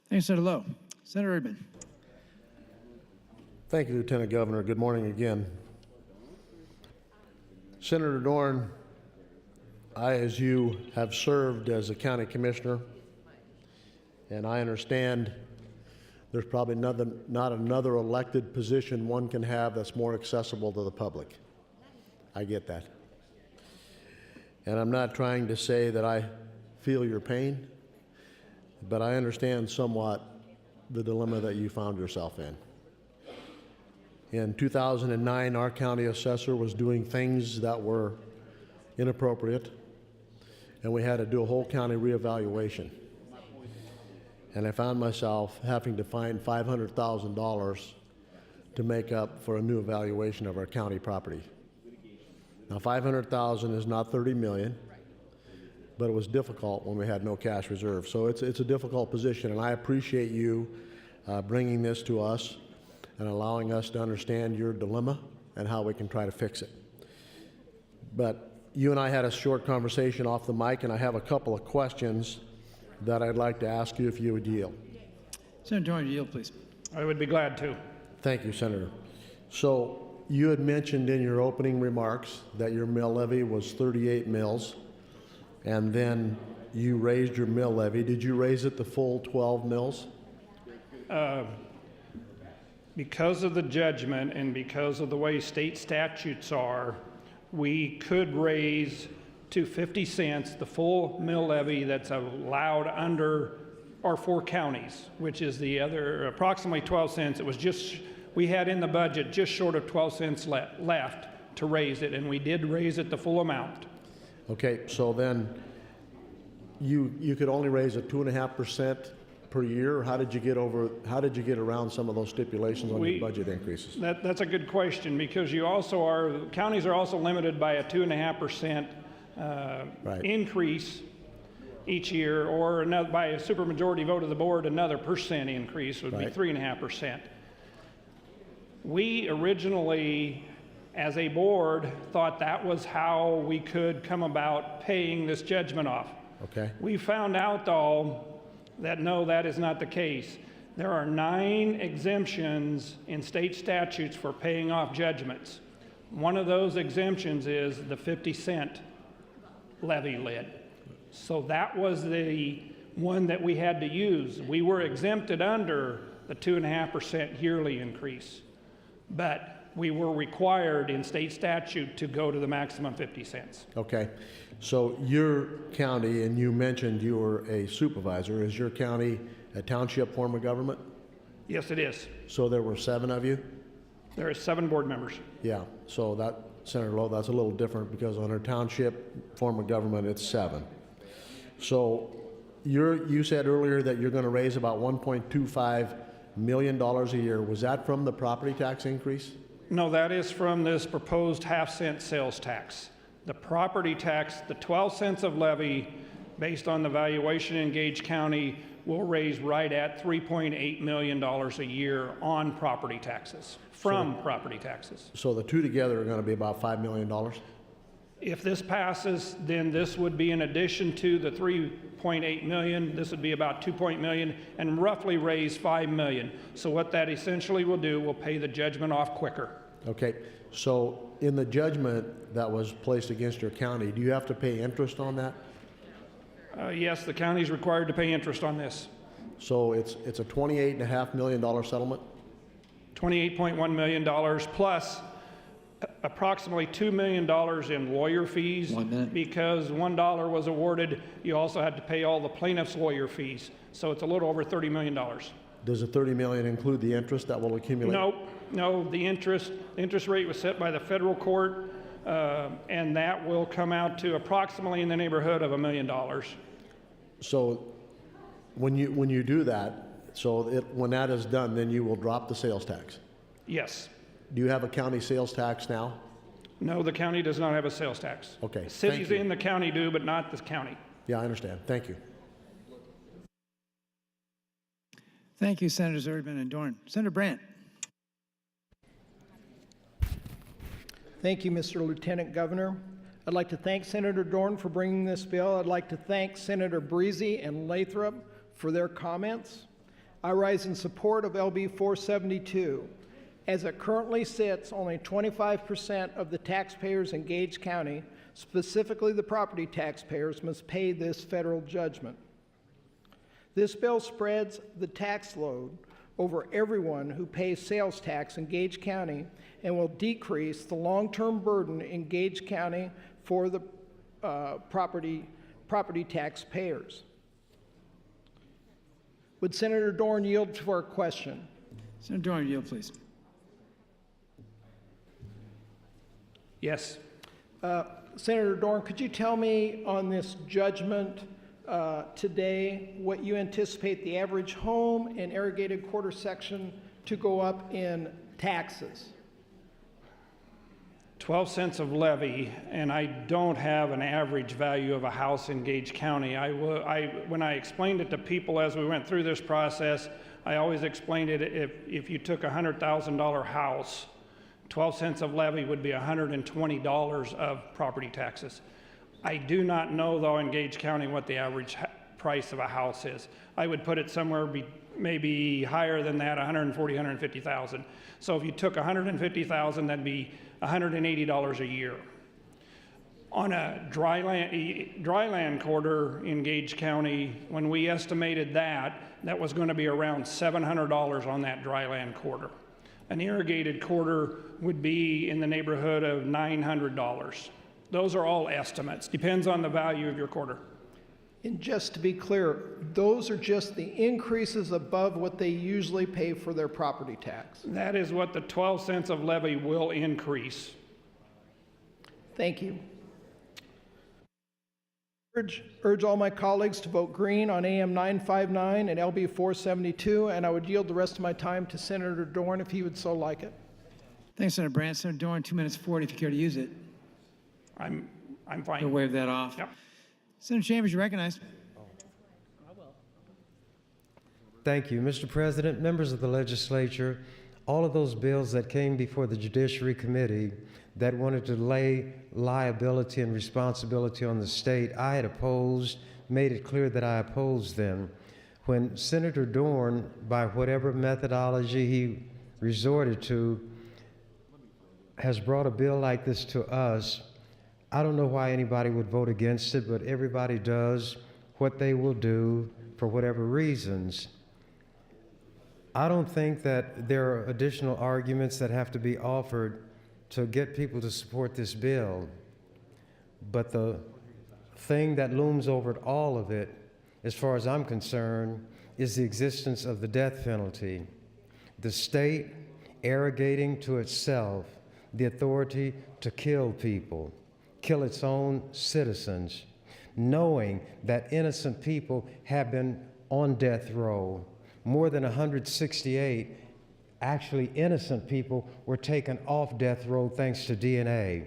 Thank you, Senator Lowe. Senator Erdman. Thank you, Lieutenant Governor. Good morning again. Senator Dorn, I, as you, have served as a county commissioner, and I understand there's probably not another elected position one can have that's more accessible to the public. I get that. And I'm not trying to say that I feel your pain, but I understand somewhat the dilemma that you found yourself in. In 2009, our county assessor was doing things that were inappropriate, and we had to do a whole county reevaluation. And I found myself having to find $500,000 to make up for a new evaluation of our county property. Now, $500,000 is not $30 million, but it was difficult when we had no cash reserve. So it's a difficult position, and I appreciate you bringing this to us and allowing us to understand your dilemma and how we can try to fix it. But you and I had a short conversation off the mic, and I have a couple of questions that I'd like to ask you if you would yield. Senator Dorn, yield, please. I would be glad to. Thank you, Senator. So you had mentioned in your opening remarks that your mill levy was 38 mills, and then you raised your mill levy. Did you raise it the full 12 mills? Because of the judgment and because of the way state statutes are, we could raise to 50 cents the full mill levy that's allowed under our 4 counties, which is the other approximately 12 cents. It was just, we had in the budget just short of 12 cents left to raise it, and we did raise it the full amount. Okay, so then you could only raise it 2.5% per year, or how did you get around some of those stipulations on your budget increases? That's a good question, because counties are also limited by a 2.5% increase each year, or by a supermajority vote of the board, another percent increase would be 3.5%. We originally, as a board, thought that was how we could come about paying this judgment off. Okay. We found out, though, that no, that is not the case. There are 9 exemptions in state statutes for paying off judgments. One of those exemptions is the 50-cent levy lid. So that was the one that we had to use. We were exempted under the 2.5% yearly increase, but we were required in state statute to go to the maximum 50 cents. Okay. So your county, and you mentioned you were a supervisor, is your county a township form of government? Yes, it is. So there were 7 of you? There are 7 board members. Yeah, so that, Senator Lowe, that's a little different because on our township form of government, it's 7. So you said earlier that you're going to raise about $1.25 million a year. Was that from the property tax increase? No, that is from this proposed half-cent sales tax. The property tax, the 12 cents of levy, based on the valuation in Gage County, will raise right at $3.8 million a year on property taxes, from property taxes. So the two together are going to be about $5 million? If this passes, then this would be in addition to the $3.8 million. This would be about $2 million and roughly raise $5 million. So what that essentially will do will pay the judgment off quicker. Okay, so in the judgment that was placed against your county, do you have to pay interest on that? Yes, the county is required to pay interest on this. So it's a $28.5 million settlement? $28.1 million plus approximately $2 million in lawyer fees. 1 minute. Because $1 was awarded, you also had to pay all the plaintiff's lawyer fees. So it's a little over $30 million. Does the $30 million include the interest that will accumulate? No, the interest rate was set by the federal court, and that will come out to approximately in the neighborhood of $1 million. So when you do that, So when that is done, then you will drop the sales tax. Yes. Do you have a county sales tax now? No, the county does not have a sales tax. Okay. Cities thank you. in the county do, but not the county. Yeah, I understand. Thank you. Thank you, Senators Erdman and Dorn. Senator Brandt. Thank you, Mr. Lieutenant Governor. I'd like to thank Senator Dorn for bringing this bill. I'd like to thank Senator Breezy and Lathrop for their comments. I rise in support of LB 472. As it currently sits, only 25% of the taxpayers in Gage County, specifically the property taxpayers, must pay this federal judgment. This bill spreads the tax load over everyone who pays sales tax in Gage County and will decrease the long-term burden in Gage County for the property taxpayers. Would Senator Dorn yield for a question? Senator Dorn, yield, please. Yes. Senator Dorn, could you tell me on this judgment today what you anticipate the average home and irrigated quarter section to go up in taxes? 12 cents of levy, and I don't have an average value of a house in Gage County. When I explained it to people as we went through this process, I always explained it if you took a $100,000 house, 12 cents of levy would be $120 of property taxes. I do not know, though, in Gage County what the average price of a house is. I would put it somewhere maybe higher than that, 140, 150,000. So if you took 150,000, that'd be $180 a year. On a dry land quarter in Gage County, when we estimated that was going to be around $700 on that dry land quarter. An irrigated quarter would be in the neighborhood of $900. Those are all estimates. Depends on the value of your quarter. And just to be clear, those are just the increases above what they usually pay for their property tax. That is what the 12 cents of levy will increase. Thank you. Urge all my colleagues to vote green on AM 959 and LB 472, and I would yield the rest of my time to Senator Dorn if he would so like it. Thanks, Senator Brandt. Senator Dorn, 2 minutes 40 if you care to use it. I'm fine. You'll wave that off. Yep. Senator Chambers, you're recognized. Thank you, Mr. President, members of the legislature. All of those bills that came before the Judiciary Committee that wanted to lay liability and responsibility on the state, I had opposed, made it clear that I opposed them. When Senator Dorn, by whatever methodology he resorted to, has brought a bill like this to us, I don't know why anybody would vote against it, but everybody does what they will do for whatever reasons. I don't think that there are additional arguments that have to be offered to get people to support this bill. But the thing that looms over all of it, as far as I'm concerned, is the existence of the death penalty. The state arrogating to itself the authority to kill people, kill its own citizens, knowing that innocent people have been on death row. More than 168 actually innocent people were taken off death row thanks to DNA.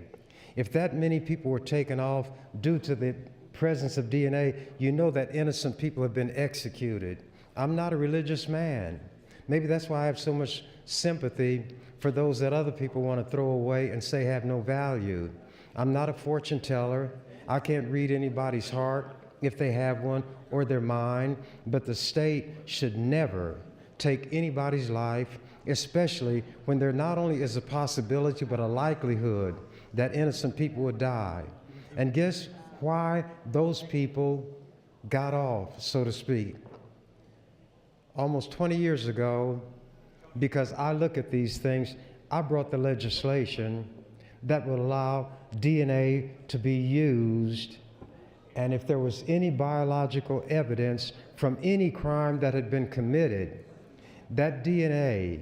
If that many people were taken off due to the presence of DNA, you know that innocent people have been executed. I'm not a religious man. Maybe that's why I have so much sympathy for those that other people want to throw away and say have no value. I'm not a fortune teller. I can't read anybody's heart if they have one or their mind, but the state should never take anybody's life, especially when there not only is a possibility but a likelihood that innocent people would die. And guess why those people got off, so to speak? Almost 20 years ago, because I look at these things, I brought the legislation that would allow DNA to be used, and if there was any biological evidence from any crime that had been committed, that DNA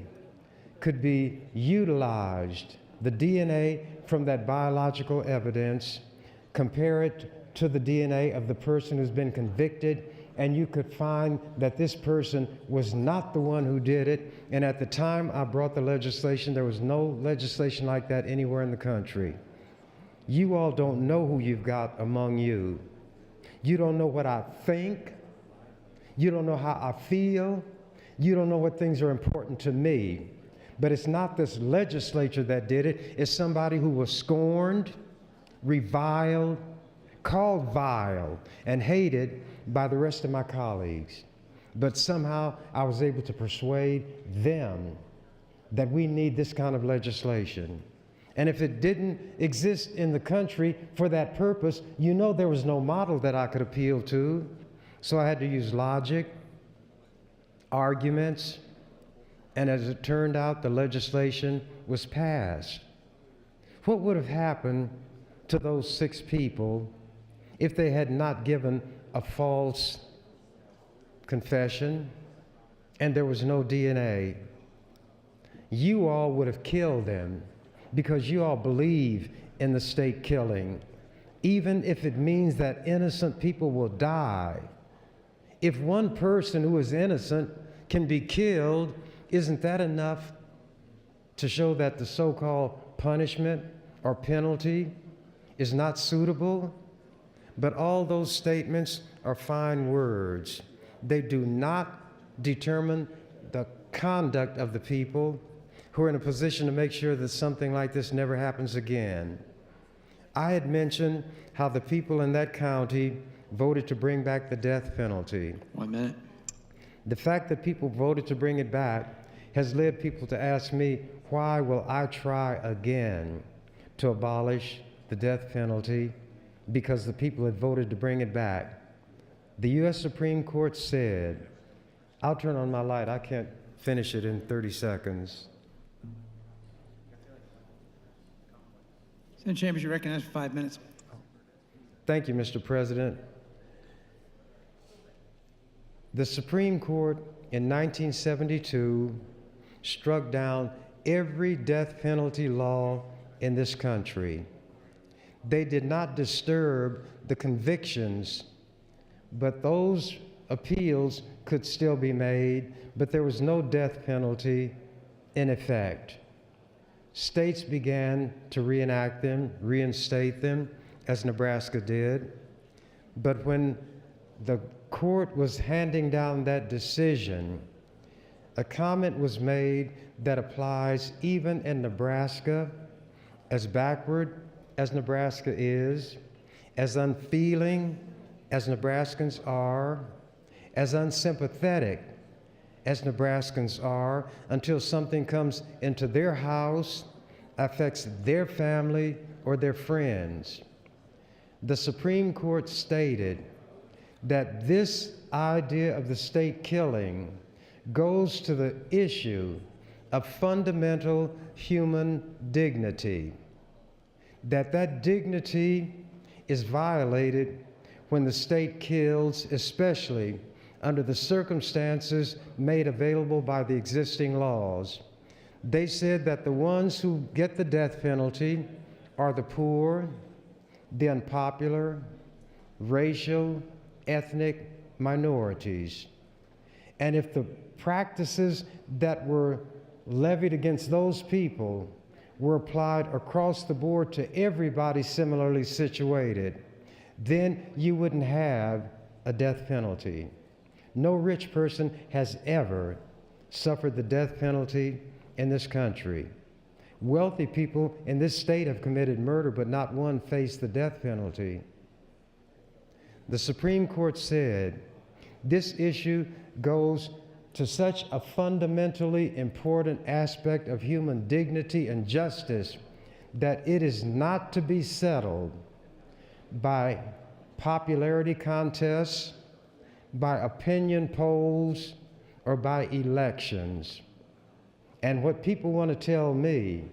could be utilized, the DNA from that biological evidence, compare it to the DNA of the person who's been convicted and you could find that this person was not the one who did it. And at the time I brought the legislation, there was no legislation like that anywhere in the country. You all don't know who you've got among you. You don't know what I think. You don't know how I feel. You don't know what things are important to me. But it's not this legislature that did it. It's somebody who was scorned, reviled, called vile, and hated by the rest of my colleagues. But somehow I was able to persuade them that we need this kind of legislation. And if it didn't exist in the country for that purpose, you know there was no model that I could appeal to. So I had to use logic, arguments, and as it turned out, the legislation was passed. What would have happened to those 6 people if they had not given a false confession and there was no DNA? You all would have killed them because you all believe in the state killing, even if it means that innocent people will die. If one person who is innocent can be killed, isn't that enough to show that the so-called punishment or penalty is not suitable? But all those statements are fine words. They do not determine the conduct of the people who are in a position to make sure that something like this never happens again. I had mentioned how the people in that county voted to bring back the death penalty. 1 minute. The fact that people voted to bring it back has led people to ask me, why will I try again to abolish the death penalty? Because the people had voted to bring it back. The U.S. Supreme Court said, I'll turn on my light, I can't finish it in 30 seconds. Senator Chambers, you're recognized for 5 minutes. Thank you, Mr. President. The Supreme Court in 1972 struck down every death penalty law in this country. They did not disturb the convictions, but those appeals could still be made, but there was no death penalty in effect. States began to reenact them, reinstate them, as Nebraska did. But when the court was handing down that decision, a comment was made that applies even in Nebraska, as backward as Nebraska is, as unfeeling as Nebraskans are, as unsympathetic as Nebraskans are, until something comes into their house, affects their family or their friends. The Supreme Court stated that this idea of the state killing goes to the issue of fundamental human dignity, that dignity is violated when the state kills, especially under the circumstances made available by the existing laws. They said that the ones who get the death penalty are the poor, the unpopular, racial, ethnic minorities. And if the practices that were levied against those people were applied across the board to everybody similarly situated, then you wouldn't have a death penalty. No rich person has ever suffered the death penalty in this country. Wealthy people in this state have committed murder, but not one faced the death penalty. The Supreme Court said this issue goes to such a fundamentally important aspect of human dignity and justice that it is not to be settled by popularity contests, by opinion polls, or by elections. And what people want to tell me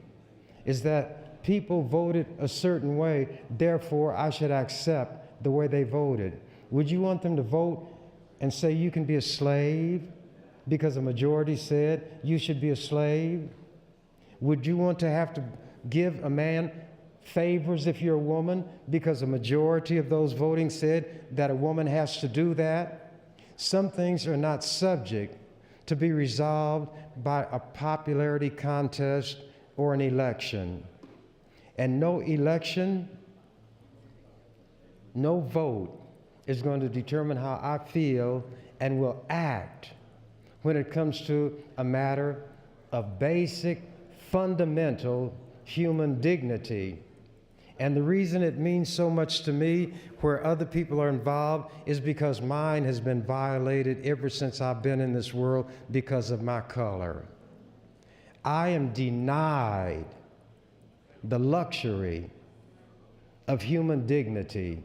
is that people voted a certain way, therefore I should accept the way they voted. Would you want them to vote and say you can be a slave because a majority said you should be a slave? Would you want to have to give a man favors if you're a woman because a majority of those voting said that a woman has to do that? Some things are not subject to be resolved by a popularity contest or an election. And no election, no vote is going to determine how I feel and will act when it comes to a matter of basic, fundamental human dignity. And the reason it means so much to me where other people are involved is because mine has been violated ever since I've been in this world because of my color. I am denied the luxury of human dignity.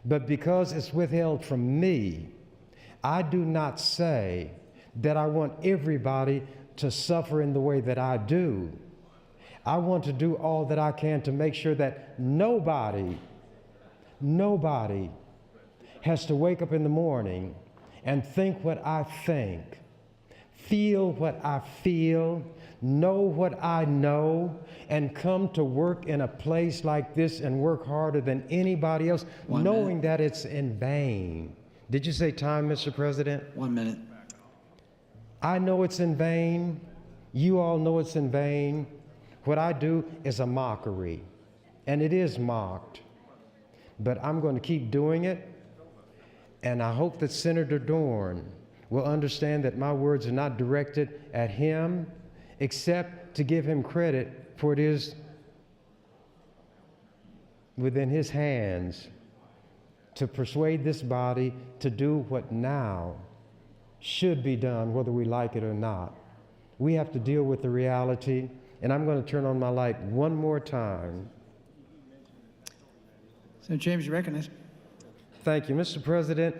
But because it's withheld from me, I do not say that I want everybody to suffer in the way that I do. I want to do all that I can to make sure that nobody has to wake up in the morning and think what I think, feel what I feel, know what I know, and come to work in a place like this and work harder than anybody else, knowing that it's in vain. Did you say time, Mr. President? 1 minute. I know it's in vain. You all know it's in vain. What I do is a mockery, and it is mocked. But I'm going to keep doing it, and I hope that Senator Dorn will understand that my words are not directed at him, except to give him credit for it is within his hands to persuade this body to do what now should be done, whether we like it or not. We have to deal with the reality, and I'm going to turn on my light one more time. Senator Chambers, you recognize. Thank you, Mr. President.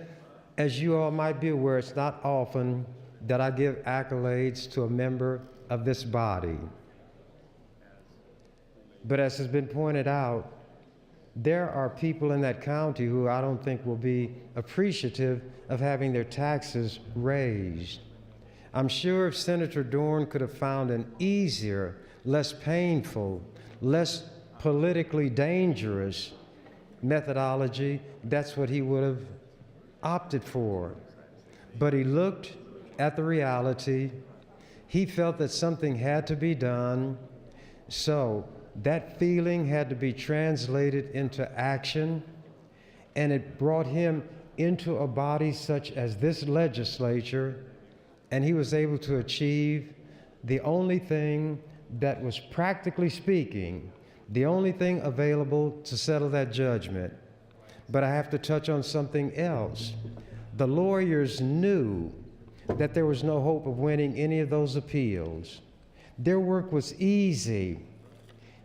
As you all might be aware, it's not often that I give accolades to a member of this body. But as has been pointed out, there are people in that county who I don't think will be appreciative of having their taxes raised. I'm sure if Senator Dorn could have found an easier, less painful, less politically dangerous methodology, that's what he would have opted for. But he looked at the reality. He felt that something had to be done. So that feeling had to be translated into action, and it brought him into a body such as this legislature, and he was able to achieve the only thing that was, practically speaking, the only thing available to settle that judgment. But I have to touch on something else. The lawyers knew that there was no hope of winning any of those appeals. Their work was easy.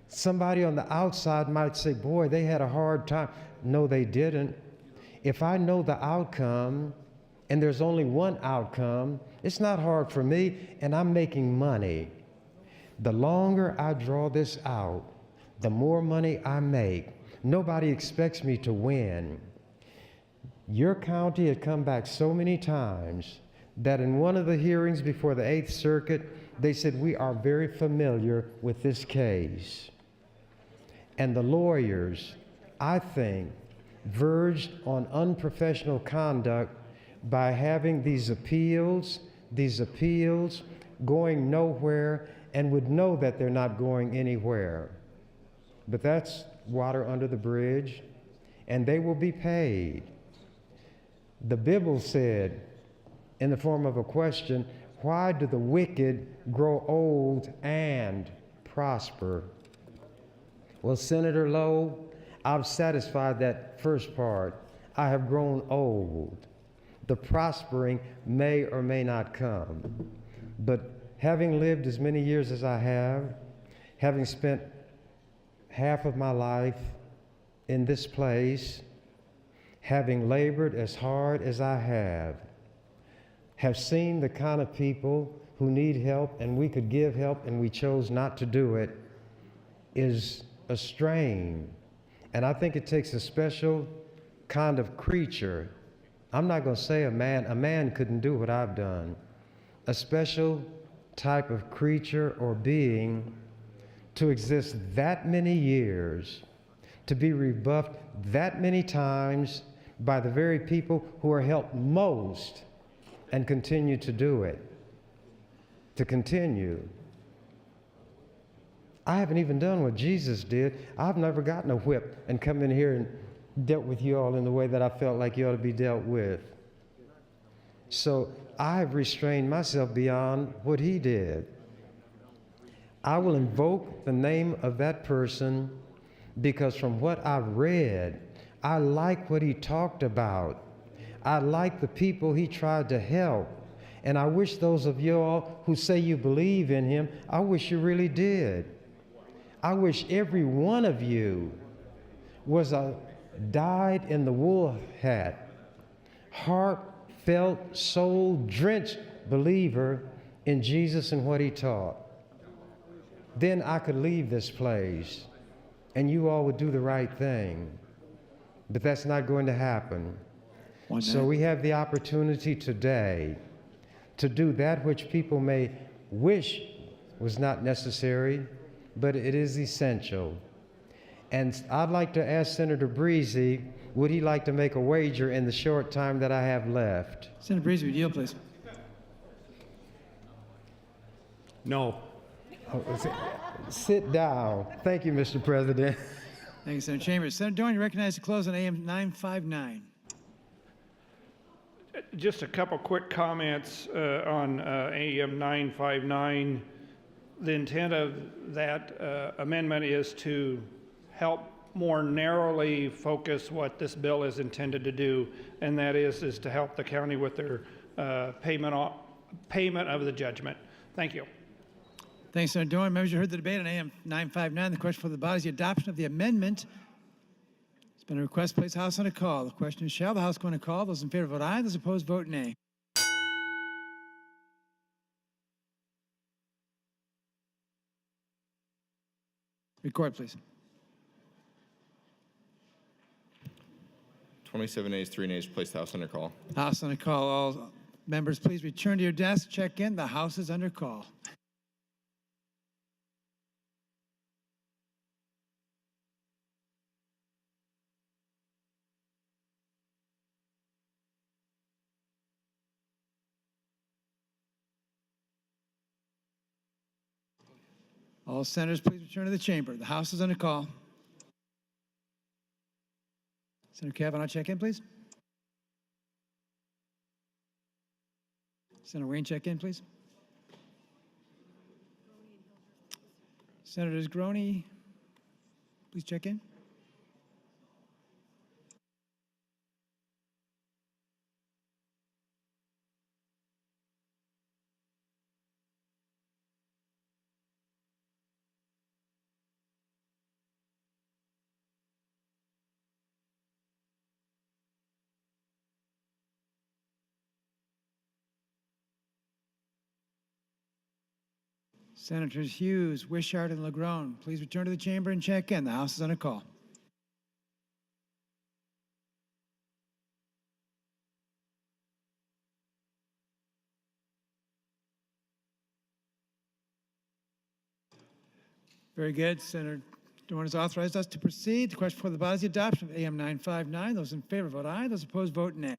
Somebody on the outside might say, boy, they had a hard time. No, they didn't. If I know the outcome, and there's only one outcome, it's not hard for me, and I'm making money. The longer I draw this out, the more money I make. Nobody expects me to win. Your county had come back so many times that in one of the hearings before the 8th Circuit, they said, we are very familiar with this case. And the lawyers, I think, verged on unprofessional conduct by having these appeals going nowhere, and would know that they're not going anywhere. But that's water under the bridge, and they will be paid. The Bible said, in the form of a question, why do the wicked grow old and prosper? Well, Senator Lowe, I've satisfied that first part. I have grown old. The prospering may or may not come. But having lived as many years as I have, having spent half of my life in this place, having labored as hard as I have seen the kind of people who need help, and we could give help and we chose not to do it, is a strain. And I think it takes a special kind of creature. I'm not going to say a man couldn't do what I've done. A special type of creature or being to exist that many years, to be rebuffed that many times by the very people who are helped most and continue to do it. To continue. I haven't even done what Jesus did. I've never gotten a whip and come in here and dealt with you all in the way that I felt like you ought to be dealt with. So I've restrained myself beyond what he did. I will invoke the name of that person because from what I've read, I like what he talked about. I like the people he tried to help. And I wish those of you all who say you believe in him, I wish you really did. I wish every one of you was a dyed-in-the-wool hat, heartfelt, soul-drenched believer in Jesus and what he taught. Then I could leave this place and you all would do the right thing. But that's not going to happen. So we have the opportunity today to do that which people may wish was not necessary, but it is essential. And I'd like to ask Senator Breezy, would he like to make a wager in the short time that I have left? Senator Breezy, would you yield, please? No. Sit down. Thank you, Mr. President. Thank you, Senator Chambers. Senator Dorn, you're recognized to close on AM 959. Just a couple quick comments on AM 959. The intent of that amendment is to help more narrowly focus what this bill is intended to do, and that is to help the county with their payment of the judgment. Thank you. Thanks, Senator Dorn. Members, you heard the debate on AM 959. The question for the body is the adoption of the amendment. It's been a request to place the House on a call. The question is, shall the House go on a call? Those in favor vote aye. Those opposed vote nay. Record, please. 27 ayes, 3 nays, place the House under call. House on a call. All members, please return to your desk. Check in. The House is under call. All senators, please return to the chamber. The House is under call. Senator Kavanaugh, check in, please. Senator Wayne, check in, please. Senators Groney, please check in. Senators Hughes, Wishart, and Legron, please return to the chamber and check in. The House is on a call. Very good. Senator Dorn has authorized us to proceed. The question for the body is the adoption of AM 959. Those in favor vote aye. Those opposed vote nay.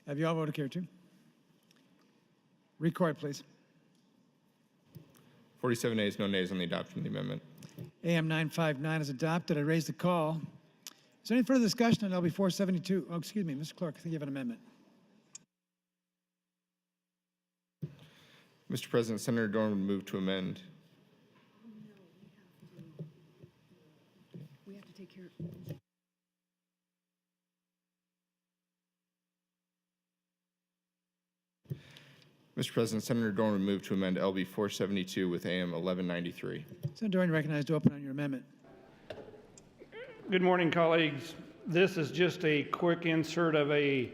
Have you all voted here too? Record, please. 47 ayes, no nays on the adoption of the amendment. AM 959 is adopted. I raise the call. Is there any further discussion on LB 472? Oh, excuse me, Mr. Clerk, I think you have an amendment. Mr. President, Senator Dorn would move to amend. We have to take care of. Mr. President, Senator Dorn would move to amend LB 472 with AM 1193. Senator Dorn, recognized to open on your amendment. Good morning, colleagues. This is just a quick insert of a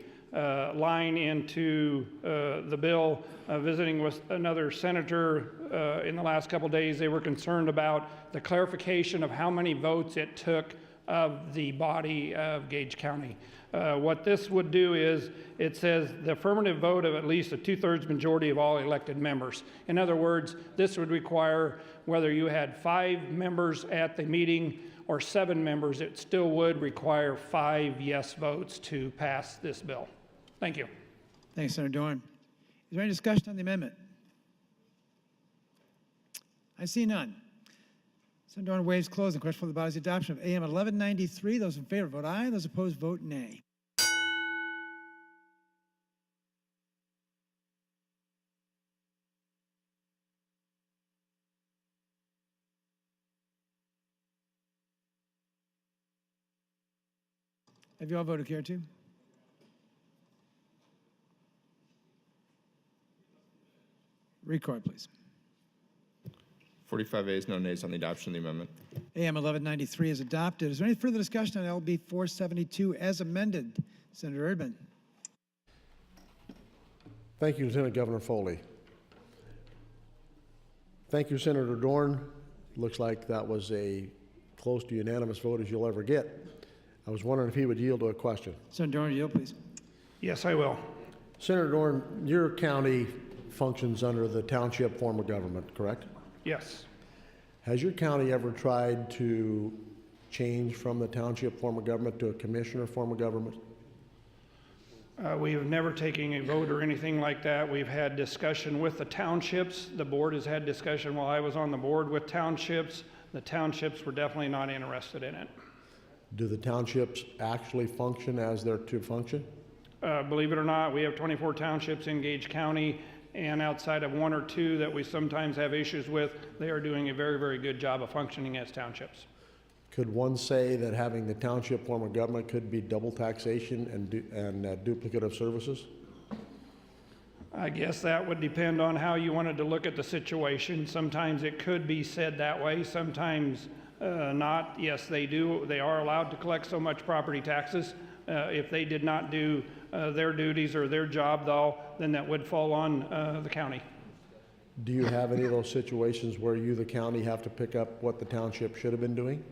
line into the bill. Visiting with another senator in the last couple days, they were concerned about the clarification of how many votes it took of the body of Gage County. What this would do is, it says the affirmative vote of at least a 2/3 majority of all elected members. In other words, this would require whether you had 5 members at the meeting or 7 members, it still would require 5 yes votes to pass this bill. Thank you. Thanks, Senator Dorn. Is there any discussion on the amendment? I see none. Senator Dorn waives close. The question for the body's adoption of AM 1193. Those in favor vote aye. Those opposed vote nay. Have you all voted here too? Record, please. 45 ayes, no nays on the adoption of the amendment. AM 1193 is adopted. Is there any further discussion on LB 472 as amended? Senator Erdman. Thank you, Lieutenant Governor Foley. Thank you, Senator Dorn. Looks like that was a close to unanimous vote as you'll ever get. I was wondering if he would yield to a question. Senator Dorn, yield, please. Yes, I will. Senator Dorn, your county functions under the township form of government, correct? Yes. Has your county ever tried to change from the township form of government to a commissioner form of government? We have never taken a vote or anything like that. We've had discussion with the townships. The board has had discussion while I was on the board with townships. The townships were definitely not interested in it. Do the townships actually function as they're to function? Believe it or not, we have 24 townships in Gage County, and outside of 1 or 2 that we sometimes have issues with, they are doing a very, very good job of functioning as townships. Could one say that having the township form of government could be double taxation and duplicative services? I guess that would depend on how you wanted to look at the situation. Sometimes it could be said that way, sometimes not. Yes, they do. They are allowed to collect so much property taxes. If they did not do their duties or their job, though, then that would fall on the county. Do you have any of those situations where you, the county, have to pick up what the township should have been doing?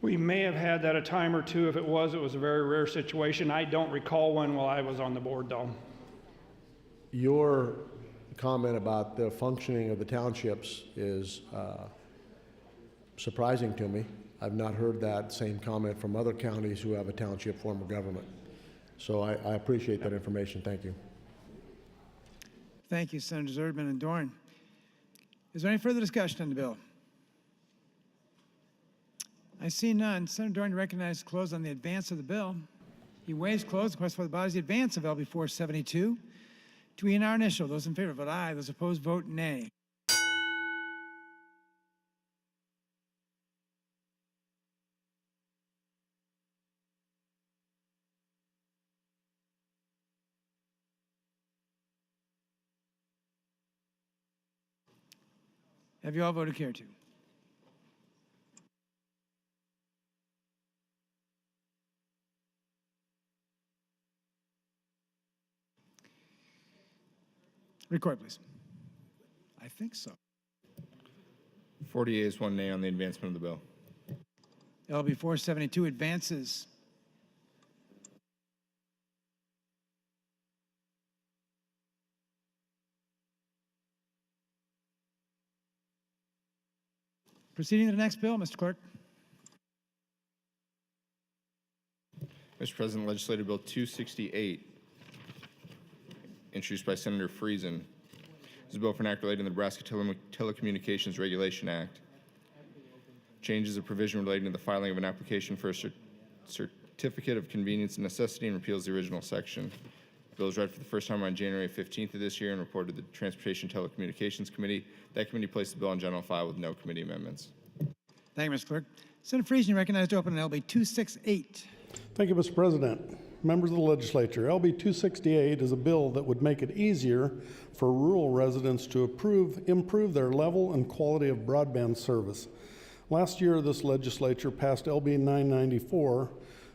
We may have had that a time or two. If it was a very rare situation. I don't recall one while I was on the board, though. Your comment about the functioning of the townships is surprising to me. I've not heard that same comment from other counties who have a township form of government. So I appreciate that information. Thank you. Thank you, Senators Erdman and Dorn. Is there any further discussion on the bill? I see none. Senator Dorn recognizes close on the advance of the bill. He waives close. The question for the body is the advance of LB 472 to E&R initial. Those in favor vote aye. Those opposed vote nay. Have you all voted care to? Record, please. I think so. 40 yeas, 1 nay on the advancement of the bill. LB 472 advances. Proceeding to the next bill, Mr. Clerk. Mr. President, Legislative Bill 268, introduced by Senator Friesen, is a bill for an act relating to the Nebraska Telecommunications Regulation Act. Changes a provision relating to the filing of an application for a certificate of convenience and necessity and repeals the original section. The bill was read for the first time on January 15th of this year and reported to the Transportation Telecommunications Committee. That committee placed the bill on general file with no committee amendments. Thank you, Mr. Clerk. Senator Friesen, recognized to open on LB 268. Thank you, Mr. President. Members of the legislature, LB 268 is a bill that would make it easier for rural residents to improve their level and quality of broadband service. Last year, this legislature passed LB 994,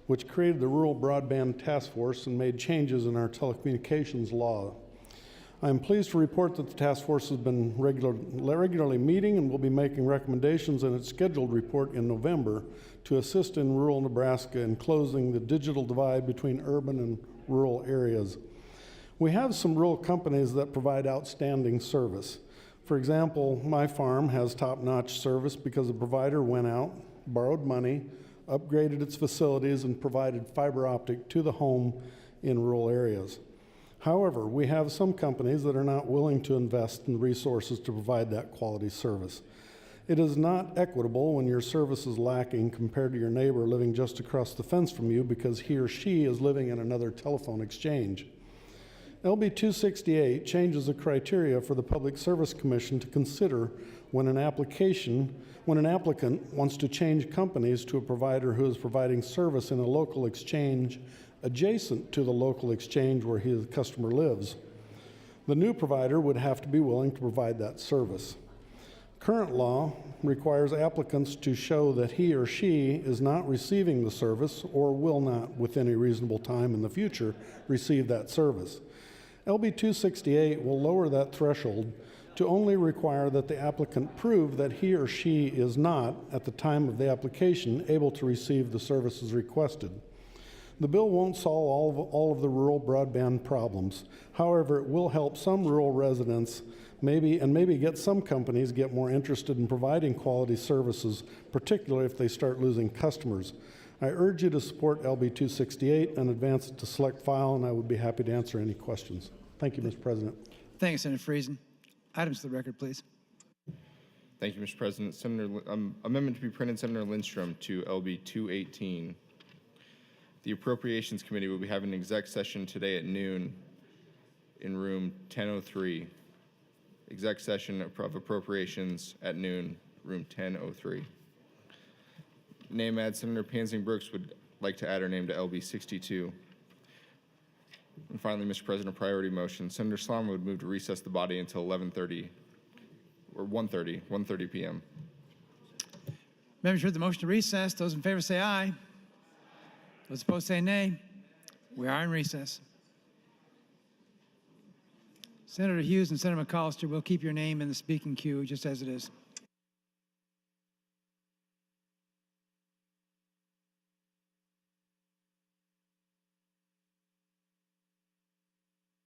which created the Rural Broadband Task Force and made changes in our telecommunications law. I am pleased to report that the task force has been regularly meeting and will be making recommendations in its scheduled report in November to assist in rural Nebraska in closing the digital divide between urban and rural areas. We have some rural companies that provide outstanding service. For example, my farm has top-notch service because the provider went out, borrowed money, upgraded its facilities, and provided fiber optic to the home in rural areas. However, we have some companies that are not willing to invest in the resources to provide that quality service. It is not equitable when your service is lacking compared to your neighbor living just across the fence from you because he or she is living in another telephone exchange. LB 268 changes the criteria for the Public Service Commission to consider when an applicant wants to change companies to a provider who is providing service in a local exchange adjacent to the local exchange where the customer lives. The new provider would have to be willing to provide that service. Current law requires applicants to show that he or she is not receiving the service or will not, within a reasonable time in the future, receive that service. LB 268 will lower that threshold to only require that the applicant prove that he or she is not, at the time of the application, able to receive the services requested. The bill won't solve all of the rural broadband problems. However, it will help some rural residents maybe get some companies get more interested in providing quality services, particularly if they start losing customers. I urge you to support LB 268 and advance it to select file, and I would be happy to answer any questions. Thank you, Mr. President. Thank you, Senator Friesen. Items to the record, please. Thank you, Mr. President. Amendment to be printed, Senator Lindstrom to LB 218. The Appropriations Committee will be having an exec session today at noon in room 1003. Exec session of appropriations at noon, room 1003. Name add, Senator Pansing Brooks would like to add her name to LB 62. And finally, Mr. President, a priority motion. Senator Slama would move to recess the body until 11:30 or 1:30 p.m. Members heard the motion to recess. Those in favor say aye. Those opposed say nay. We are in recess. Senator Hughes and Senator McAllister will keep your name in the speaking queue just as it is.